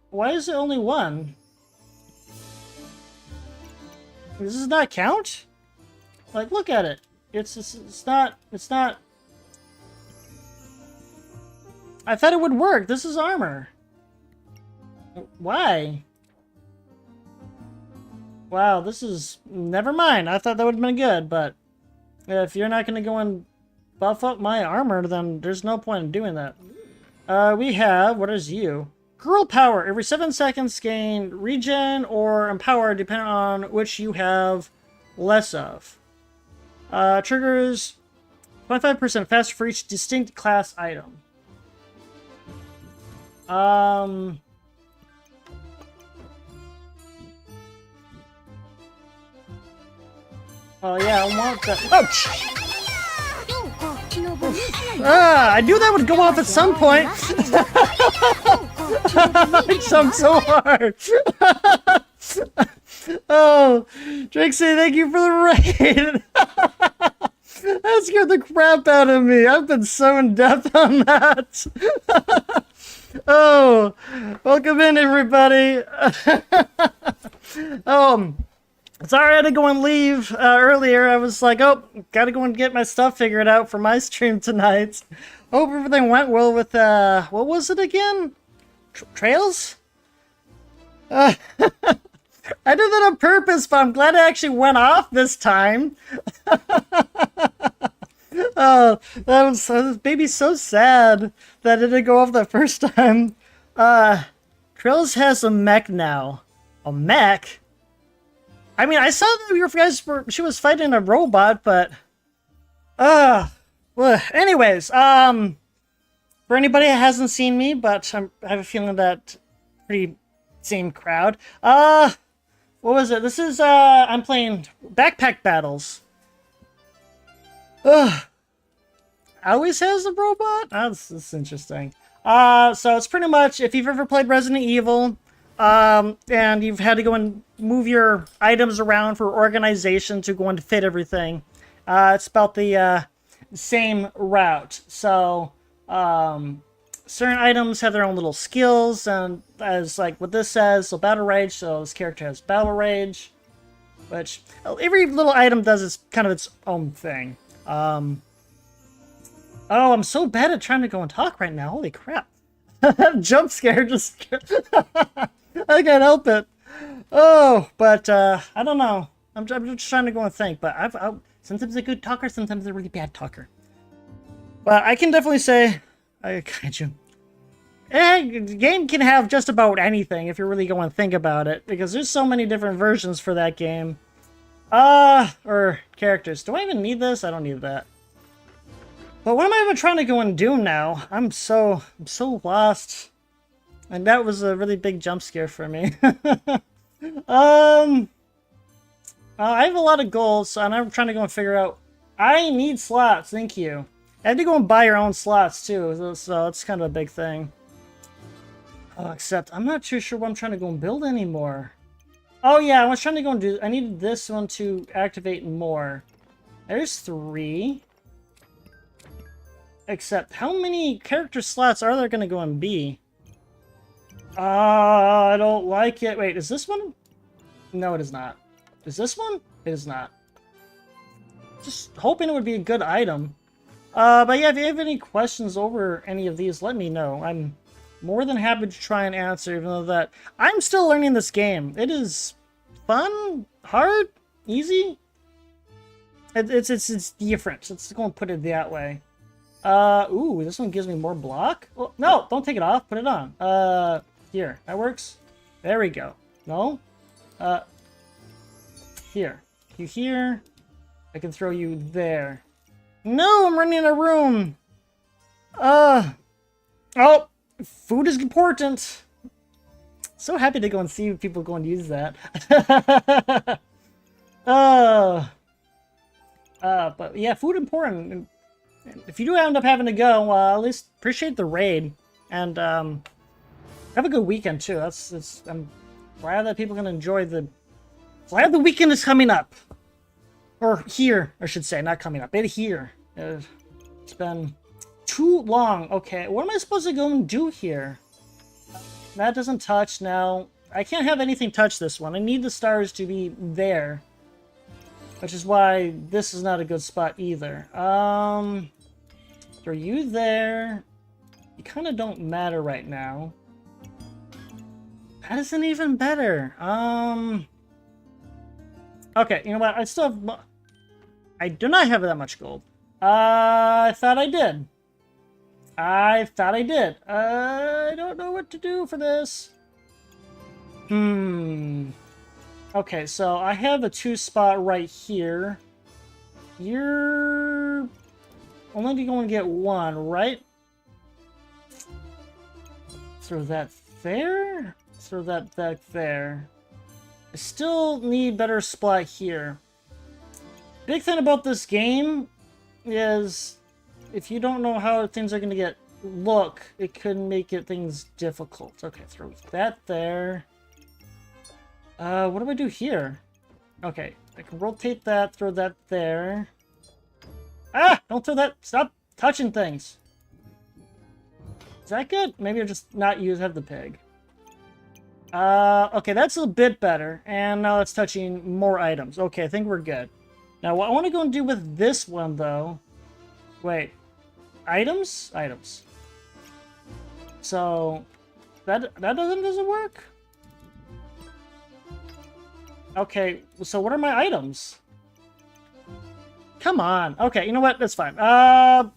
Why is it only 1? Does this not count? Like, look at it. It's not... I thought it would work. This is armor. Why? Wow, this is... Never mind. I thought that would have been good, but... If you're not going to go and buff up my armor, then there's no point in doing that. We have... What is you? Girl power. Every 7 seconds gain regen or empower depending on which you have less of. Triggers 25% faster for each distinct class item. Oh yeah, I want that. Oh! I knew that would go off at some point. I jumped so hard. Oh, Trixie, thank you for the raid. That scared the crap out of me. I've been so in depth on that. Oh, welcome in, everybody. Sorry I had to go and leave earlier. I was like, oh, gotta go and get my stuff figured out for my stream tonight. Hope everything went well with, what was it again? Trails? I did that on purpose, but I'm glad it actually went off this time. Oh, that was baby so sad that it didn't go off the first time. Trails has a mech now. A mech? I mean, I saw that you guys she was fighting a robot, but... well, anyways, for anybody that hasn't seen me, but I have a feeling that pretty same crowd. What was it? This is, I'm playing Backpack Battles. Always has a robot? That's interesting. So it's pretty much, if you've ever played Resident Evil, and you've had to go and move your items around for organization to go and fit everything, it's about the same route. So certain items have their own little skills, and as like what this says, so Battle Rage, so this character has Battle Rage. Which, every little item does its kind of its own thing. Oh, I'm so bad at trying to go and talk right now. Holy crap. Jump scare just... I can't help it. Oh, but I don't know. I'm just trying to go and think. But I'm sometimes a good talker, sometimes a really bad talker. But I can definitely say... I got you. The game can have just about anything if you really go and think about it. Because there's so many different versions for that game. Or characters. Do I even need this? I don't need that. But what am I even trying to go and do now? I'm so lost. And that was a really big jump scare for me. I have a lot of goals, so I'm trying to go and figure out... I need slots, thank you. I had to go and buy your own slots, too, so it's kind of a big thing. Except, I'm not too sure what I'm trying to go and build anymore. Oh yeah, I was trying to go and do... I needed this one to activate more. There's 3. Except, how many character slots are there going to go and be? I don't like it. Wait, is this one? No, it is not. Is this one? It is not. Just hoping it would be a good item. But yeah, if you have any questions over any of these, let me know. I'm more than happy to try and answer, even though that... I'm still learning this game. It is fun, hard, easy. It's different. Let's go and put it that way. Ooh, this one gives me more block? Oh, no, don't take it off. Put it on. Here. That works. There we go. No? Here. You here. I can throw you there. No, I'm running a room. Oh, food is important. So happy to go and see people go and use that. But yeah, food important. If you do end up having to go, at least appreciate the raid, and have a good weekend too. I'm glad that people can enjoy the. Glad the weekend is coming up, or here, I should say, not coming up. It's here. It's been too long. Okay, what am I supposed to go and do here? That doesn't touch now. I can't have anything touch this one. I need the stars to be there, which is why this is not a good spot either. Are you there? You kind of don't matter right now. That isn't even better. Okay, you know what? I still have... I do not have that much gold. I thought I did. I don't know what to do for this. Okay, so I have a 2 spot right here. You're only going to get 1, right? Throw that there. Throw that back there. I still need better spot here. Big thing about this game is if you don't know how things are going to look, it could make things difficult. Okay, throw that there. What do I do here? Okay, I can rotate that, throw that there. Ah! Don't throw that! Stop touching things! Is that good? Maybe I'll just not have the pig. Okay, that's a bit better. And now it's touching more items. Okay, I think we're good. Now, what I want to go and do with this one, though... Wait. Items? Items. So... That doesn't work? Okay, so what are my items? Come on. Okay, you know what? That's fine.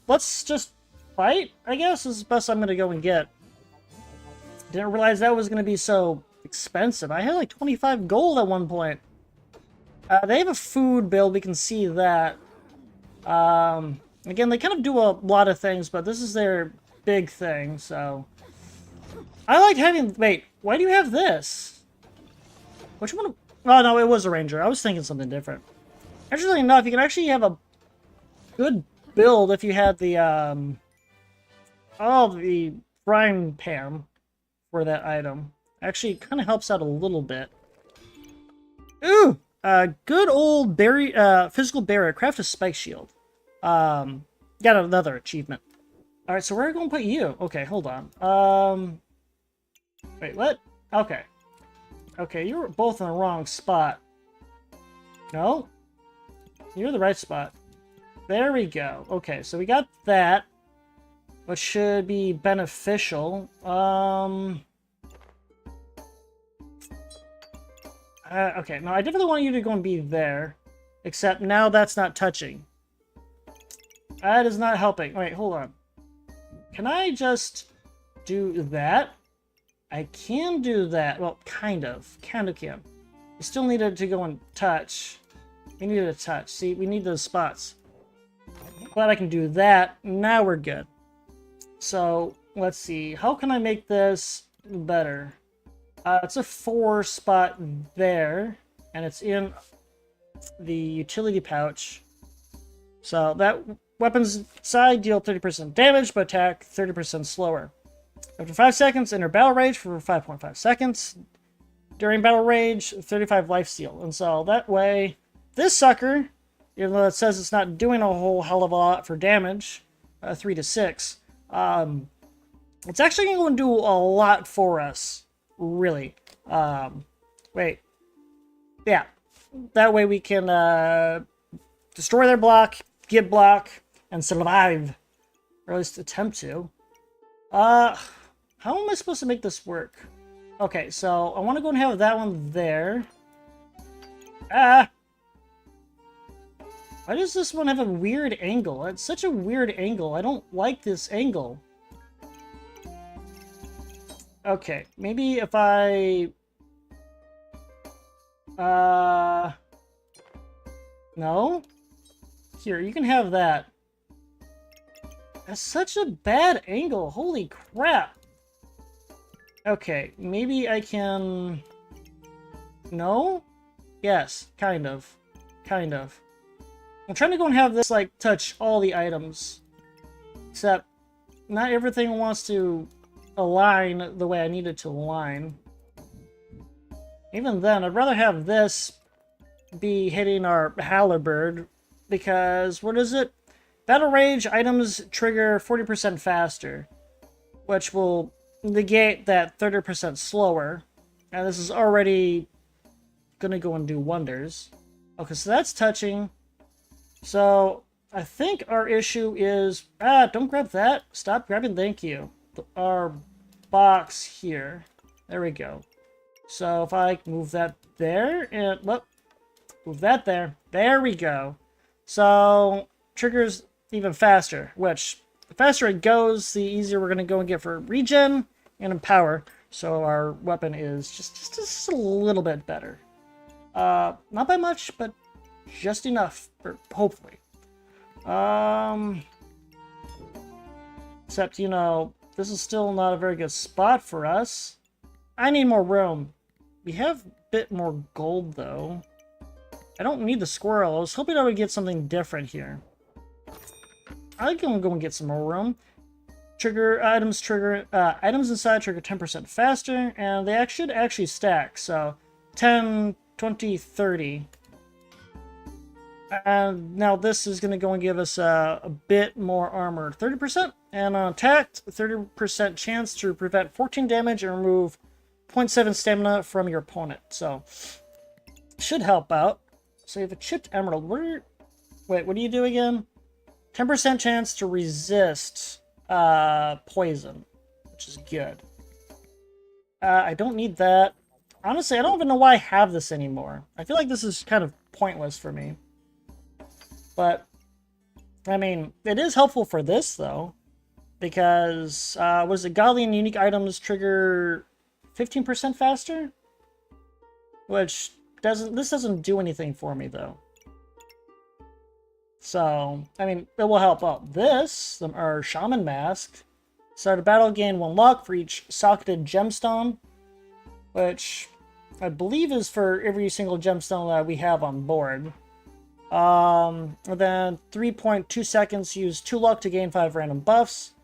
Let's just fight, I guess, is the best I'm gonna go and get. Didn't realize that was gonna be so expensive. I had like 25 gold at one point. They have a food build, we can see that. Again, they kind of do a lot of things, but this is their big thing, so... I like having... Wait, why do you have this? Which one? Oh, no, it was a ranger. I was thinking something different. Actually enough, you can actually have a good build if you had the, the frying pan for that item. Actually, it kind of helps out a little bit. Ooh! Good old physical barrier. Craft a spike shield. Got another achievement. Alright, so where are we going to put you? Okay, hold on. Wait, what? Okay. Okay, you were both in the wrong spot. No? You're the right spot. There we go. Okay, so we got that, which should be beneficial. Okay, no, I definitely want you to go and be there, except now that's not touching. That is not helping. Wait, hold on. Can I just do that? I can do that. Well, kind of. Kind of can. We still needed to go and touch. We needed a touch. See, we need those spots. Glad I can do that. Now we're good. So, let's see. How can I make this better? It's a 4 spot there. And it's in the utility pouch. So, that weapon's side deal 30% damage, but attack 30% slower. After 5 seconds, enter battle rage for 5.5 seconds. During battle rage, 35 life steal. And so that way, this sucker, even though it says it's not doing a whole hell of a lot for damage, 3 to 6, it's actually going to do a lot for us, really. Wait. Yeah. That way we can destroy their block, get block, and survive. Or at least attempt to. How am I supposed to make this work? Okay, so I want to go and have that one there. Ah! Why does this one have a weird angle? It's such a weird angle. I don't like this angle. Okay, maybe if I... No? Here, you can have that. That's such a bad angle. Holy crap. Okay, maybe I can... No? Yes, kind of. Kind of. I'm trying to go and have this, like, touch all the items. Except, not everything wants to align the way I need it to align. Even then, I'd rather have this be hitting our halberd, because, what is it? Battle Rage items trigger 40% faster, which will negate that 30% slower. And this is already gonna go and do wonders. Okay, so that's touching. So, I think our issue is... don't grab that. Stop grabbing, thank you. Our box here. There we go. So, if I move that there, and... Well, move that there. There we go. So, triggers even faster, which... The faster it goes, the easier we're going to go and get for regen and empower. So our weapon is just a little bit better. Not by much, but just enough, for, hopefully. Except, you know, this is still not a very good spot for us. I need more room. We have a bit more gold, though. I don't need the squirrel. I was hoping I would get something different here. I can go and get some more room. Items inside trigger 10% faster, and they should actually stack. So 10, 20, 30. And now this is going to go and give us a bit more armor. 30%, and on attack, 30% chance to prevent 14 damage and remove 0.7 stamina from your opponent. So should help out. So you have a chipped emerald. Wait, what do you do again? 10% chance to resist poison, which is good. I don't need that. Honestly, I don't even know why I have this anymore. I feel like this is kind of pointless for me. But, I mean, it is helpful for this, though. Because, was it godly and unique items trigger 15% faster? Which, this doesn't do anything for me, though. So, I mean, it will help out this, our Shaman Mask. Start a battle, gain 1 luck for each socketed gemstone, which I believe is for every single gemstone that we have on board. And then 3.2 seconds, use 2 luck to gain 5 random buffs.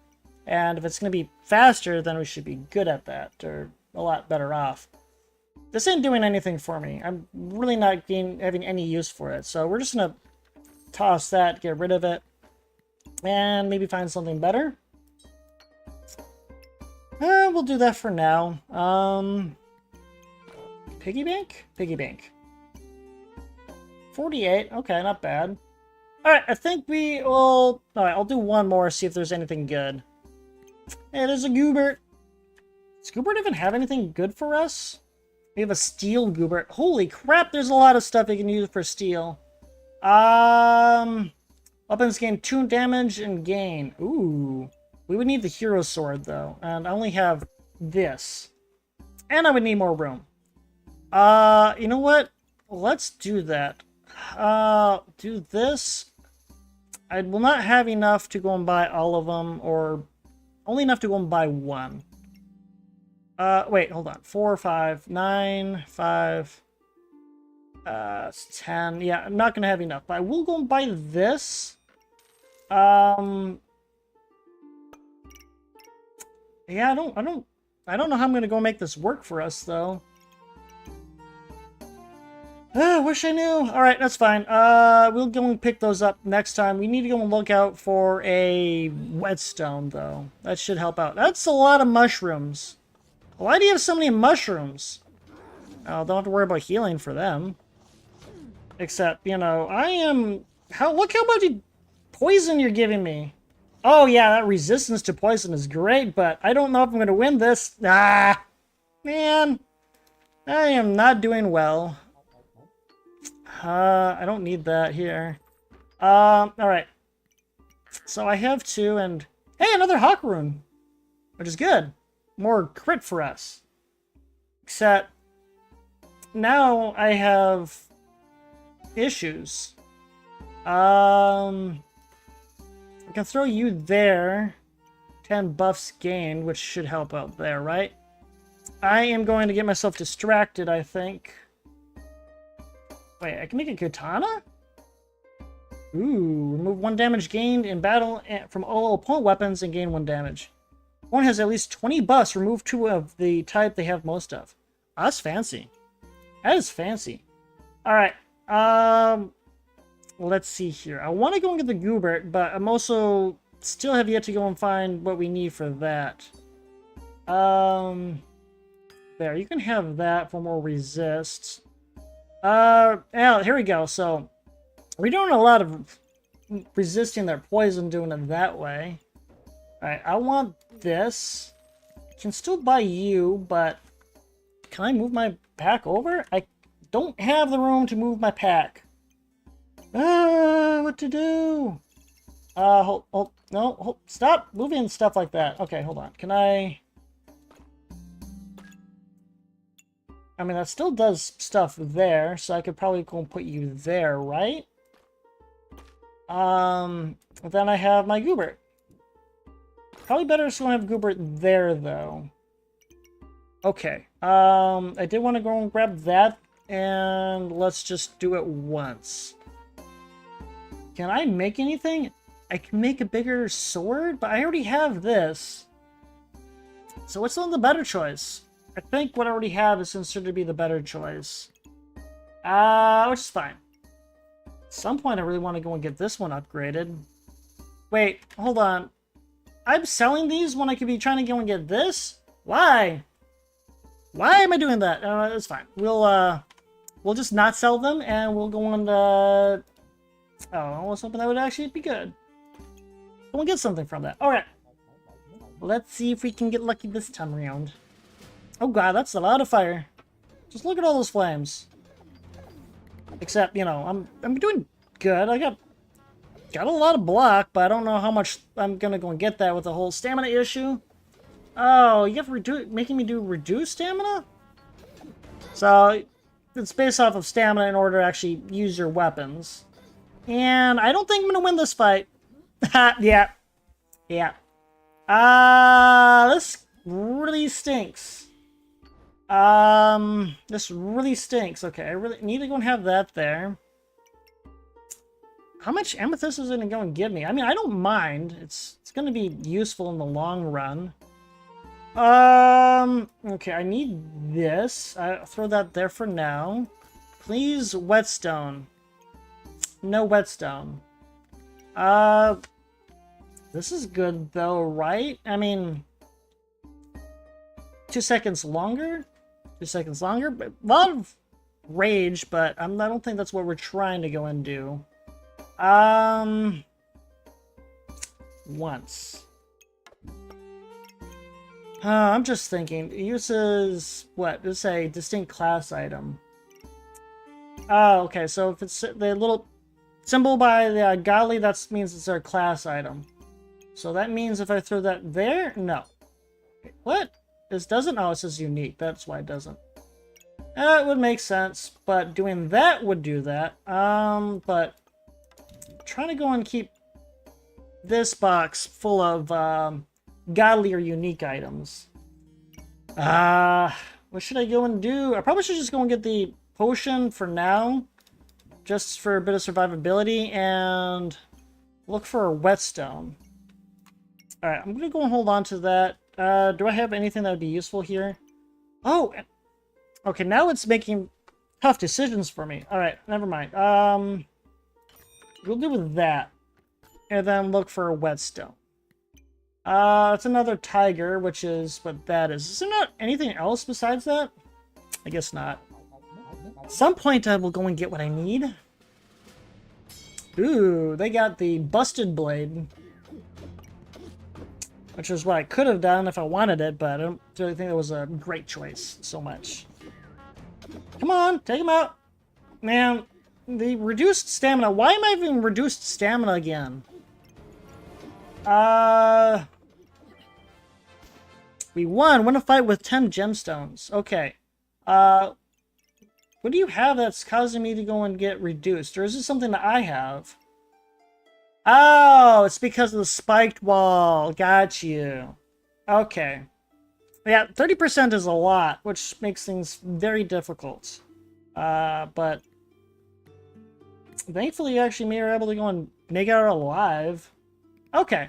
And if it's going to be faster, then we should be good at that, or a lot better off. This ain't doing anything for me. I'm really not having any use for it, so we're just going to toss that, get rid of it, and maybe find something better. We'll do that for now. Piggy bank? Piggy bank. 48. Okay, not bad. Alright, I think we will... Alright, I'll do one more, see if there's anything good. Hey, there's a Goobert. Does Goobert even have anything good for us? We have a steel Goobert. Holy crap, there's a lot of stuff you can use for steel. Weapons gain 2 damage and gain. Ooh. We would need the hero sword, though. And I only have this. And I would need more room. You know what? Let's do that. Do this. I will not have enough to go and buy all of them, or only enough to go and buy one. Wait, hold on. 4, 5, 9, 5, 10. Yeah, I'm not gonna have enough, but I will go and buy this. Yeah, I don't know how I'm gonna go make this work for us, though. Wish I knew. Alright, that's fine. We'll go and pick those up next time. We need to go and look out for a whetstone, though. That should help out. That's a lot of mushrooms. Why do you have so many mushrooms? Oh, don't have to worry about healing for them. Except, you know, I am... Look how much poison you're giving me. Oh, yeah, that resistance to poison is great, but I don't know if I'm going to win this. Ah, man. I am not doing well. I don't need that here. Alright. So I have 2, and... Hey, another Hawk Rune! Which is good. More crit for us. Except... Now I have... issues. I can throw you there. 10 buffs gained, which should help out there, right? I am going to get myself distracted, I think. Wait, I can make a katana? Ooh, remove 1 damage gained in battle from all opponent weapons and gain 1 damage. One has at least 20 buffs. Remove 2 of the type they have most of. Oh, that's fancy. That is fancy. Alright, let's see here. I want to go and get the Goobert, but I'm also still have yet to go and find what we need for that. There, you can have that for more resist. Yeah, here we go. So, we're doing a lot of resisting their poison, doing it that way. Alright, I want this. I can still buy you, but can I move my pack over? I don't have the room to move my pack. What to do? Stop moving stuff like that. Okay, hold on. Can I mean, that still does stuff there, so I could probably go and put you there, right? Then I have my Goobert. Probably better to have Goobert there, though. Okay. I did want to go and grab that, and let's just do it once. Can I make anything? I can make a bigger sword, but I already have this. So what's the better choice? I think what I already have is considered to be the better choice. Which is fine. At some point I really want to go and get this one upgraded. Wait, hold on. I'm selling these when I could be trying to go and get this? Why? Why am I doing that? It's fine. We'll just not sell them, and we'll go on to... Oh, I was hoping that would actually be good. We'll get something from that. Alright. Let's see if we can get lucky this time around. Oh god, that's a lot of fire. Just look at all those flames. Except, you know, I'm doing good. I got a lot of block, but I don't know how much I'm gonna go and get that with the whole stamina issue. Oh, you have making me do reduced stamina? So, it's based off of stamina in order to actually use your weapons. And I don't think I'm gonna win this fight. Yeah. Yeah. This really stinks. This really stinks. Okay, I really need to go and have that there. How much amethyst is it going to go and give me? I mean, I don't mind. It's going to be useful in the long run. Okay, I need this. I'll throw that there for now. Please, whetstone. No whetstone. This is good though, right? I mean, 2 seconds longer? 2 seconds longer? But a lot of rage, but I don't think that's what we're trying to go and do. Once. I'm just thinking. It uses what? It's a distinct class item. Oh, okay. So if it's the little symbol by the godly, that means it's our class item. So that means if I throw that there, no. What? This doesn't? Oh, it says unique. That's why it doesn't. It would make sense, but doing that would do that. But trying to go and keep this box full of godly or unique items. What should I go and do? I probably should just go and get the potion for now, just for a bit of survivability, and look for a whetstone. Alright, I'm gonna go and hold on to that. Do I have anything that would be useful here? Oh! Okay, now it's making tough decisions for me. Alright, never mind. We'll do with that. And then look for a whetstone. It's another tiger, which is what that is. Is there not anything else besides that? I guess not. At some point I will go and get what I need. Ooh, they got the busted blade. Which is what I could have done if I wanted it, but I don't really think that was a great choice so much. Come on, take him out. Man, the reduced stamina. Why am I having reduced stamina again? We won a fight with 10 gemstones. Okay. What do you have that's causing me to go and get reduced? Or is this something that I have? Oh, it's because of the spiked wall. Got you. Okay. Yeah, 30% is a lot, which makes things very difficult. But thankfully, actually, we were able to go and make it out alive. Okay.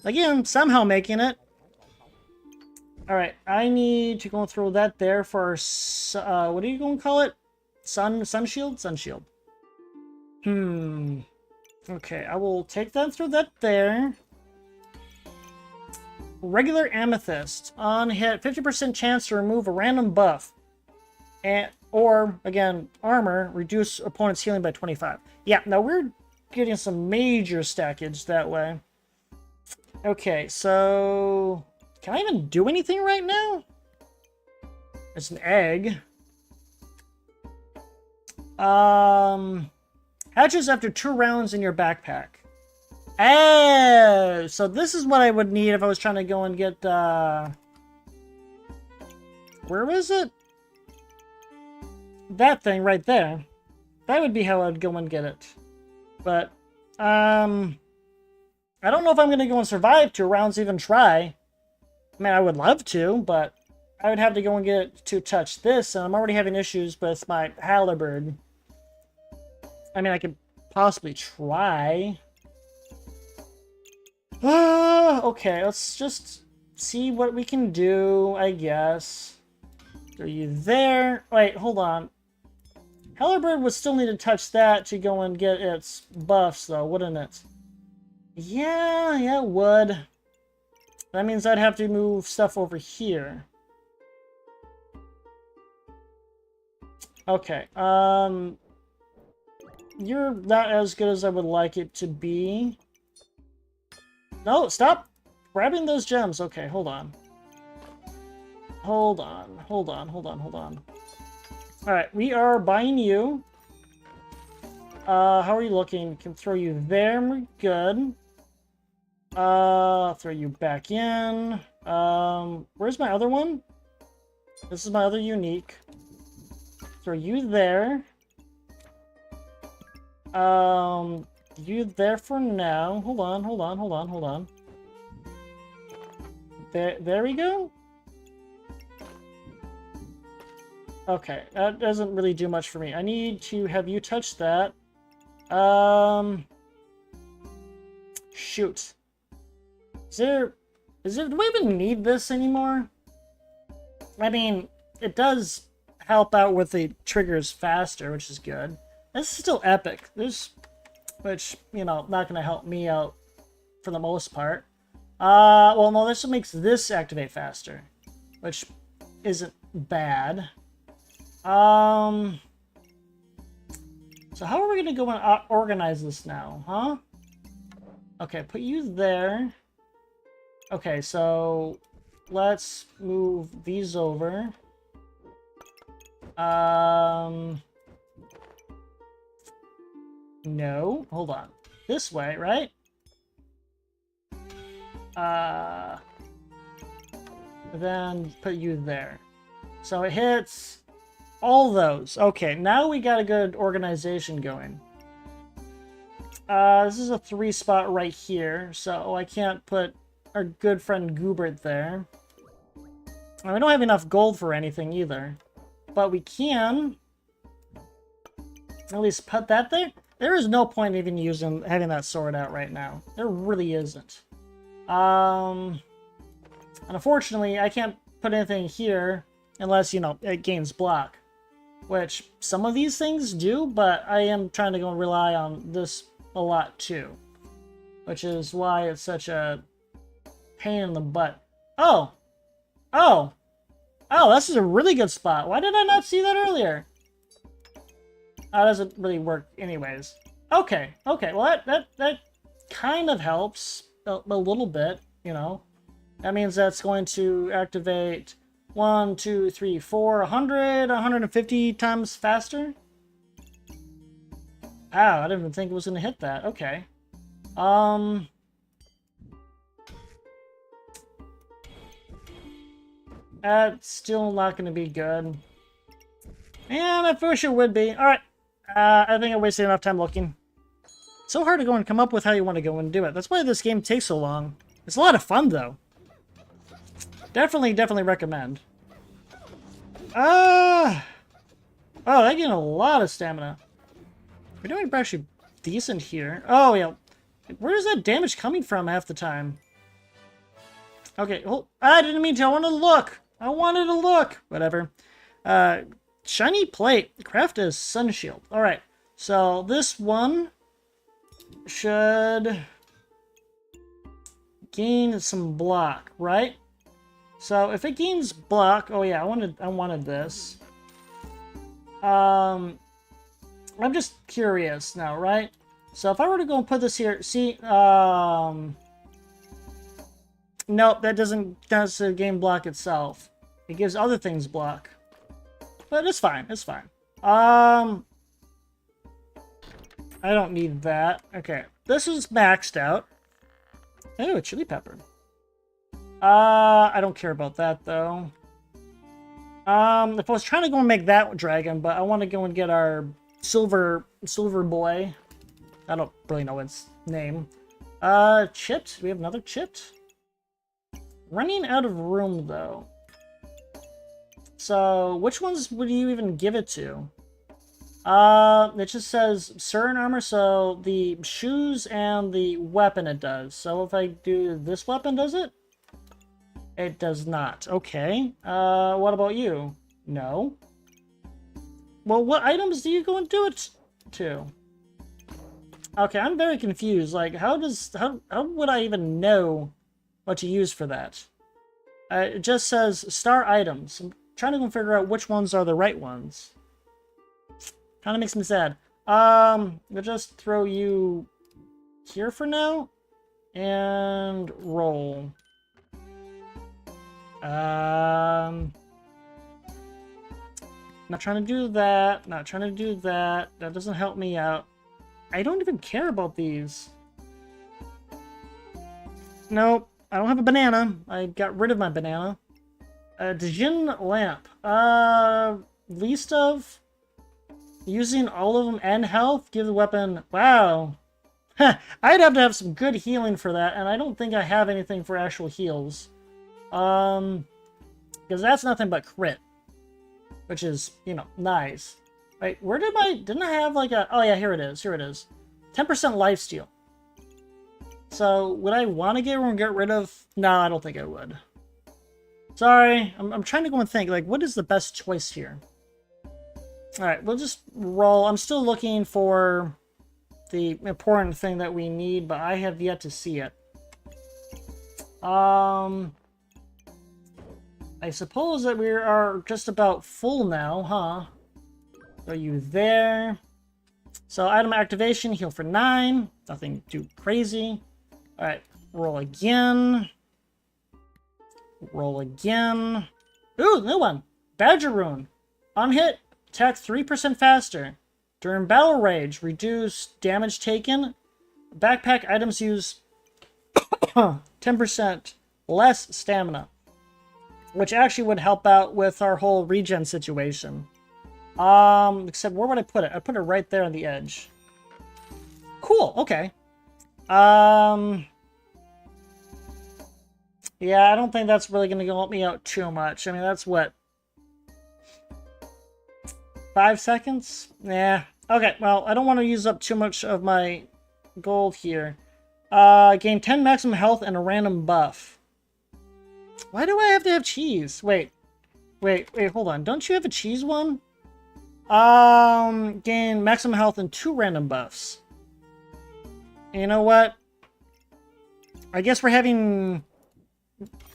Again, somehow making it. Alright, I need to go and throw that there for, what are you going to call it? Sun shield? Sun shield. Okay, I will take that and throw that there. Regular amethyst. On hit, 50% chance to remove a random buff. Or, again, armor, reduce opponent's healing by 25. Yeah, now we're getting some major stackage that way. Okay, so... Can I even do anything right now? It's an egg. Hatches after 2 rounds in your backpack. Oh, so this is what I would need if I was trying to go and get, where was it? That thing right there. That would be how I'd go and get it. But, I don't know if I'm going to go and survive 2 rounds, even try. I mean, I would love to, but I would have to go and get it to touch this, and I'm already having issues with my halberd. I mean, I could possibly try. Okay, let's just see what we can do, I guess. Are you there? Wait, hold on. Halberd would still need to touch that to go and get its buffs, though, wouldn't it? Yeah, it would. That means I'd have to move stuff over here. Okay, you're not as good as I would like it to be. No, stop grabbing those gems. Okay, hold on. Hold on. Alright, we are buying you. How are you looking? Can throw you there. We're good. Throw you back in. Where's my other one? This is my other unique. Throw you there. You there for now. Hold on. There we go. Okay, that doesn't really do much for me. I need to have you touch that. Shoot. Do we even need this anymore? I mean, it does help out with the triggers faster, which is good. This is still epic. Which, you know, not going to help me out for the most part. Well, no, this makes this activate faster, which isn't bad. So how are we gonna go and organize this now, huh? Okay, put you there. Okay, so let's move these over. No, hold on. This way, right? Then put you there. So it hits all those. Okay, now we got a good organization going. This is a 3 spot right here, so I can't put our good friend Goobert there. And we don't have enough gold for anything either. But we can at least put that there. There is no point even having that sword out right now. There really isn't. And unfortunately, I can't put anything here unless, you know, it gains block. Which some of these things do, but I am trying to go and rely on this a lot too. Which is why it's such a pain in the butt. Oh! Oh! Oh, this is a really good spot. Why did I not see that earlier? That doesn't really work anyways. Okay, okay, well that kind of helps a little bit, you know. That means that's going to activate 1, 2, 3, 4, 100, 150 times faster. Wow, I didn't even think it was going to hit that. Okay. That's still not going to be good. And I wish it would be. Alright. I think I wasted enough time looking. It's so hard to go and come up with how you want to go and do it. That's why this game takes so long. It's a lot of fun, though. Definitely recommend. Oh, I get a lot of stamina. We're doing actually decent here. Oh, yeah. Where is that damage coming from half the time? Okay, well, I didn't mean to. I wanted to look. I wanted to look. Whatever. Shiny plate. Craft as sun shield. Alright. So this one should gain some block, right? So if it gains block, oh yeah, I wanted this. I'm just curious now, right? So if I were to go and put this here, see, nope, that doesn't gain block itself. It gives other things block. But it's fine, it's fine. I don't need that. Okay, this is maxed out. Oh, a chili pepper. I don't care about that, though. If I was trying to go and make that dragon, but I want to go and get our silver boy. I don't really know its name. Chipped? Do we have another chipped? Running out of room, though. So, which ones would you even give it to? It just says certain armor, so the shoes and the weapon it does. So if I do this weapon, does it? It does not. Okay. What about you? No. Well, what items do you go and do it to? Okay, I'm very confused. Like, how would I even know what to use for that? It just says star items. I'm trying to figure out which ones are the right ones. Kind of makes me sad. I'll just throw you here for now. And roll. Not trying to do that. Not trying to do that. That doesn't help me out. I don't even care about these. Nope. I don't have a banana. I got rid of my banana. Djinn lamp. Least of... Using all of them and health, give the weapon... Wow. I'd have to have some good healing for that, and I don't think I have anything for actual heals. Because that's nothing but crit. Which is, you know, nice. Wait, where did didn't I have like a... Oh yeah, here it is, 10% lifesteal. So, would I want to get rid of... No, I don't think I would. Sorry, I'm trying to go and think, like, what is the best choice here? Alright, we'll just roll. I'm still looking for the important thing that we need, but I have yet to see it. I suppose that we are just about full now, huh? Throw you there. So item activation, heal for 9. Nothing too crazy. Alright, roll again. Roll again. Ooh, new one. Badger Rune. On hit, attack 3% faster. During battle rage, reduce damage taken. Backpack items use 10% less stamina. Which actually would help out with our whole regen situation. Except where would I put it? I put it right there on the edge. Cool, okay. Yeah, I don't think that's really going to help me out too much. I mean, that's what? 5 seconds? Yeah. Okay, well, I don't want to use up too much of my gold here. Gain 10 maximum health and a random buff. Why do I have to have cheese? Wait, hold on. Don't you have a cheese one? Gain maximum health and 2 random buffs. You know what? I guess we're having...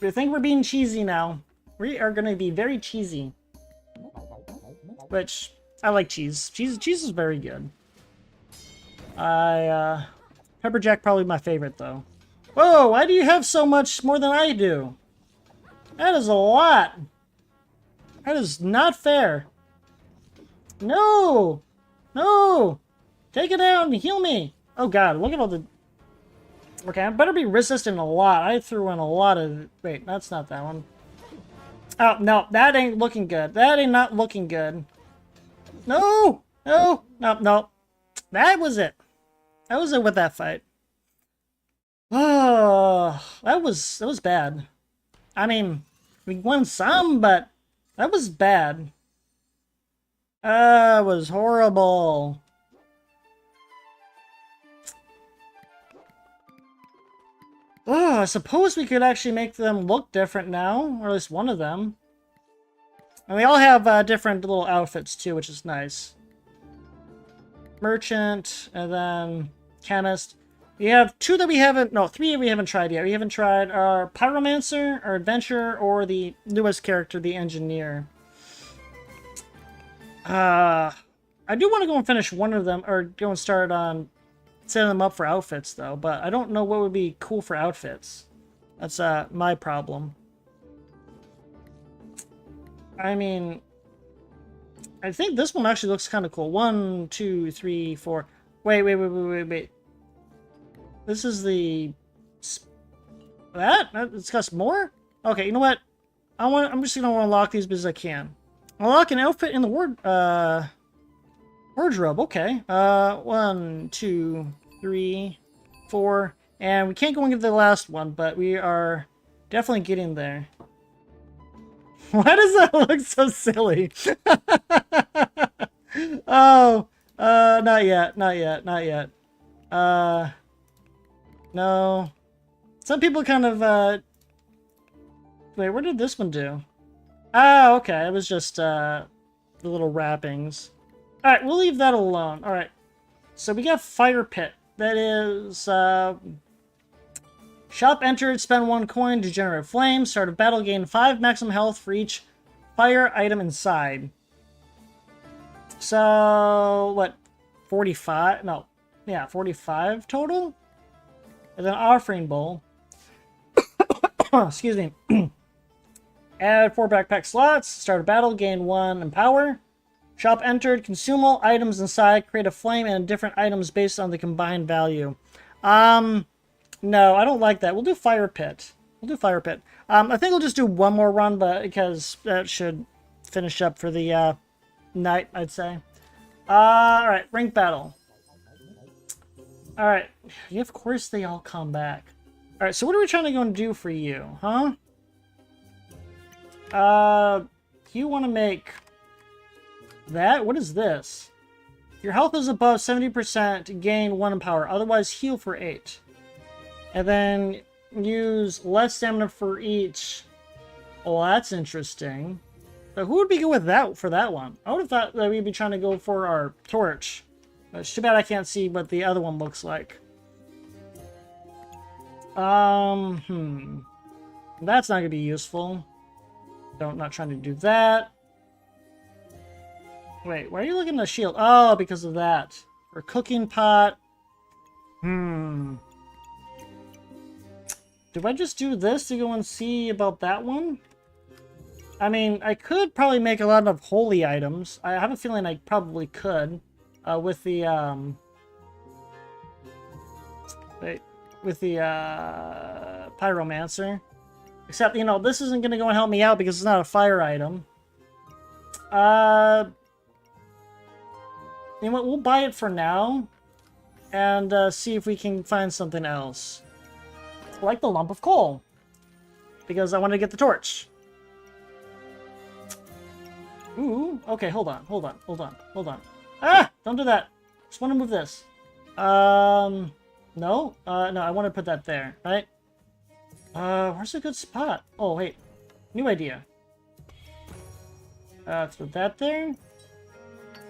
I think we're being cheesy now. We are going to be very cheesy. Which, I like cheese. Cheese is very good. Pepper Jack probably my favorite, though. Whoa, why do you have so much more than I do? That is a lot. That is not fair. No! No! Take it down and heal me! Oh god, look at all the... Okay, I better be resistant a lot. I threw in a lot of... Wait, that's not that one. Oh, no, that ain't looking good. That ain't not looking good. No! No! No, no. That was it. That was it with that fight. Oh, that was bad. I mean, we won some, but that was bad. That was horrible. Oh, I suppose we could actually make them look different now, or at least one of them. And they all have different little outfits too, which is nice. Merchant, and then Chemist. We have 2 that we haven't, no, 3 we haven't tried yet. We haven't tried our Pyromancer, our Adventurer, or the newest character, the Engineer. I do want to go and finish one of them, or go and start on setting them up for outfits, though, but I don't know what would be cool for outfits. That's my problem. I mean, I think this one actually looks kind of cool. 1, 2, 3, 4. Wait. This is the... That? It's cost more? Okay, you know what? I'm just gonna unlock these because I can. Unlock an outfit in the wardrobe. Okay. 1, 2, 3, 4, and we can't go and get the last one, but we are definitely getting there. Why does that look so silly? Oh, not yet. No. Some people kind of, wait, what did this one do? Oh, okay, it was just, the little wrappings. Alright, we'll leave that alone. Alright, so we got Fire Pit. That is, shop entered, spend 1 coin to generate flames. Start a battle, gain 5 maximum health for each fire item inside. So, what, 45? No, yeah, 45 total? And then Offering Bowl. Excuse me. Add 4 backpack slots. Start a battle, gain 1 Empower. Shop entered, consume all items inside, create a flame and different items based on the combined value. No, I don't like that. We'll do Fire Pit. I think we'll just do one more run, but because that should finish up for the night, I'd say. Alright, rank battle. Alright, yeah, of course they all come back. Alright, so what are we trying to go and do for you, huh? You want to make that? What is this? Your health is above 70%, gain 1 Empower, otherwise heal for 8. And then use less stamina for each. Oh, that's interesting. But who would be good with that for that one? I would have thought that we'd be trying to go for our torch. But it's too bad I can't see what the other one looks like. That's not gonna be useful. Not trying to do that. Wait, why are you looking at the shield? Oh, because of that. Or cooking pot. Do I just do this to go and see about that one? I mean, I could probably make a lot of holy items. I have a feeling I probably could. With the, Pyromancer. Except, you know, this isn't going to go and help me out because it's not a fire item. You know what? We'll buy it for now. And see if we can find something else. Like the lump of coal. Because I want to get the torch. Ooh, okay, hold on. Ah! Don't do that. Just want to move this. No? No, I want to put that there, right? Where's a good spot? Oh, wait. New idea. Throw that there.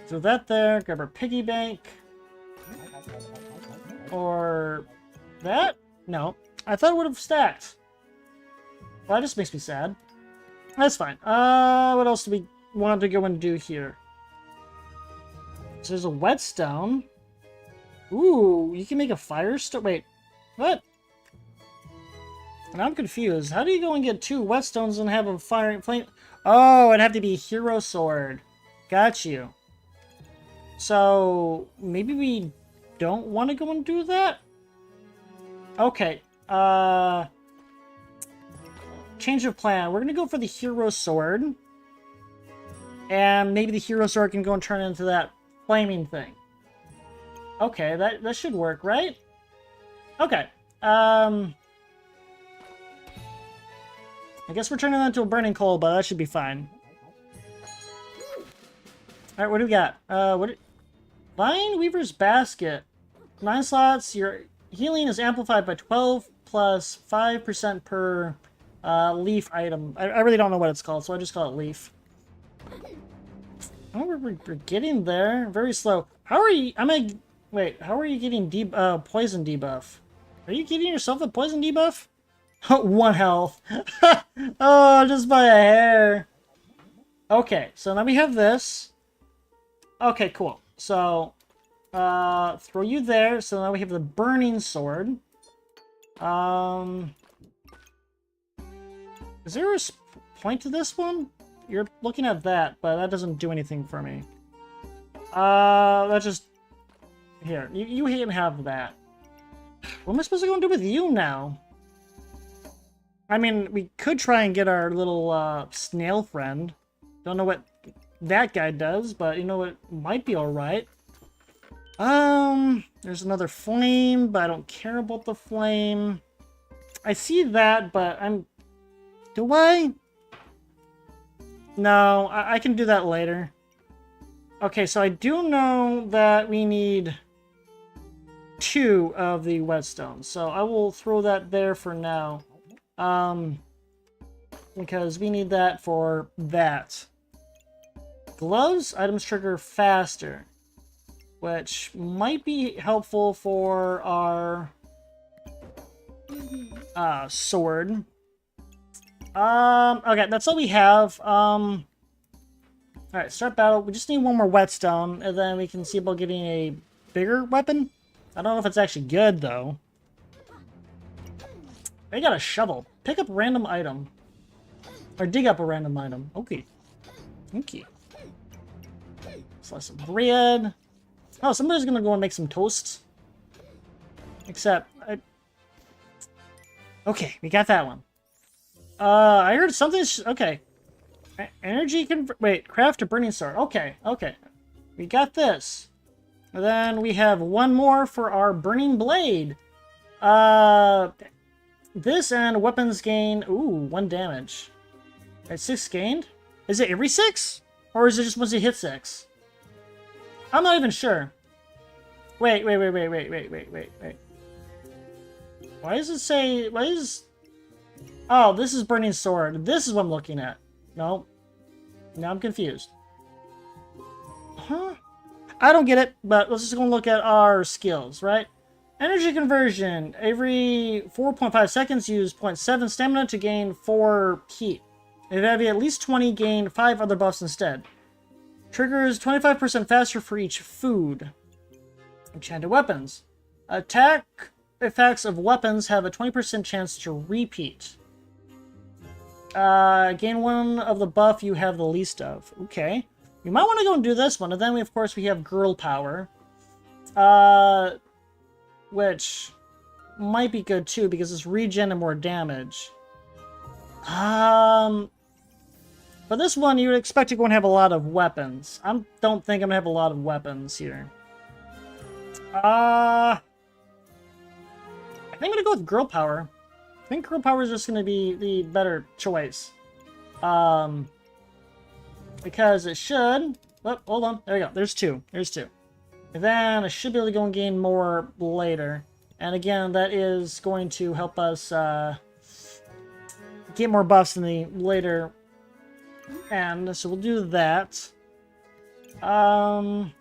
Throw that there. Grab our piggy bank. Or that? No. I thought it would have stacked. Well, that just makes me sad. That's fine. What else do we want to go and do here? So there's a whetstone. Ooh, you can make a firestone. Wait, what? And I'm confused. How do you go and get 2 whetstones and have a fire flame? Oh, it'd have to be a hero sword. Got you. So maybe we don't want to go and do that? Okay. Change of plan. We're gonna go for the hero sword. And maybe the hero sword can go and turn into that flaming thing. Okay, that should work, right? Okay. I guess we're turning that into a burning coal, but that should be fine. Alright, what do we got? Vine Weaver's Basket. 9 slots, your healing is amplified by 12 plus 5% per leaf item. I really don't know what it's called, so I just call it leaf. Oh, we're getting there. Very slow. How are you... Wait, how are you getting poison debuff? Are you getting yourself a poison debuff? 1 health. Oh, just by a hair. Okay, so now we have this. Okay, cool. So, throw you there. So now we have the burning sword. Is there a point to this one? You're looking at that, but that doesn't do anything for me. That's just... Here, you can have that. What am I supposed to go and do with you now? I mean, we could try and get our little snail friend. Don't know what that guy does, but you know what? Might be alright. There's another flame, but I don't care about the flame. I see that, but do I? No, I can do that later. Okay, so I do know that we need 2 of the whetstones, so I will throw that there for now. Because we need that for that. Gloves, items trigger faster, which might be helpful for our sword. Okay, that's all we have. Alright, start battle. We just need 1 more whetstone, and then we can see about getting a bigger weapon. I don't know if it's actually good, though. I got a shovel. Pick up random item. Or dig up a random item. Okay. Okay. Slice of bread. Oh, somebody's gonna go and make some toast. Except, okay, we got that one. I heard something... Okay. Energy can... Wait, craft a burning sword. Okay, okay. We got this. And then we have 1 more for our burning blade. This and weapons gain... Ooh, 1 damage. At 6 gained? Is it every 6? Or is it just once you hit 6? I'm not even sure. Wait. Why does it say... Why is... Oh, this is burning sword. This is what I'm looking at. No. Now I'm confused. Huh? I don't get it, but let's just go and look at our skills, right? Energy conversion. Every 4.5 seconds, use 0.7 stamina to gain 4 heat. If you have at least 20, gain 5 other buffs instead. Triggers 25% faster for each food. Enchanted weapons. Attack effects of weapons have a 20% chance to repeat. Gain 1 of the buff you have the least of. Okay. You might want to go and do this one. And then, of course, we have girl power. Which might be good, too, because it's regen and more damage. For this one, you would expect to go and have a lot of weapons. I don't think I'm going to have a lot of weapons here. I think I'm going to go with girl power. I think girl power is just going to be the better choice. Because it should... Oh, hold on. There we go. There's 2. There's 2. And then I should be able to go and gain more later. And again, that is going to help us get more buffs in the later end. So we'll do that. Oh,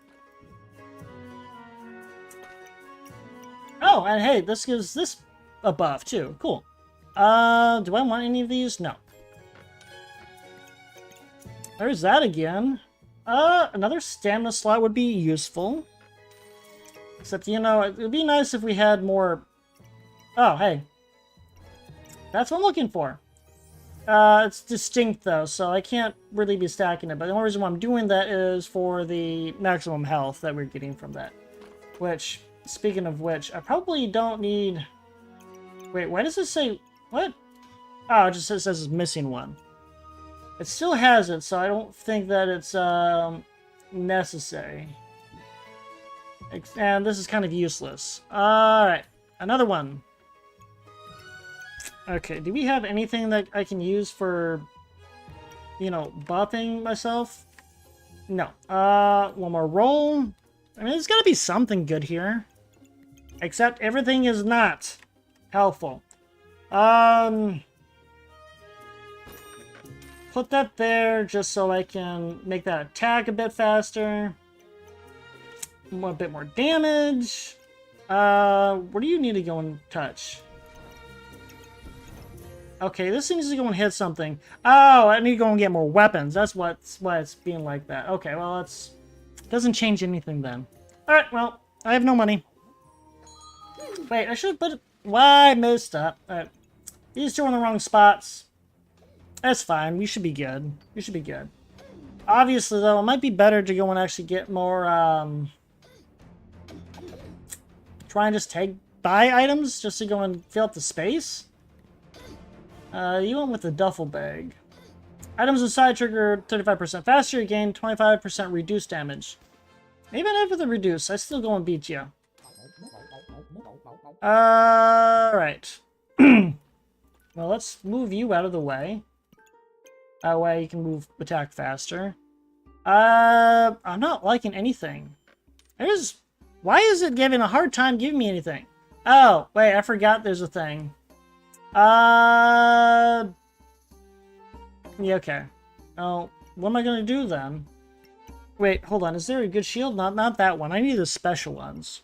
and hey, this gives this a buff too. Cool. Do I want any of these? No. There's that again. Another stamina slot would be useful. Except, you know, it would be nice if we had more... Oh, hey. That's what I'm looking for. It's distinct, though, so I can't really be stacking it. But the only reason why I'm doing that is for the maximum health that we're getting from that. Which, speaking of which, I probably don't need... Wait, why does it say... What? Oh, it just says it's missing one. It still has it, so I don't think that it's necessary. And this is kind of useless. Alright, another one. Okay, do we have anything that I can use for, you know, buffing myself? No. One more roll. I mean, there's gotta be something good here. Except everything is not helpful. Put that there just so I can make that attack a bit faster. A bit more damage. Where do you need to go and touch? Okay, this needs to go and hit something. Oh, I need to go and get more weapons. That's why it's being like that. Okay, well, that's... Doesn't change anything then. Alright, well, I have no money. Wait, I should have put it... Why I messed up? Alright. These two are in the wrong spots. That's fine. We should be good. We should be good. Obviously, though, it might be better to go and actually get more, try and just buy items just to go and fill up the space. You went with the duffel bag. Items inside trigger 35% faster. You gain 25% reduced damage. Even if the reduce, I still go and beat you. Alright. Well, let's move you out of the way. That way you can attack faster. I'm not liking anything. Why is it giving a hard time giving me anything? Oh, wait, I forgot there's a thing. Yeah, okay. Oh, what am I gonna do then? Wait, hold on. Is there a good shield? Not that one. I need the special ones.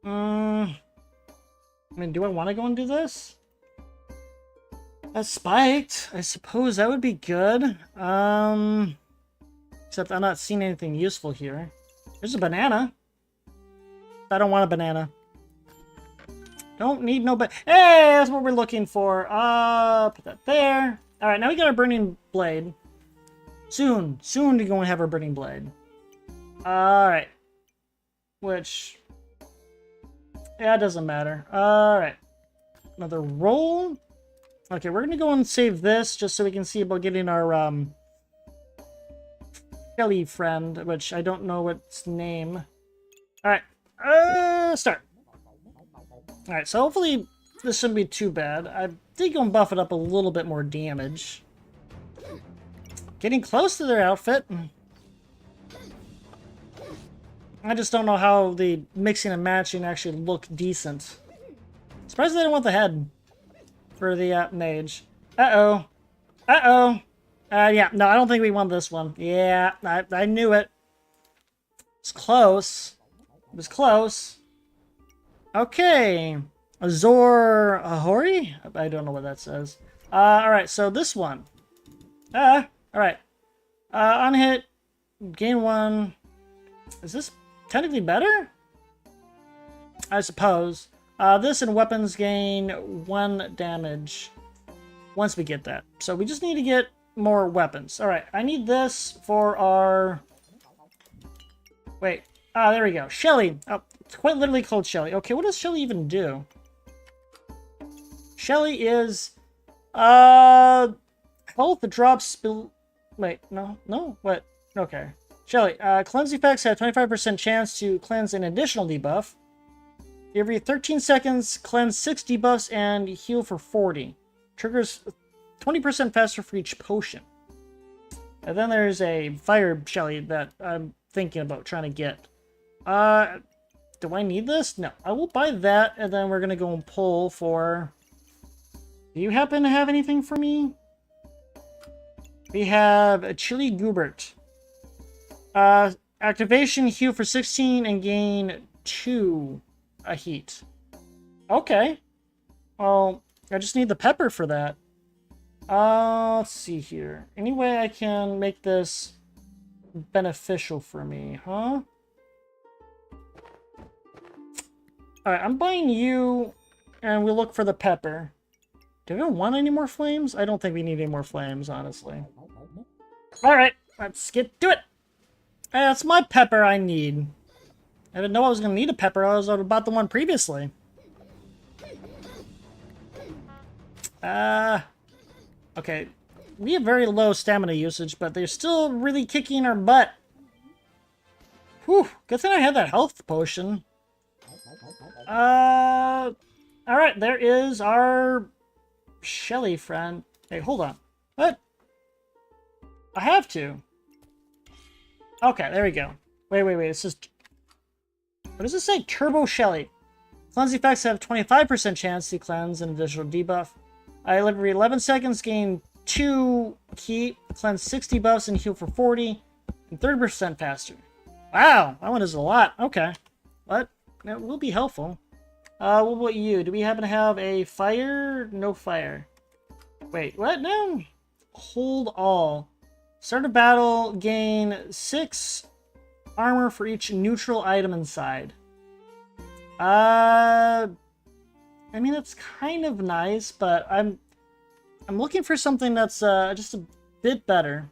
I mean, do I want to go and do this? That's spiked. I suppose that would be good. Except I'm not seeing anything useful here. There's a banana. I don't want a banana. Don't need no Hey, that's what we're looking for. Put that there. Alright, now we got our burning blade. Soon to go and have our burning blade. Alright. Which... Yeah, it doesn't matter. Alright. Another roll. Okay, we're gonna go and save this just so we can see about getting our, Skelly friend, which I don't know what's name. Alright. Start. Alright, so hopefully this shouldn't be too bad. I did go and buff it up a little bit more damage. Getting close to their outfit. I just don't know how the mixing and matching actually look decent. Surprised they didn't want the head for the mage. Uh-oh. Uh-oh. Yeah, no, I don't think we won this one. Yeah, I knew it. It's close. It was close. Okay. Azor Ahori? I don't know what that says. Alright, so this one. Alright. On hit, gain 1. Is this technically better? I suppose. This and weapons gain 1 damage once we get that. So we just need to get more weapons. Alright, I need this for our... Wait. There we go. Shelly. Oh, it's quite literally called Shelly. Okay, what does Shelly even do? Shelly is... health drops... Wait, no? What? Okay. Shelly. Cleanse effects have 25% chance to cleanse an additional debuff. Every 13 seconds, cleanse 6 debuffs and heal for 40. Triggers 20% faster for each potion. And then there's a fire Shelly that I'm thinking about trying to get. Do I need this? No. I will buy that, and then we're going to go and pull for... Do you happen to have anything for me? We have a Chili Goobert. Activation, heal for 16, and gain 2 a heat. Okay. Well, I just need the pepper for that. Let's see here. Any way I can make this beneficial for me, huh? Alright, I'm buying you, and we'll look for the pepper. Do we want any more flames? I don't think we need any more flames, honestly. Alright, let's get to it! That's my pepper I need. I didn't know I was going to need a pepper. I was about the one previously. Okay. We have very low stamina usage, but they're still really kicking our butt. Whew. Good thing I had that health potion. Alright, there is our Shelly friend. Hey, hold on. What? I have to. Okay, there we go. Wait. It's just... What does it say? Turbo Shelly. Cleanse effects have 25% chance to cleanse an additional debuff. Every 11 seconds, gain 2 heat, cleanse 6 debuffs, and heal for 40, and 30% faster. Wow, that one is a lot. Okay. What? That will be helpful. What about you? Do we happen to have a fire? No fire. Wait, what? No. Hold all. Start a battle, gain 6 armor for each neutral item inside. I mean, it's kind of nice, but I'm looking for something that's just a bit better.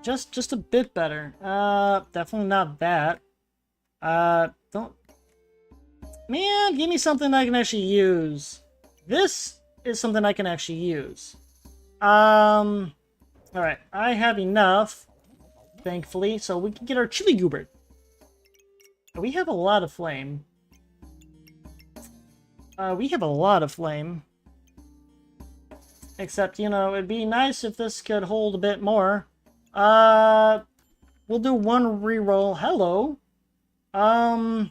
Just a bit better. Definitely not that. Don't... Man, give me something I can actually use. This is something I can actually use. Alright, I have enough, thankfully, so we can get our Chili Goobert. We have a lot of flame. Except, you know, it'd be nice if this could hold a bit more. We'll do 1 reroll. Hello. On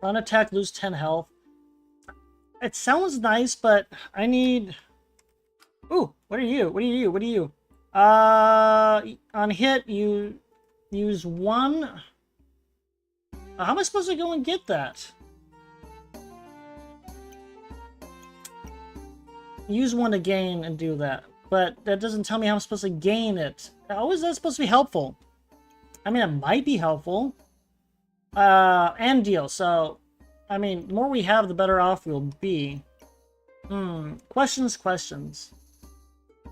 attack, lose 10 health. It sounds nice, but I need... Ooh, what are you? On hit, you use 1... how am I supposed to go and get that? Use 1 to gain and do that. But that doesn't tell me how I'm supposed to gain it. How is that supposed to be helpful? I mean, it might be helpful. And deal, so... I mean, the more we have, the better off we'll be. Questions.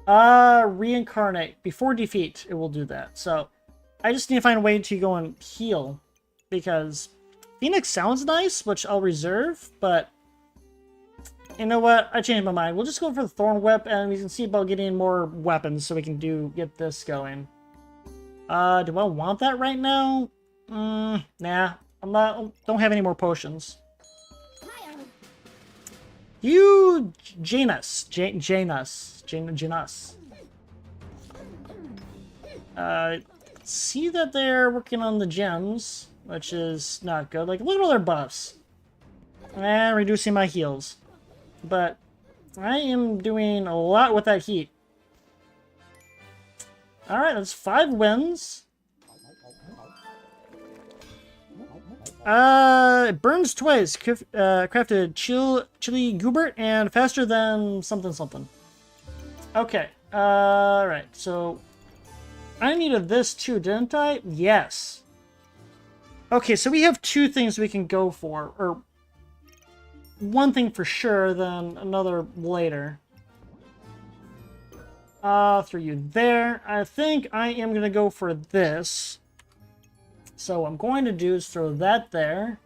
Reincarnate. Before defeat, it will do that. So, I just need to find a way to go and heal. Because Phoenix sounds nice, which I'll reserve, but... You know what? I changed my mind. We'll just go for the Thorn Whip, and we can see about getting more weapons so we can get this going. Do I want that right now? Nah. Don't have any more potions. You, Janus. See that they're working on the gems, which is not good. Like, look at all their buffs. And reducing my heals. But I am doing a lot with that heat. Alright, that's 5 wins. It burns twice. Crafted Chili Goobert and faster than something. Okay. Alright, so I needed this too, didn't I? Yes. Okay, so we have two things we can go for, or one thing for sure, then another later. Throw you there. I think I am going to go for this. So what I'm going to do is throw that there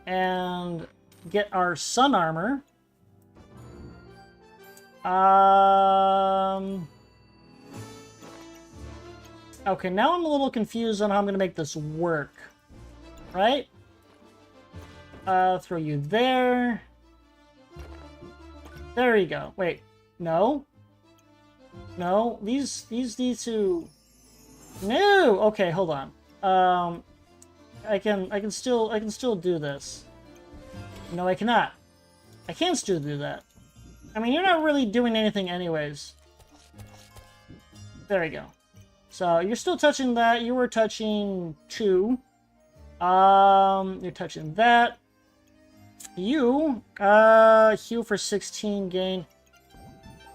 and get our sun armor. Okay, now I'm a little confused on how I'm going to make this work. Right? Throw you there. There you go. Wait, no? No, these need to... No! Okay, hold on. I can still do this. No, I cannot. I can still do that. I mean, you're not really doing anything anyways. There you go. So, you're still touching that. You were touching 2. You're touching that. You, heal for 16 gain.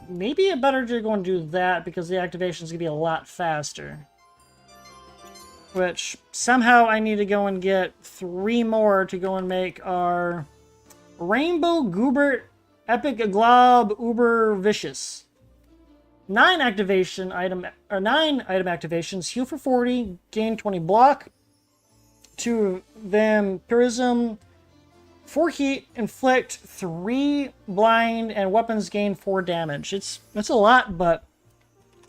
Maybe it better to go and do that because the activation is going to be a lot faster. Which, somehow I need to go and get 3 more to go and make our Rainbow Goobert Epic Glob Uber Vicious. 9 activation item, or 9 item activations, heal for 40, gain 20 block. 2 of them, PRISM, 4 heat, inflict 3 blind, and weapons gain 4 damage. It's a lot, but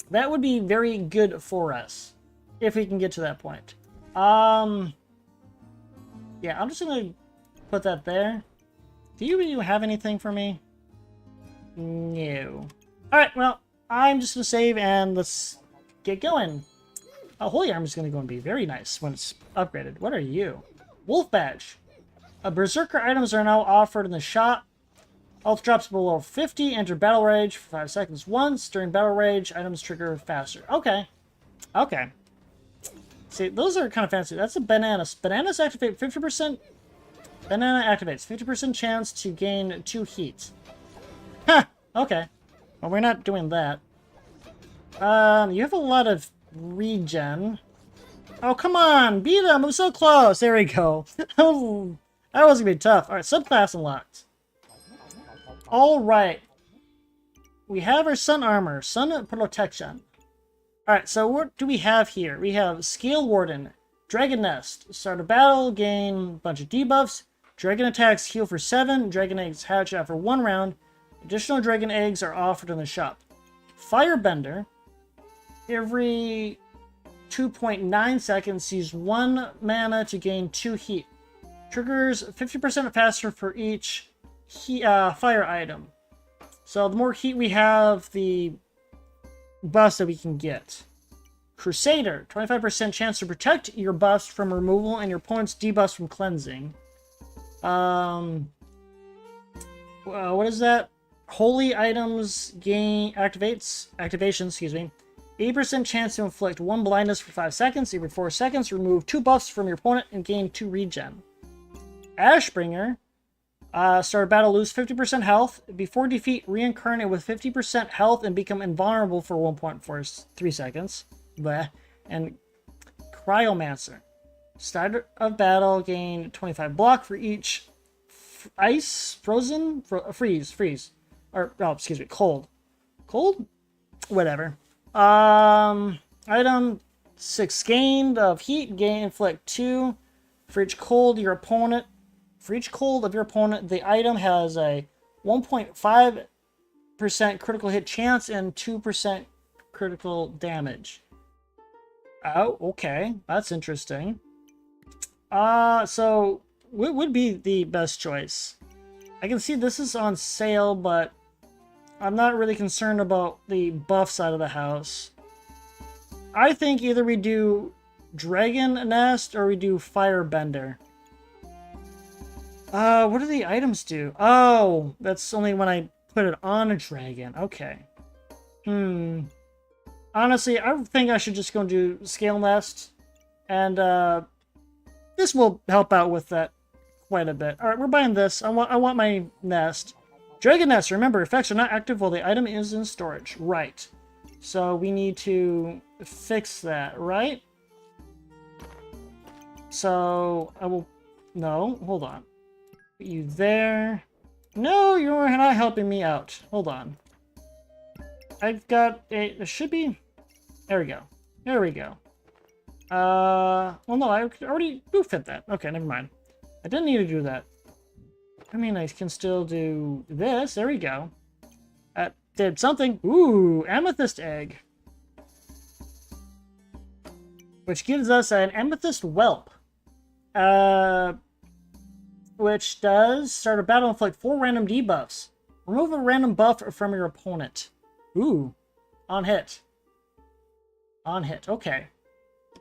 that would be very good for us if we can get to that point. Yeah, I'm just gonna put that there. Do you even have anything for me? No. Alright, well, I'm just gonna save and let's get going. Holy Armor is gonna go and be very nice when it's upgraded. What are you? Wolf Badge. Berserker items are now offered in the shop. Health drops below 50. Enter Battle Rage for 5 seconds once. During Battle Rage, items trigger faster. Okay. Okay. See, those are kind of fancy. That's a bananas. Bananas activate 50%. Banana activates 50% chance to gain 2 heat. Huh. Okay. Well, we're not doing that. You have a lot of regen. Oh, come on! Beat him! I'm so close! There we go. That was gonna be tough. Alright, subclass unlocked. Alright. We have our sun armor. Sun protection. Alright, so what do we have here? We have Scale Warden. Dragon Nest. Start a battle, gain a bunch of debuffs. Dragon attacks heal for 7. Dragon eggs hatch after 1 round. Additional dragon eggs are offered in the shop. Firebender. Every 2.9 seconds, use 1 mana to gain 2 heat. Triggers 50% faster for each fire item. So the more heat we have, the buffs that we can get. Crusader, 25% chance to protect your buffs from removal and your opponent's debuffs from cleansing. What is that? Holy items gain activation, excuse me. 80% chance to inflict 1 blindness for 5 seconds. Every 4 seconds, remove 2 buffs from your opponent and gain 2 regen. Ashbringer. Start a battle, lose 50% health. Before defeat, reincarnate with 50% health and become invulnerable for 1.43 seconds. Bleh. And Cryomancer. Start of battle, gain 25 block for each ice, frozen, freeze. Or, oh, excuse me, cold. Cold? Whatever. Item 6 gained of heat, inflict 2 for each cold your opponent. For each cold of your opponent, the item has a 1.5% critical hit chance and 2% critical damage. Oh, okay. That's interesting. So what would be the best choice? I can see this is on sale, but I'm not really concerned about the buff side of the house. I think either we do Dragon Nest or we do Firebender. What do the items do? Oh, that's only when I put it on a dragon. Okay. Honestly, I think I should just go and do Scale Nest. And, this will help out with that quite a bit. Alright, we're buying this. I want my nest. Dragon Nest, remember, effects are not active while the item is in storage. Right. So we need to fix that, right? So I will... No, hold on. Put you there. No, you're not helping me out. Hold on. I've got a... It should be... There we go. There we go. Well, no, I already fit that. Okay, never mind. I didn't need to do that. I mean, I can still do this. There we go. That did something. Ooh, amethyst egg. Which gives us an amethyst whelp. Which does start a battle and inflict 4 random debuffs. Remove a random buff from your opponent. Ooh, on hit. On hit, okay.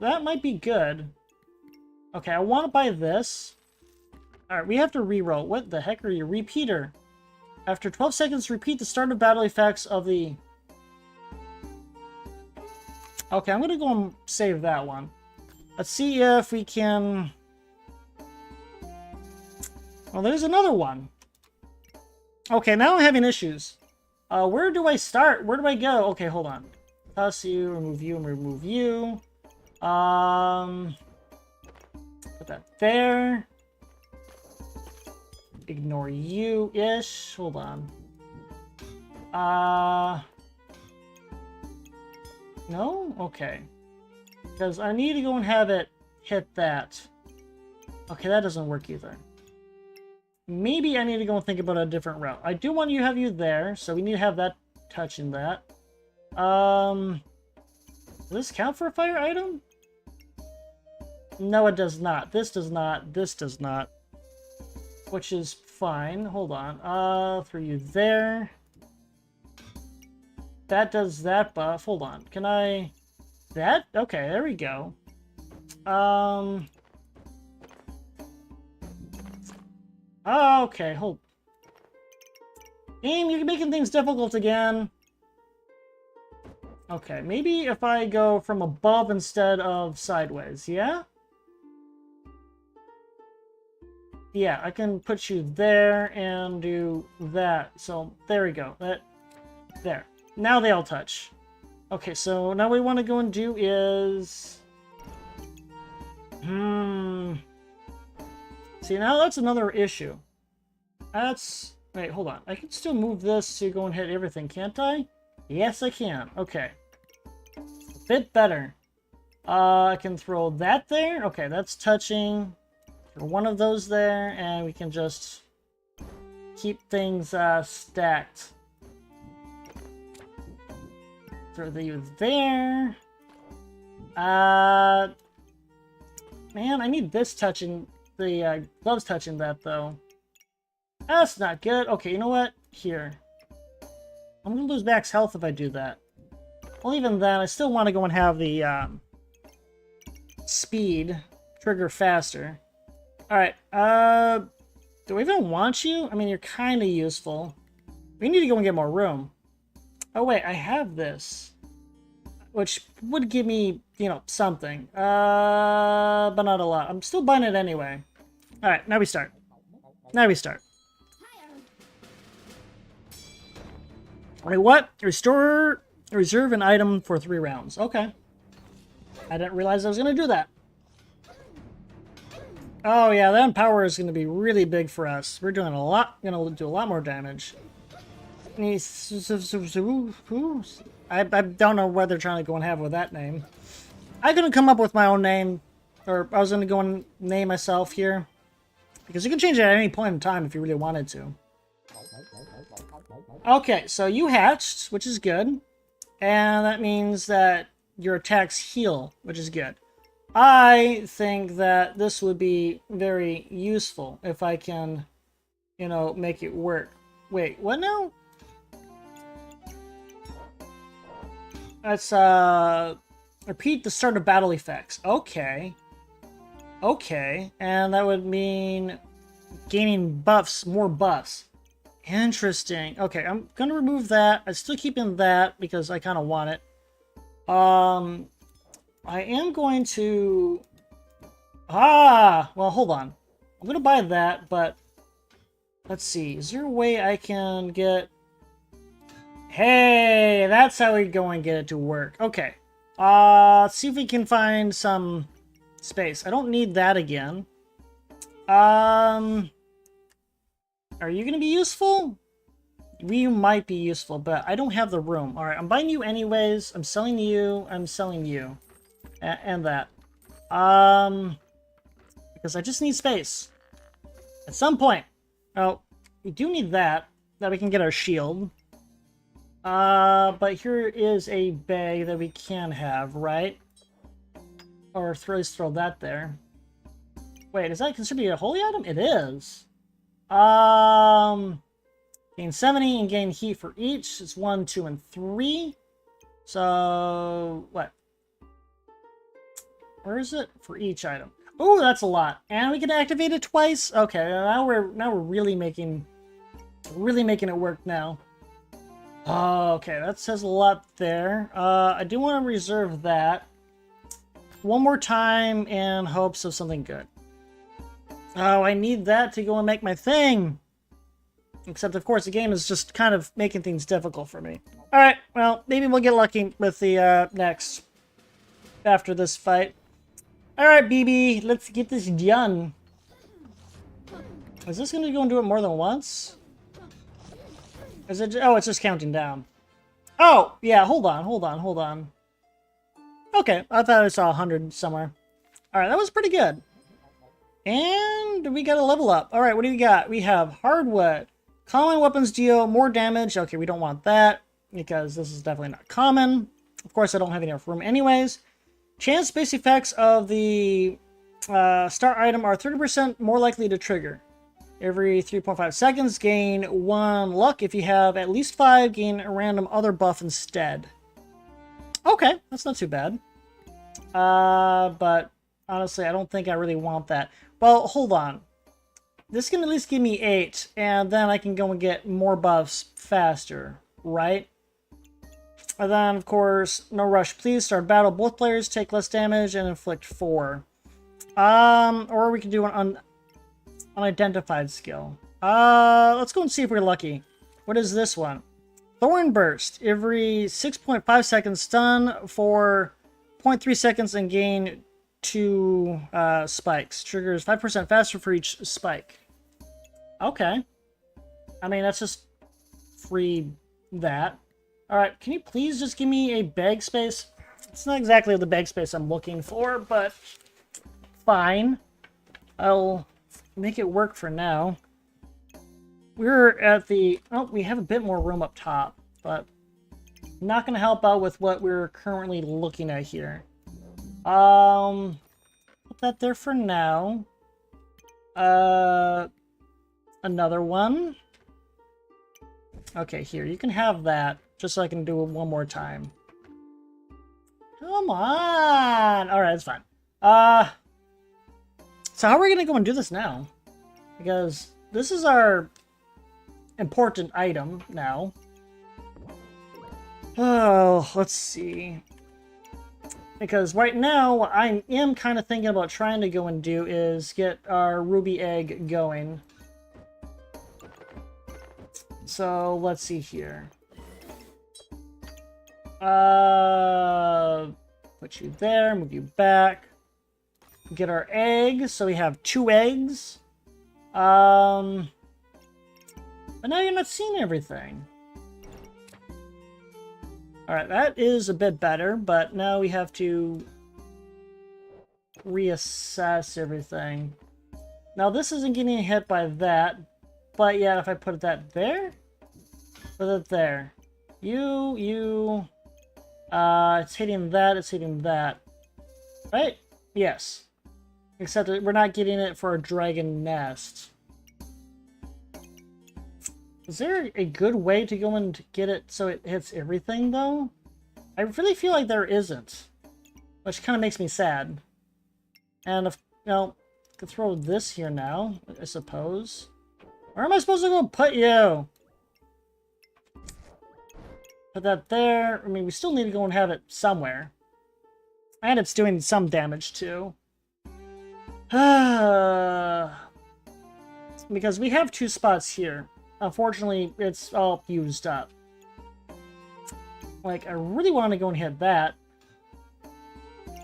That might be good. Okay, I want to buy this. Alright, we have to reroll. What the heck are you? Repeater. After 12 seconds, repeat the start of battle effects of the... Okay, I'm going to go and save that one. Let's see if we can... Well, there's another one. Okay, now I'm having issues. Where do I start? Where do I go? Okay, hold on. Toss you, remove you, and remove you. Put that there. Ignore you-ish. Hold on. No? Okay. Because I need to go and have it hit that. Okay, that doesn't work either. Maybe I need to go and think about a different route. I do want to have you there, so we need to have that touching that. Does this count for a fire item? No, it does not. This does not. This does not. Which is fine. Hold on. Throw you there. That does that buff. Hold on. Can I... That? Okay, there we go. Okay, hold. Game, you're making things difficult again. Okay, maybe if I go from above instead of sideways, yeah? Yeah, I can put you there and do that. So, there we go. There. Now they all touch. Okay, so now what we want to go and do is... See, now that's another issue. That's... Wait, hold on. I can still move this to go and hit everything, can't I? Yes, I can. Okay. A bit better. I can throw that there. Okay, that's touching. Throw one of those there, and we can just keep things stacked. Throw you there. Man, I need this touching... The gloves touching that, though. That's not good. Okay, you know what? Here. I'm going to lose max health if I do that. Well, even then, I still want to go and have the speed trigger faster. Alright, do I even want you? I mean, you're kind of useful. We need to go and get more room. Oh, wait, I have this. Which would give me, you know, something. But not a lot. I'm still buying it anyway. Alright, now we start. Now we start. Wait, what? Reserve an item for 3 rounds. Okay. I didn't realize I was going to do that. Oh yeah, that power is going to be really big for us. We're doing a lot, going to do a lot more damage. I don't know what they're trying to go and have with that name. I couldn't come up with my own name, or I was going to go and name myself here. Because you can change it at any point in time if you really wanted to. Okay, so you hatched, which is good. And that means that your attacks heal, which is good. I think that this would be very useful if I can, you know, make it work. Wait, what now? Let's, repeat the start of battle effects. Okay. Okay, and that would mean gaining buffs, more buffs. Interesting. Okay, I'm gonna remove that. I'm still keeping that because I kind of want it. I am going to... well, hold on. I'm gonna buy that, but... Let's see. Is there a way I can get Hey, that's how we go and get it to work. Okay. Let's see if we can find some space. I don't need that again. Are you going to be useful? We might be useful, but I don't have the room. Alright, I'm buying you anyways. I'm selling you. I'm selling you. And that. Because I just need space. At some point. Oh, we do need that. That we can get our shield. But here is a bag that we can have, right? Or let's throw that there. Wait, is that considered a holy item? It is. Gain 70 and gain heat for each. It's 1, 2, and 3. So, what? Where is it? For each item. Oh, that's a lot. And we can activate it twice? Okay, now we're really making it work now. Oh, okay, that says a lot there. I do want to reserve that one more time in hopes of something good. Oh, I need that to go and make my thing. Except, of course, the game is just kind of making things difficult for me. Alright, well, maybe we'll get lucky with the next after this fight. Alright, BB, let's get this done. Is this going to go and do it more than once? Is it? Oh, it's just counting down. Oh, yeah, hold on. Okay, I thought I saw 100 somewhere. Alright, that was pretty good. And we got a level up. Alright, what do we got? We have hardwood. Common weapons deal more damage. Okay, we don't want that because this is definitely not common. Of course, I don't have enough room anyways. Chance-based effects of the star item are 30% more likely to trigger. Every 3.5 seconds, gain 1 luck. If you have at least 5, gain a random other buff instead. Okay, that's not too bad. But honestly, I don't think I really want that. Well, hold on. This can at least give me 8, and then I can go and get more buffs faster, right? And then, of course, no rush, please. Start battle. Both players take less damage and inflict 4. Or we can do an unidentified skill. Let's go and see if we're lucky. What is this one? Thorn Burst. Every 6.5 seconds, stun for 0.3 seconds and gain 2 spikes. Triggers 5% faster for each spike. Okay. I mean, that's just free that. Alright, can you please just give me a bag space? It's not exactly the bag space I'm looking for, but fine. I'll make it work for now. We're at the... Oh, we have a bit more room up top, but not going to help out with what we're currently looking at here. Put that there for now. Another one. Okay, here, you can have that, just so I can do it one more time. Come on! Alright, it's fine. So how are we gonna go and do this now? Because this is our important item now. Oh, let's see. Because right now, what I am kind of thinking about trying to go and do is get our ruby egg going. So, let's see here. Put you there, move you back. Get our eggs, so we have 2 eggs. But now you're not seeing everything. Alright, that is a bit better, but now we have to reassess everything. Now this isn't getting hit by that, but yeah, if I put that there, put it there. It's hitting that, it's hitting that. Right? Yes. Except that we're not getting it for a dragon nest. Is there a good way to go and get it so it hits everything, though? I really feel like there isn't. Which kind of makes me sad. And if, you know, I could throw this here now, I suppose. Where am I supposed to go put you? Put that there. I mean, we still need to go and have it somewhere. And it's doing some damage, too. Because we have 2 spots here. Unfortunately, it's all used up. Like, I really want to go and hit that.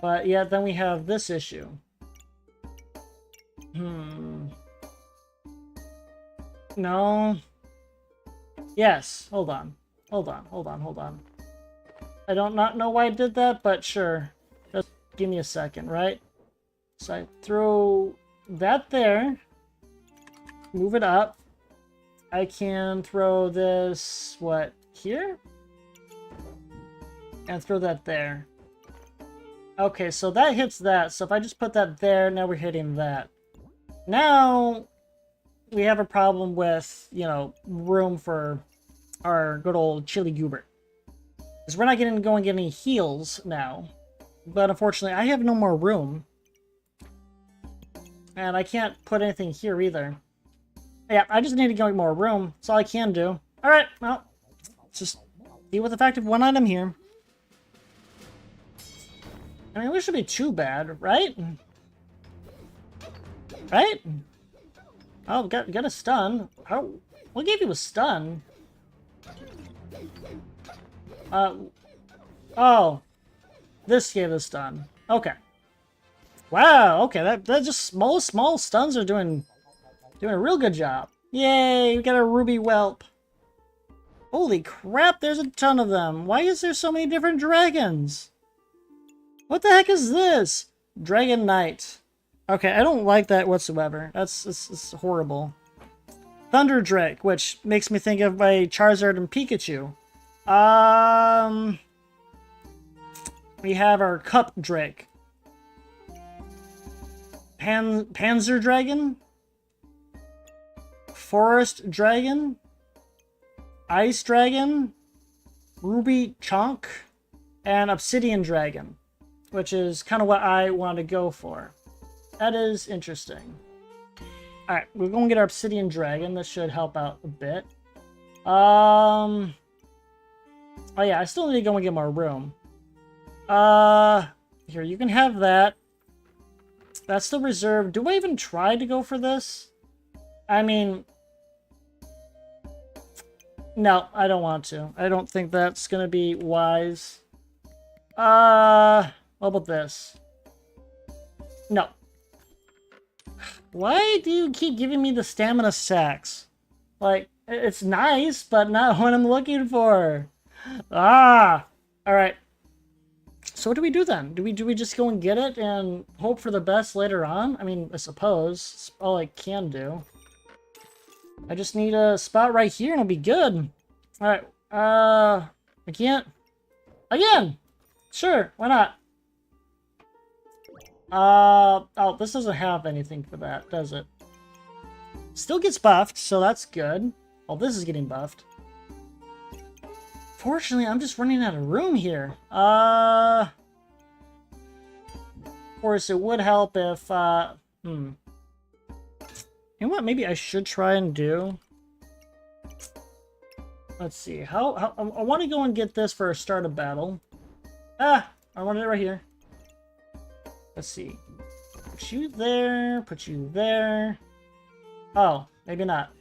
But yeah, then we have this issue. No. Yes. Hold on. Hold on. I don't not know why I did that, but sure. Just give me a second, right? So I throw that there. Move it up. I can throw this, what, here? And throw that there. Okay, so that hits that. So if I just put that there, now we're hitting that. Now, we have a problem with, you know, room for our good old Chili Goober. Because we're not going to get any heals now. But unfortunately, I have no more room. And I can't put anything here either. Yeah, I just need to get more room. That's all I can do. Alright, well, let's just deal with the fact of one item here. I mean, it shouldn't be too bad, right? Right? Oh, got a stun. How? What gave you a stun? Oh. This gave a stun. Okay. Wow, okay, that just small stuns are doing a real good job. Yay, we got a ruby whelp. Holy crap, there's a ton of them. Why is there so many different dragons? What the heck is this? Dragon Knight. Okay, I don't like that whatsoever. It's horrible. Thunder Drake, which makes me think of my Charizard and Pikachu. We have our Cup Drake. Panzer Dragon? Forest Dragon? Ice Dragon? Ruby Chonk? And Obsidian Dragon. Which is kind of what I want to go for. That is interesting. Alright, we're going to get our Obsidian Dragon. This should help out a bit. Oh yeah, I still need to go and get more room. Here, you can have that. That's still reserved. Do I even try to go for this? I mean... No, I don't want to. I don't think that's going to be wise. What about this? No. Why do you keep giving me the stamina sacks? Like, it's nice, but not what I'm looking for. Ah! Alright. So what do we do then? Do we just go and get it and hope for the best later on? I mean, I suppose. It's all I can do. I just need a spot right here and it'll be good. Alright. I can't. Again! Sure, why not? Oh, this doesn't have anything for that, does it? Still gets buffed, so that's good. Oh, this is getting buffed. Fortunately, I'm just running out of room here. Of course, it would help if, You know what, maybe I should try and do? Let's see, I want to go and get this for a start of battle. Ah, I want it right here. Let's see. Put you there, put you there. Oh, maybe not.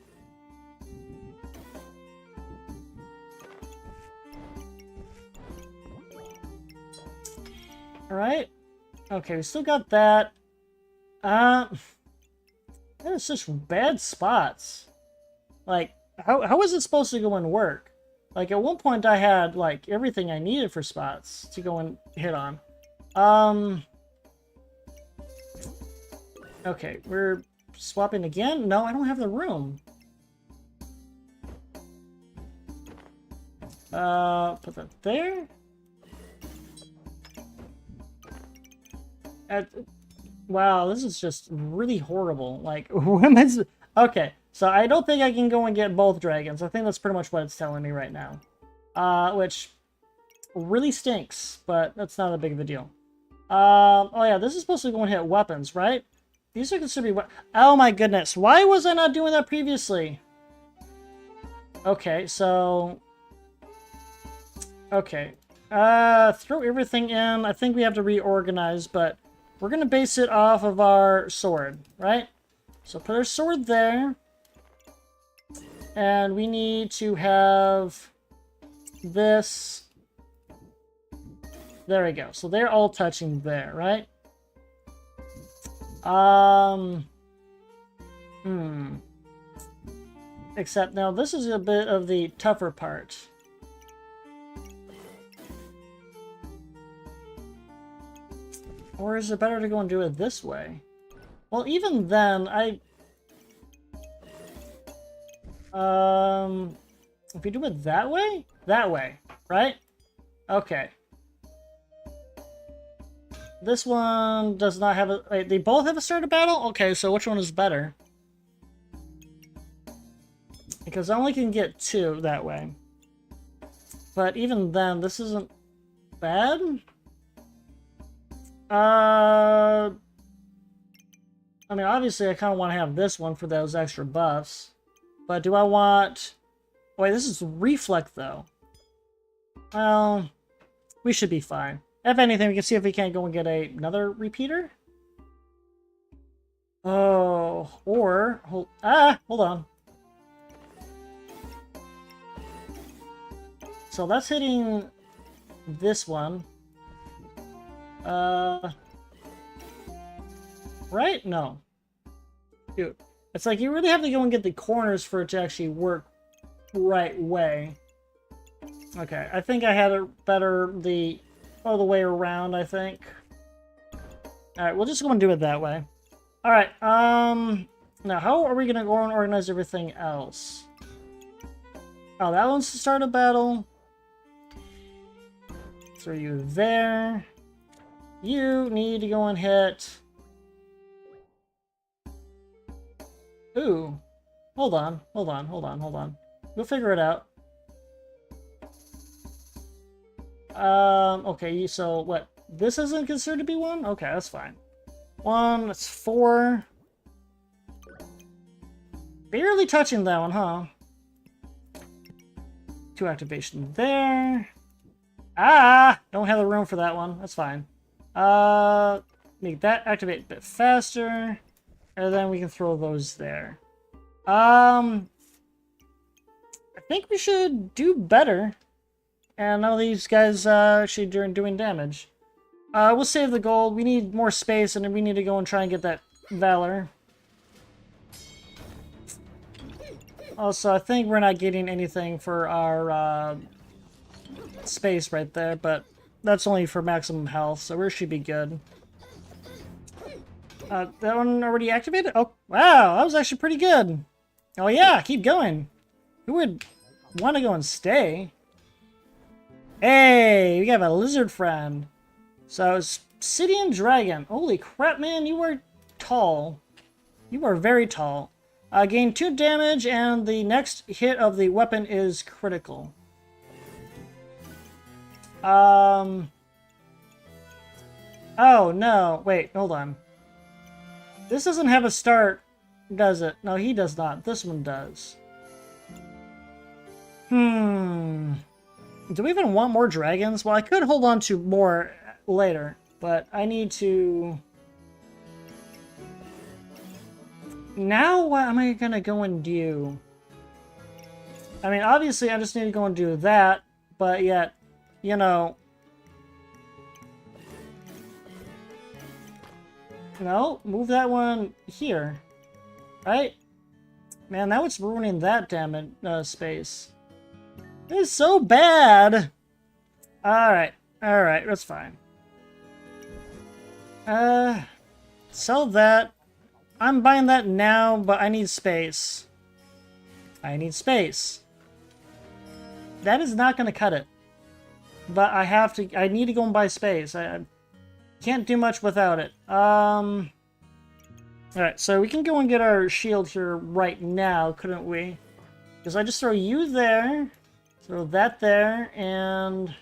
Alright. Okay, we still got that. There's such bad spots. Like, how is it supposed to go and work? Like, at one point I had, like, everything I needed for spots to go and hit on. Okay, we're swapping again? No, I don't have the room. Put that there. Wow, this is just really horrible. Like, women's... Okay, so I don't think I can go and get both dragons. I think that's pretty much what it's telling me right now. Which really stinks, but that's not a big of a deal. Oh yeah, this is supposed to go and hit weapons, right? These are considered... Oh my goodness, why was I not doing that previously? Okay, so... Okay. Throw everything in. I think we have to reorganize, but we're going to base it off of our sword, right? So put our sword there. And we need to have this There we go. So they're all touching there, right? Except now this is a bit of the tougher part. Or is it better to go and do it this way? Well, even then, if you do it that way? That way, right? Okay. This one does not have a... Wait, they both have a starter battle? Okay, so which one is better? Because I only can get 2 that way. But even then, this isn't bad? I mean, obviously I kind of want to have this one for those extra buffs. But do I want... Wait, this is Reflect, though. Well, we should be fine. If anything, we can see if we can't go and get another repeater. Oh, or... hold on. So that's hitting this one. Right? No. Dude, it's like you really have to go and get the corners for it to actually work right way. Okay, I think I had it better the other way around, I think. Alright, we'll just go and do it that way. Alright, now how are we gonna go and organize everything else? Oh, that one's to start a battle. Throw you there. You need to go and hit... Ooh. Hold on. We'll figure it out. Okay, so what? This isn't considered to be 1? Okay, that's fine. 1, that's 4. Barely touching that one, huh? 2 activation there. Ah! Don't have the room for that one. That's fine. Make that activate a bit faster. And then we can throw those there. I think we should do better. And now these guys actually doing damage. We'll save the gold. We need more space, and we need to go and try and get that Valor. Also, I think we're not getting anything for our space right there, but that's only for maximum health, so we should be good. That one already activated? Oh, wow, that was actually pretty good. Oh yeah, keep going. Who would want to go and stay? Hey, we have a lizard friend. So, Obsidian Dragon. Holy crap, man, you are tall. You are very tall. Gain 2 damage, and the next hit of the weapon is critical. Oh, no. Wait, hold on. This doesn't have a start, does it? No, he does not. This one does. Do we even want more dragons? Well, I could hold on to more later, but I need to... Now what am I gonna go and do? I mean, obviously I just need to go and do that, but yet, you know... No, move that one here. Right? Man, that was ruining that damage space. It's so bad! Alright, that's fine. Sell that. I'm buying that now, but I need space. I need space. That is not gonna cut it. But I need to go and buy space. I can't do much without it. Alright, so we can go and get our shield here right now, couldn't we? Because I just throw you there, throw that there, and...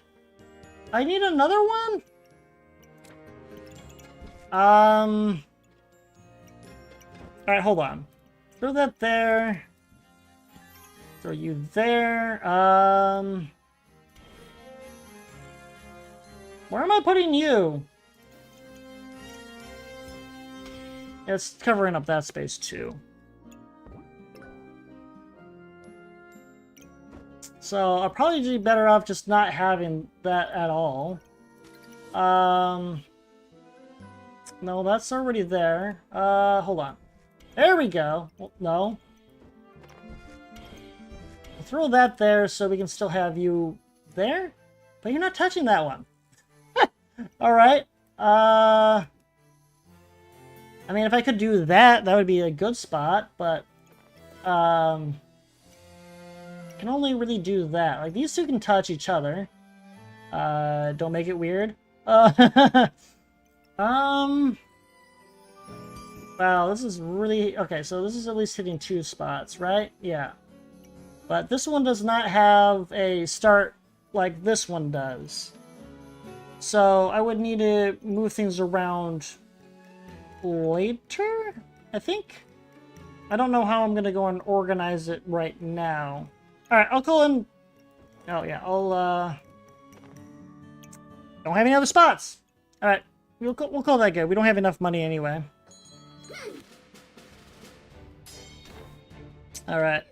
I need another one? Alright, hold on. Throw that there. Throw you there. Where am I putting you? It's covering up that space too. So I'll probably be better off just not having that at all. No, that's already there. Hold on. There we go. Well, no. I'll throw that there so we can still have you there. But you're not touching that one. Alright. I mean, if I could do that, that would be a good spot, but... I can only really do that. Like, these two can touch each other. Don't make it weird. Wow, this is really... Okay, so this is at least hitting 2 spots, right? Yeah. But this one does not have a start like this one does. So I would need to move things around later, I think? I don't know how I'm going to go and organize it right now. Alright, I'll call in... Oh, yeah, I'll, don't have any other spots! Alright, we'll call that good. We don't have enough money anyway. Alright.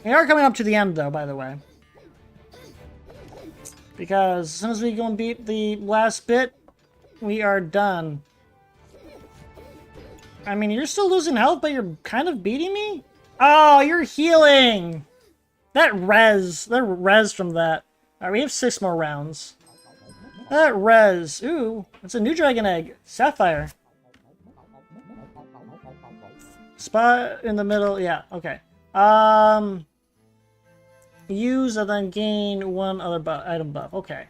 We are coming up to the end, though, by the way. Because as soon as we go and beat the last bit, we are done. I mean, you're still losing health, but you're kind of beating me? Oh, you're healing! That res from that. Alright, we have 6 more rounds. That res. Ooh, it's a new dragon egg. Sapphire. Spot in the middle. Yeah, okay. Use and then gain 1 other item buff. Okay.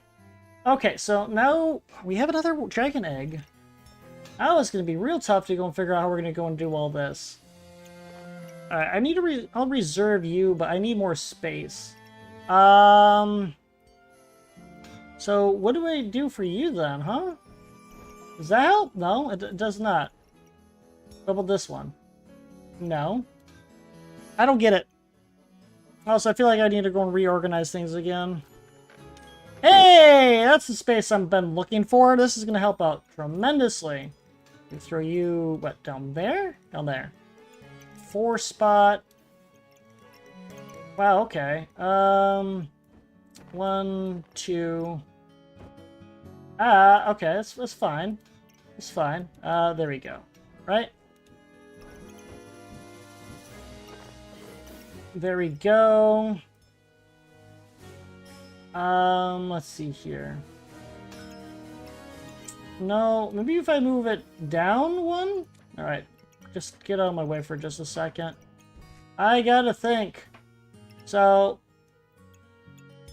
Okay, so now we have another dragon egg. Now it's going to be real tough to go and figure out how we're going to go and do all this. Alright, I need to I'll reserve you, but I need more space. So what do I do for you then, huh? Does that help? No, it does not. Double this one. No. I don't get it. Also, I feel like I need to go and reorganize things again. Hey! That's the space I've been looking for. This is going to help out tremendously. We throw you, what, down there? Down there. 4 spot. Wow, okay. 1, 2. Okay, that's fine. It's fine. There we go. Right? There we go. Let's see here. No, maybe if I move it down 1? Alright, just get out of my way for just a second. I gotta think. So,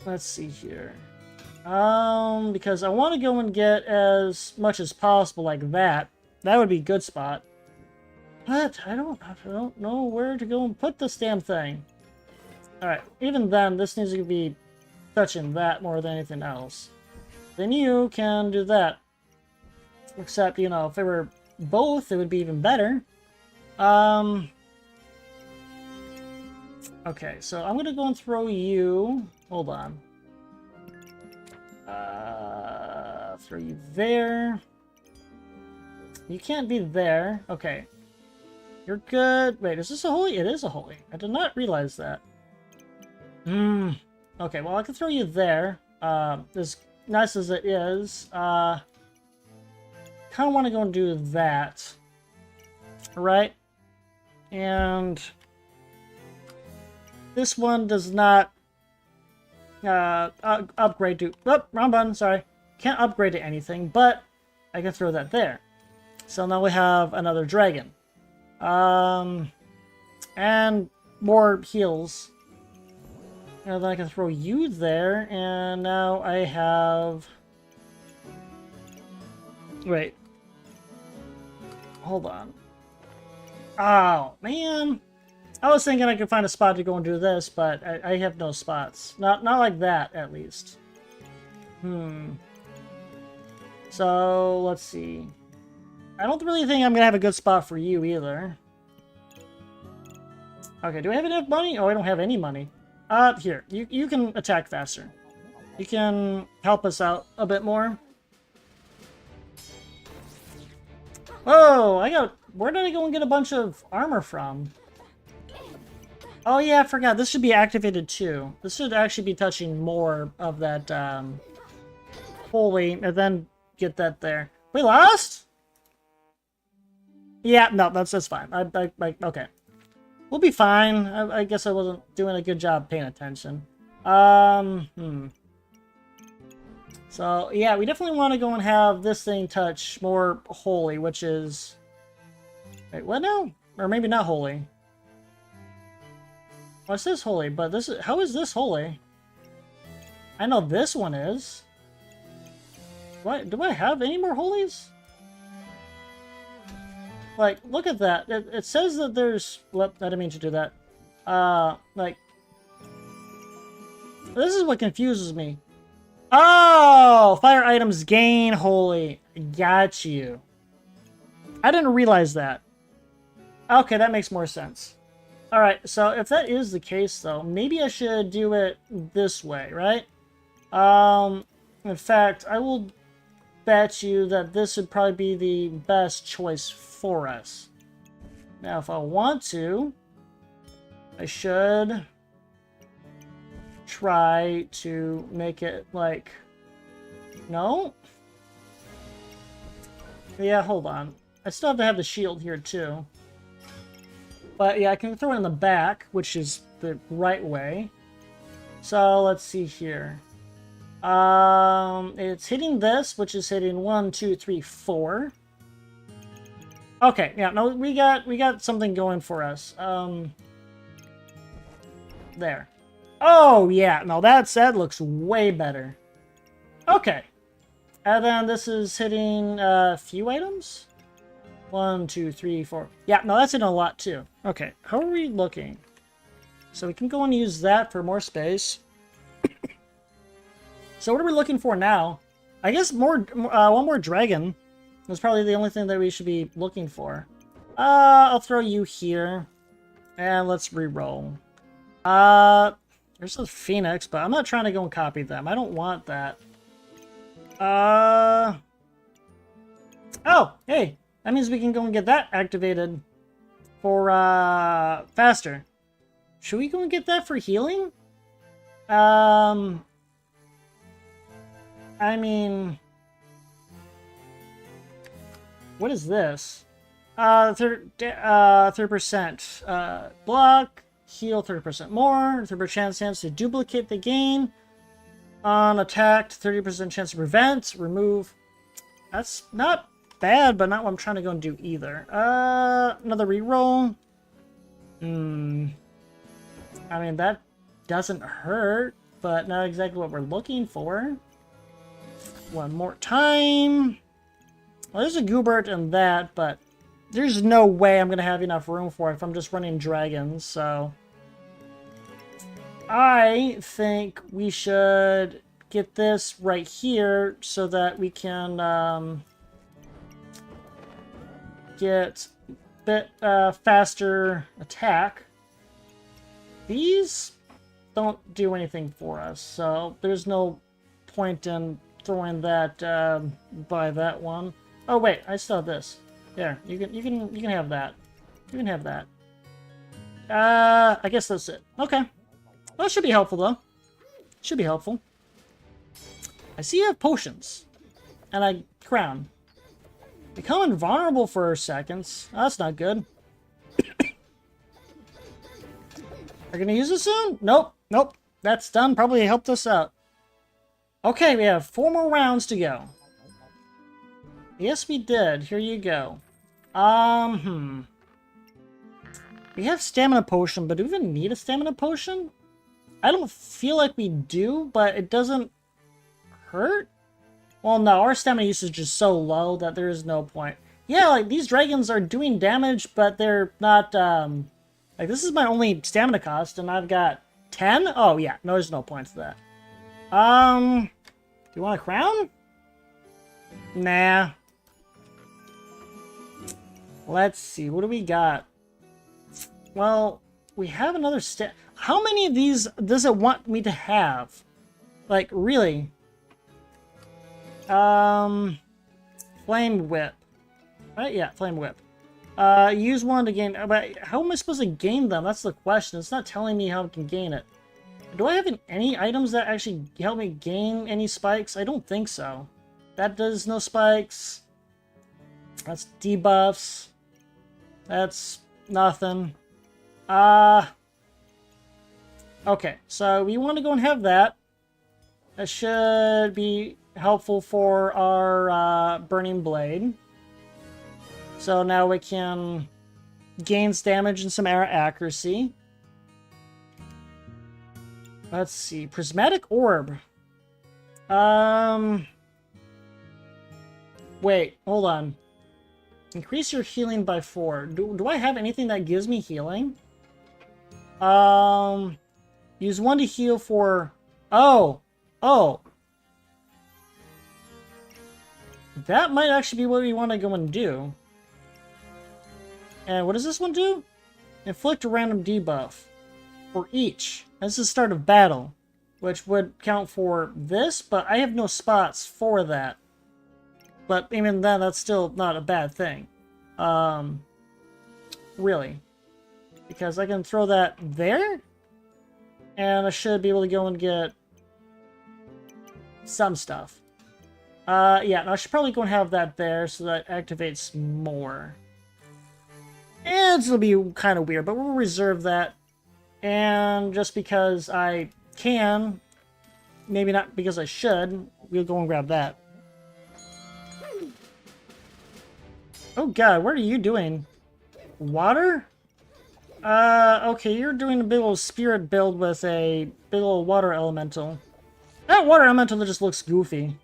let's see here. Because I want to go and get as much as possible like that. That would be a good spot. But I don't know where to go and put this damn thing. Alright, even then, this needs to be touching that more than anything else. Then you can do that. Except, you know, if they were both, it would be even better. Okay, so I'm gonna go and throw you... Hold on. Throw you there. You can't be there. Okay. You're good. Wait, is this a holy? It is a holy. I did not realize that. Okay, well, I can throw you there. As nice as it is. Kind of want to go and do that. Right? And this one does not upgrade to... Oh, wrong button, sorry. Can't upgrade to anything, but I can throw that there. So now we have another dragon. And more heals. And then I can throw you there, and now I have... Wait. Hold on. Oh, man. I was thinking I could find a spot to go and do this, but I have no spots. Not like that, at least. So, let's see. I don't really think I'm going to have a good spot for you either. Okay, do I have enough money? Oh, I don't have any money. Here. You can attack faster. You can help us out a bit more. Whoa, where did I go and get a bunch of armor from? Oh yeah, I forgot. This should be activated too. This should actually be touching more of that, holy, and then get that there. We lost? Yeah, no, that's fine. Okay. We'll be fine. I guess I wasn't doing a good job paying attention. So, yeah, we definitely want to go and have this thing touch more holy, which is... Wait, what now? Or maybe not holy. Well, it says holy, but this is... How is this holy? I know this one is. What? Do I have any more holies? Like, look at that. It says that there's... Well, I didn't mean to do that. Like... This is what confuses me. Oh! Fire items gain holy. Got you. I didn't realize that. Okay, that makes more sense. Alright, so if that is the case, though, maybe I should do it this way, right? In fact, I will bet you that this would probably be the best choice for us. Now, if I want to, I should try to make it like... No? Yeah, hold on. I still have to have the shield here, too. But, yeah, I can throw it in the back, which is the right way. So, let's see here. It's hitting this, which is hitting 1, 2, 3, 4. Okay, yeah, no, we got something going for us. There. Oh, yeah, no, that looks way better. Okay. And then this is hitting a few items. 1, 2, 3, 4. Yeah, no, that's hitting a lot, too. Okay, how are we looking? So we can go and use that for more space. So what are we looking for now? I guess one more dragon. That's probably the only thing that we should be looking for. I'll throw you here. And let's re-roll. There's a phoenix, but I'm not trying to go and copy them. I don't want that. Oh, hey. That means we can go and get that activated for, faster. Should we go and get that for healing? I mean... What is this? 30% block, heal 30% more, 30% chance to duplicate the gain. On attack, 30% chance to prevent, remove. That's not bad, but not what I'm trying to go and do either. Another reroll. I mean, that doesn't hurt, but not exactly what we're looking for. One more time. Well, there's a Goobert and that, but there's no way I'm going to have enough room for it if I'm just running dragons, so... I think we should get this right here so that we can get a bit faster attack. These don't do anything for us, so there's no point in throwing that by that one. Oh wait, I still have this. There, you can have that. You can have that. I guess that's it. Okay. Well, that should be helpful though. Should be helpful. I see you have potions. And a crown. Become invulnerable for seconds. Oh, that's not good. Are you gonna use it soon? Nope. Nope. That's done. Probably helped us out. Okay, we have 4 more rounds to go. Yes, we did. Here you go. We have stamina potion, but do we even need a stamina potion? I don't feel like we do, but it doesn't hurt? Well, no, our stamina usage is so low that there is no point. Yeah, like, these dragons are doing damage, but they're not, like, this is my only stamina cost, and I've got 10? Oh, yeah, no, there's no point to that. Do you want a crown? Nah. Let's see, what do we got? Well, we have another How many of these does it want me to have? Like, really? Flame Whip. Right? Yeah, Flame Whip. Use one to gain... But how am I supposed to gain them? That's the question. It's not telling me how I can gain it. Do I have any items that actually help me gain any spikes? I don't think so. That does no spikes. That's debuffs. That's nothing. Okay, so we want to go and have that. That should be helpful for our Burning Blade. So now we can gain damage and some arrow accuracy. Let's see. Prismatic Orb. Wait, hold on. Increase your healing by 4. Do I have anything that gives me healing? Use 1 to heal for... Oh! That might actually be what we want to go and do. And what does this one do? Inflict a random debuff. For each. This is the start of battle. Which would count for this, but I have no spots for that. But even then, that's still not a bad thing. Really. Because I can throw that there. And I should be able to go and get some stuff. Yeah, I should probably go and have that there so that activates more. And it'll be kind of weird, but we'll reserve that. And just because I can, maybe not because I should, we'll go and grab that. Oh god, what are you doing? Water? Okay, you're doing a big old spirit build with a big old water elemental. That water elemental just looks goofy.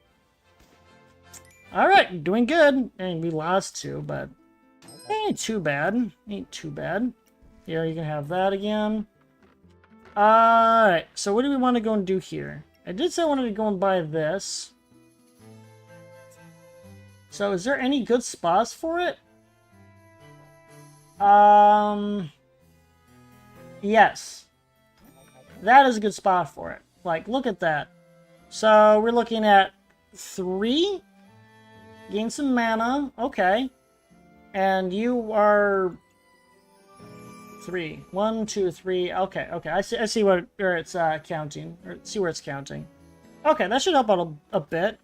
Alright, doing good. And we lost 2, but ain't too bad. Ain't too bad. Here, you can have that again. Alright, so what do we want to go and do here? I did say I wanted to go and buy this. So is there any good spots for it? Yes. That is a good spot for it. Like, look at that. So we're looking at 3. Gain some mana. Okay. And you are 3. 1, 2, 3. Okay, okay. I see where it's counting. Or see where it's counting. Okay, that should help out a bit.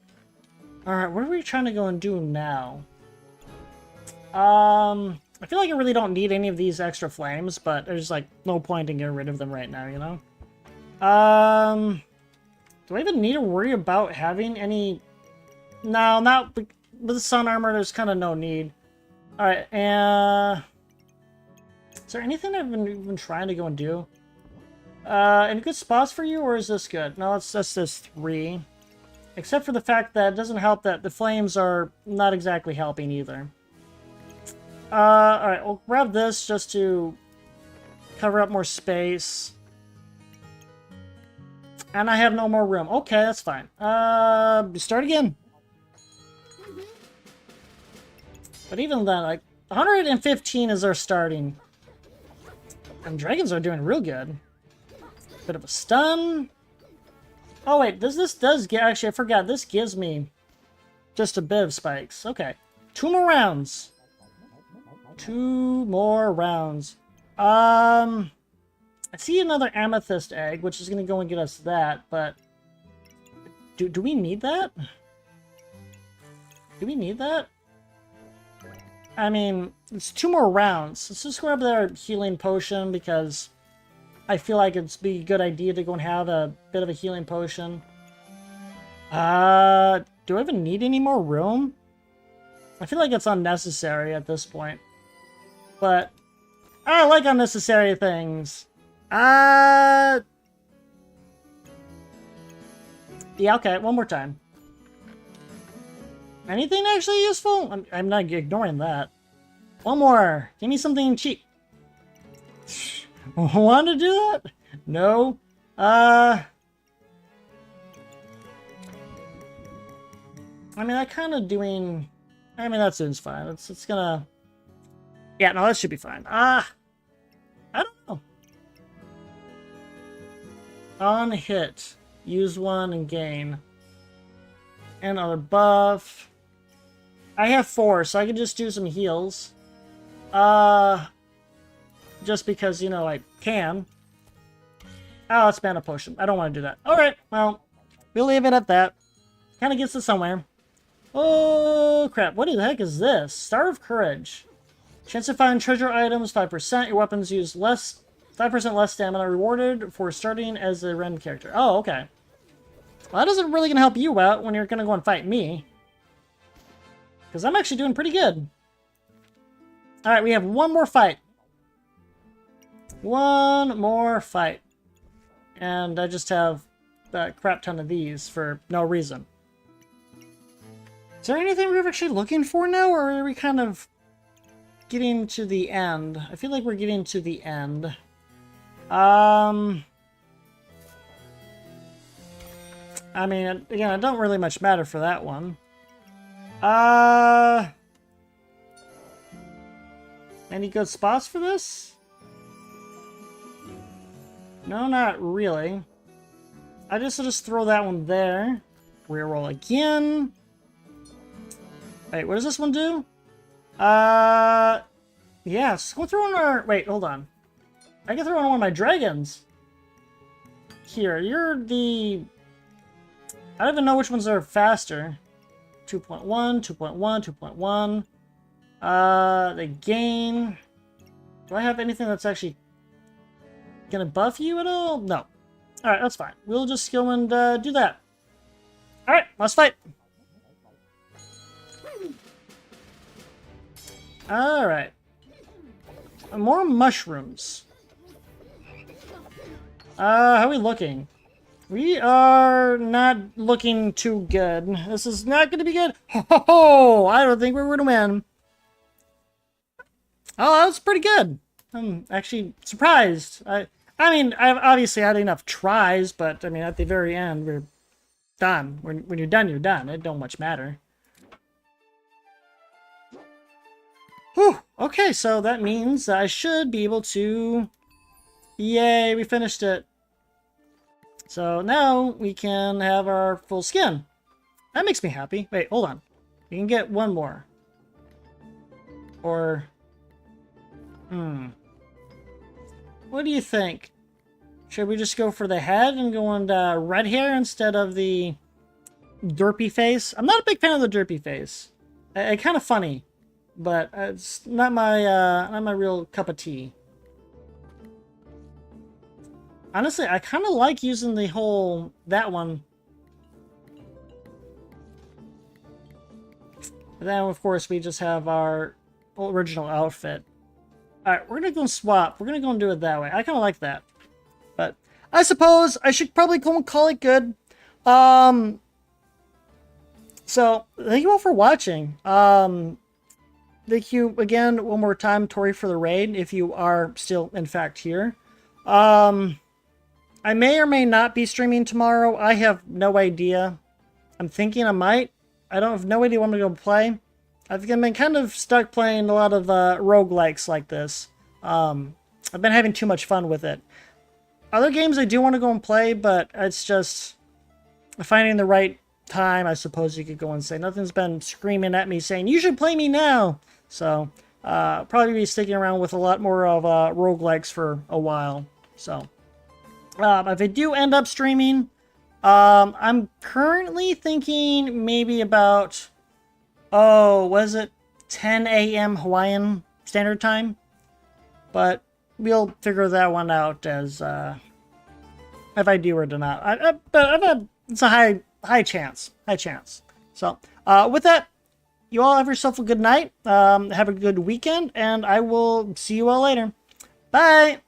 Alright, what are we trying to go and do now? I feel like I really don't need any of these extra flames, but there's like no point in getting rid of them right now, you know? Do I even need to worry about having any... No, not with the sun armor, there's kind of no need. Alright, is there anything I've been trying to go and do? Any good spots for you, or is this good? No, that's this 3. Except for the fact that it doesn't help that the flames are not exactly helping either. Alright, we'll grab this just to cover up more space. And I have no more room. Okay, that's fine. Start again. But even then, like, 115 is our starting. And dragons are doing real good. Bit of a stun. Oh wait, this does get... Actually, I forgot. This gives me just a bit of spikes. Okay. 2 more rounds. 2 more rounds. I see another amethyst egg, which is going to go and get us that, but... Do we need that? Do we need that? I mean, it's 2 more rounds. Let's just grab their healing potion, because I feel like it'd be a good idea to go and have a bit of a healing potion. Do I even need any more room? I feel like it's unnecessary at this point. But I like unnecessary things. Yeah, okay, one more time. Anything actually useful? I'm not ignoring that. One more. Give me something cheap. Want to do that? No. I mean, that kind of doing... I mean, that seems fine. It's gonna... Yeah, no, that should be fine. I don't know. On hit. Use 1 and gain. Another buff. I have 4, so I can just do some heals. Just because, you know, I can. Oh, it's mana potion. I don't want to do that. Alright, well, we'll leave it at that. Kind of gets us somewhere. Oh, crap. What the heck is this? Star of Courage. Chance to find treasure items, 5%. Your weapons use 5% less stamina. Rewarded for starting as a random character. Oh, okay. Well, that isn't really going to help you out when you're going to go and fight me. Because I'm actually doing pretty good. Alright, we have one more fight. One more fight. And I just have a crap ton of these for no reason. Is there anything we're actually looking for now, or are we kind of getting to the end? I feel like we're getting to the end. I mean, again, it don't really much matter for that one. Any good spots for this? No, not really. I just throw that one there. Reroll again. Wait, what does this one do? Yes. Go throw in our... Wait, hold on. I can throw in one of my dragons. Here, you're the... I don't even know which ones are faster. 2.1, 2.1, 2.1. They gain... Do I have anything that's actually gonna buff you at all? No. Alright, that's fine. We'll just go and do that. Alright, let's fight. Alright. More mushrooms. How are we looking? We are not looking too good. This is not going to be good. Ho ho ho! I don't think we're going to win. Oh, that was pretty good. I'm actually surprised. I mean, I've obviously had enough tries, but I mean, at the very end, we're done. When you're done, you're done. It don't much matter. Whew. Okay, so that means I should be able to... Yay, we finished it. So now we can have our full skin. That makes me happy. Wait, hold on. We can get one more. Or... What do you think? Should we just go for the head and go on red hair instead of the derpy face? I'm not a big fan of the derpy face. It's kind of funny, but it's not my real cup of tea. Honestly, I kind of like using the whole that one. And then, of course, we just have our original outfit. Alright, we're going to go and swap. We're going to go and do it that way. I kind of like that. But I suppose I should probably go and call it good. So, thank you all for watching. Thank you again one more time, Tori, for the raid, if you are still, in fact, here. I may or may not be streaming tomorrow. I have no idea. I'm thinking I might. I don't have no idea what I'm going to go play. I've been kind of stuck playing a lot of roguelikes like this. I've been having too much fun with it. Other games I do want to go and play, but it's just finding the right time, I suppose you could go and say. Nothing's been screaming at me saying, you should play me now! So, probably be sticking around with a lot more of roguelikes for a while. So, if I do end up streaming, I'm currently thinking maybe about... Oh, was it 10 a.m. Hawaiian Standard Time? But we'll figure that one out as if I do or do not. But it's a high chance. High chance. So, with that, you all have yourself a good night. Have a good weekend, and I will see you all later. Bye!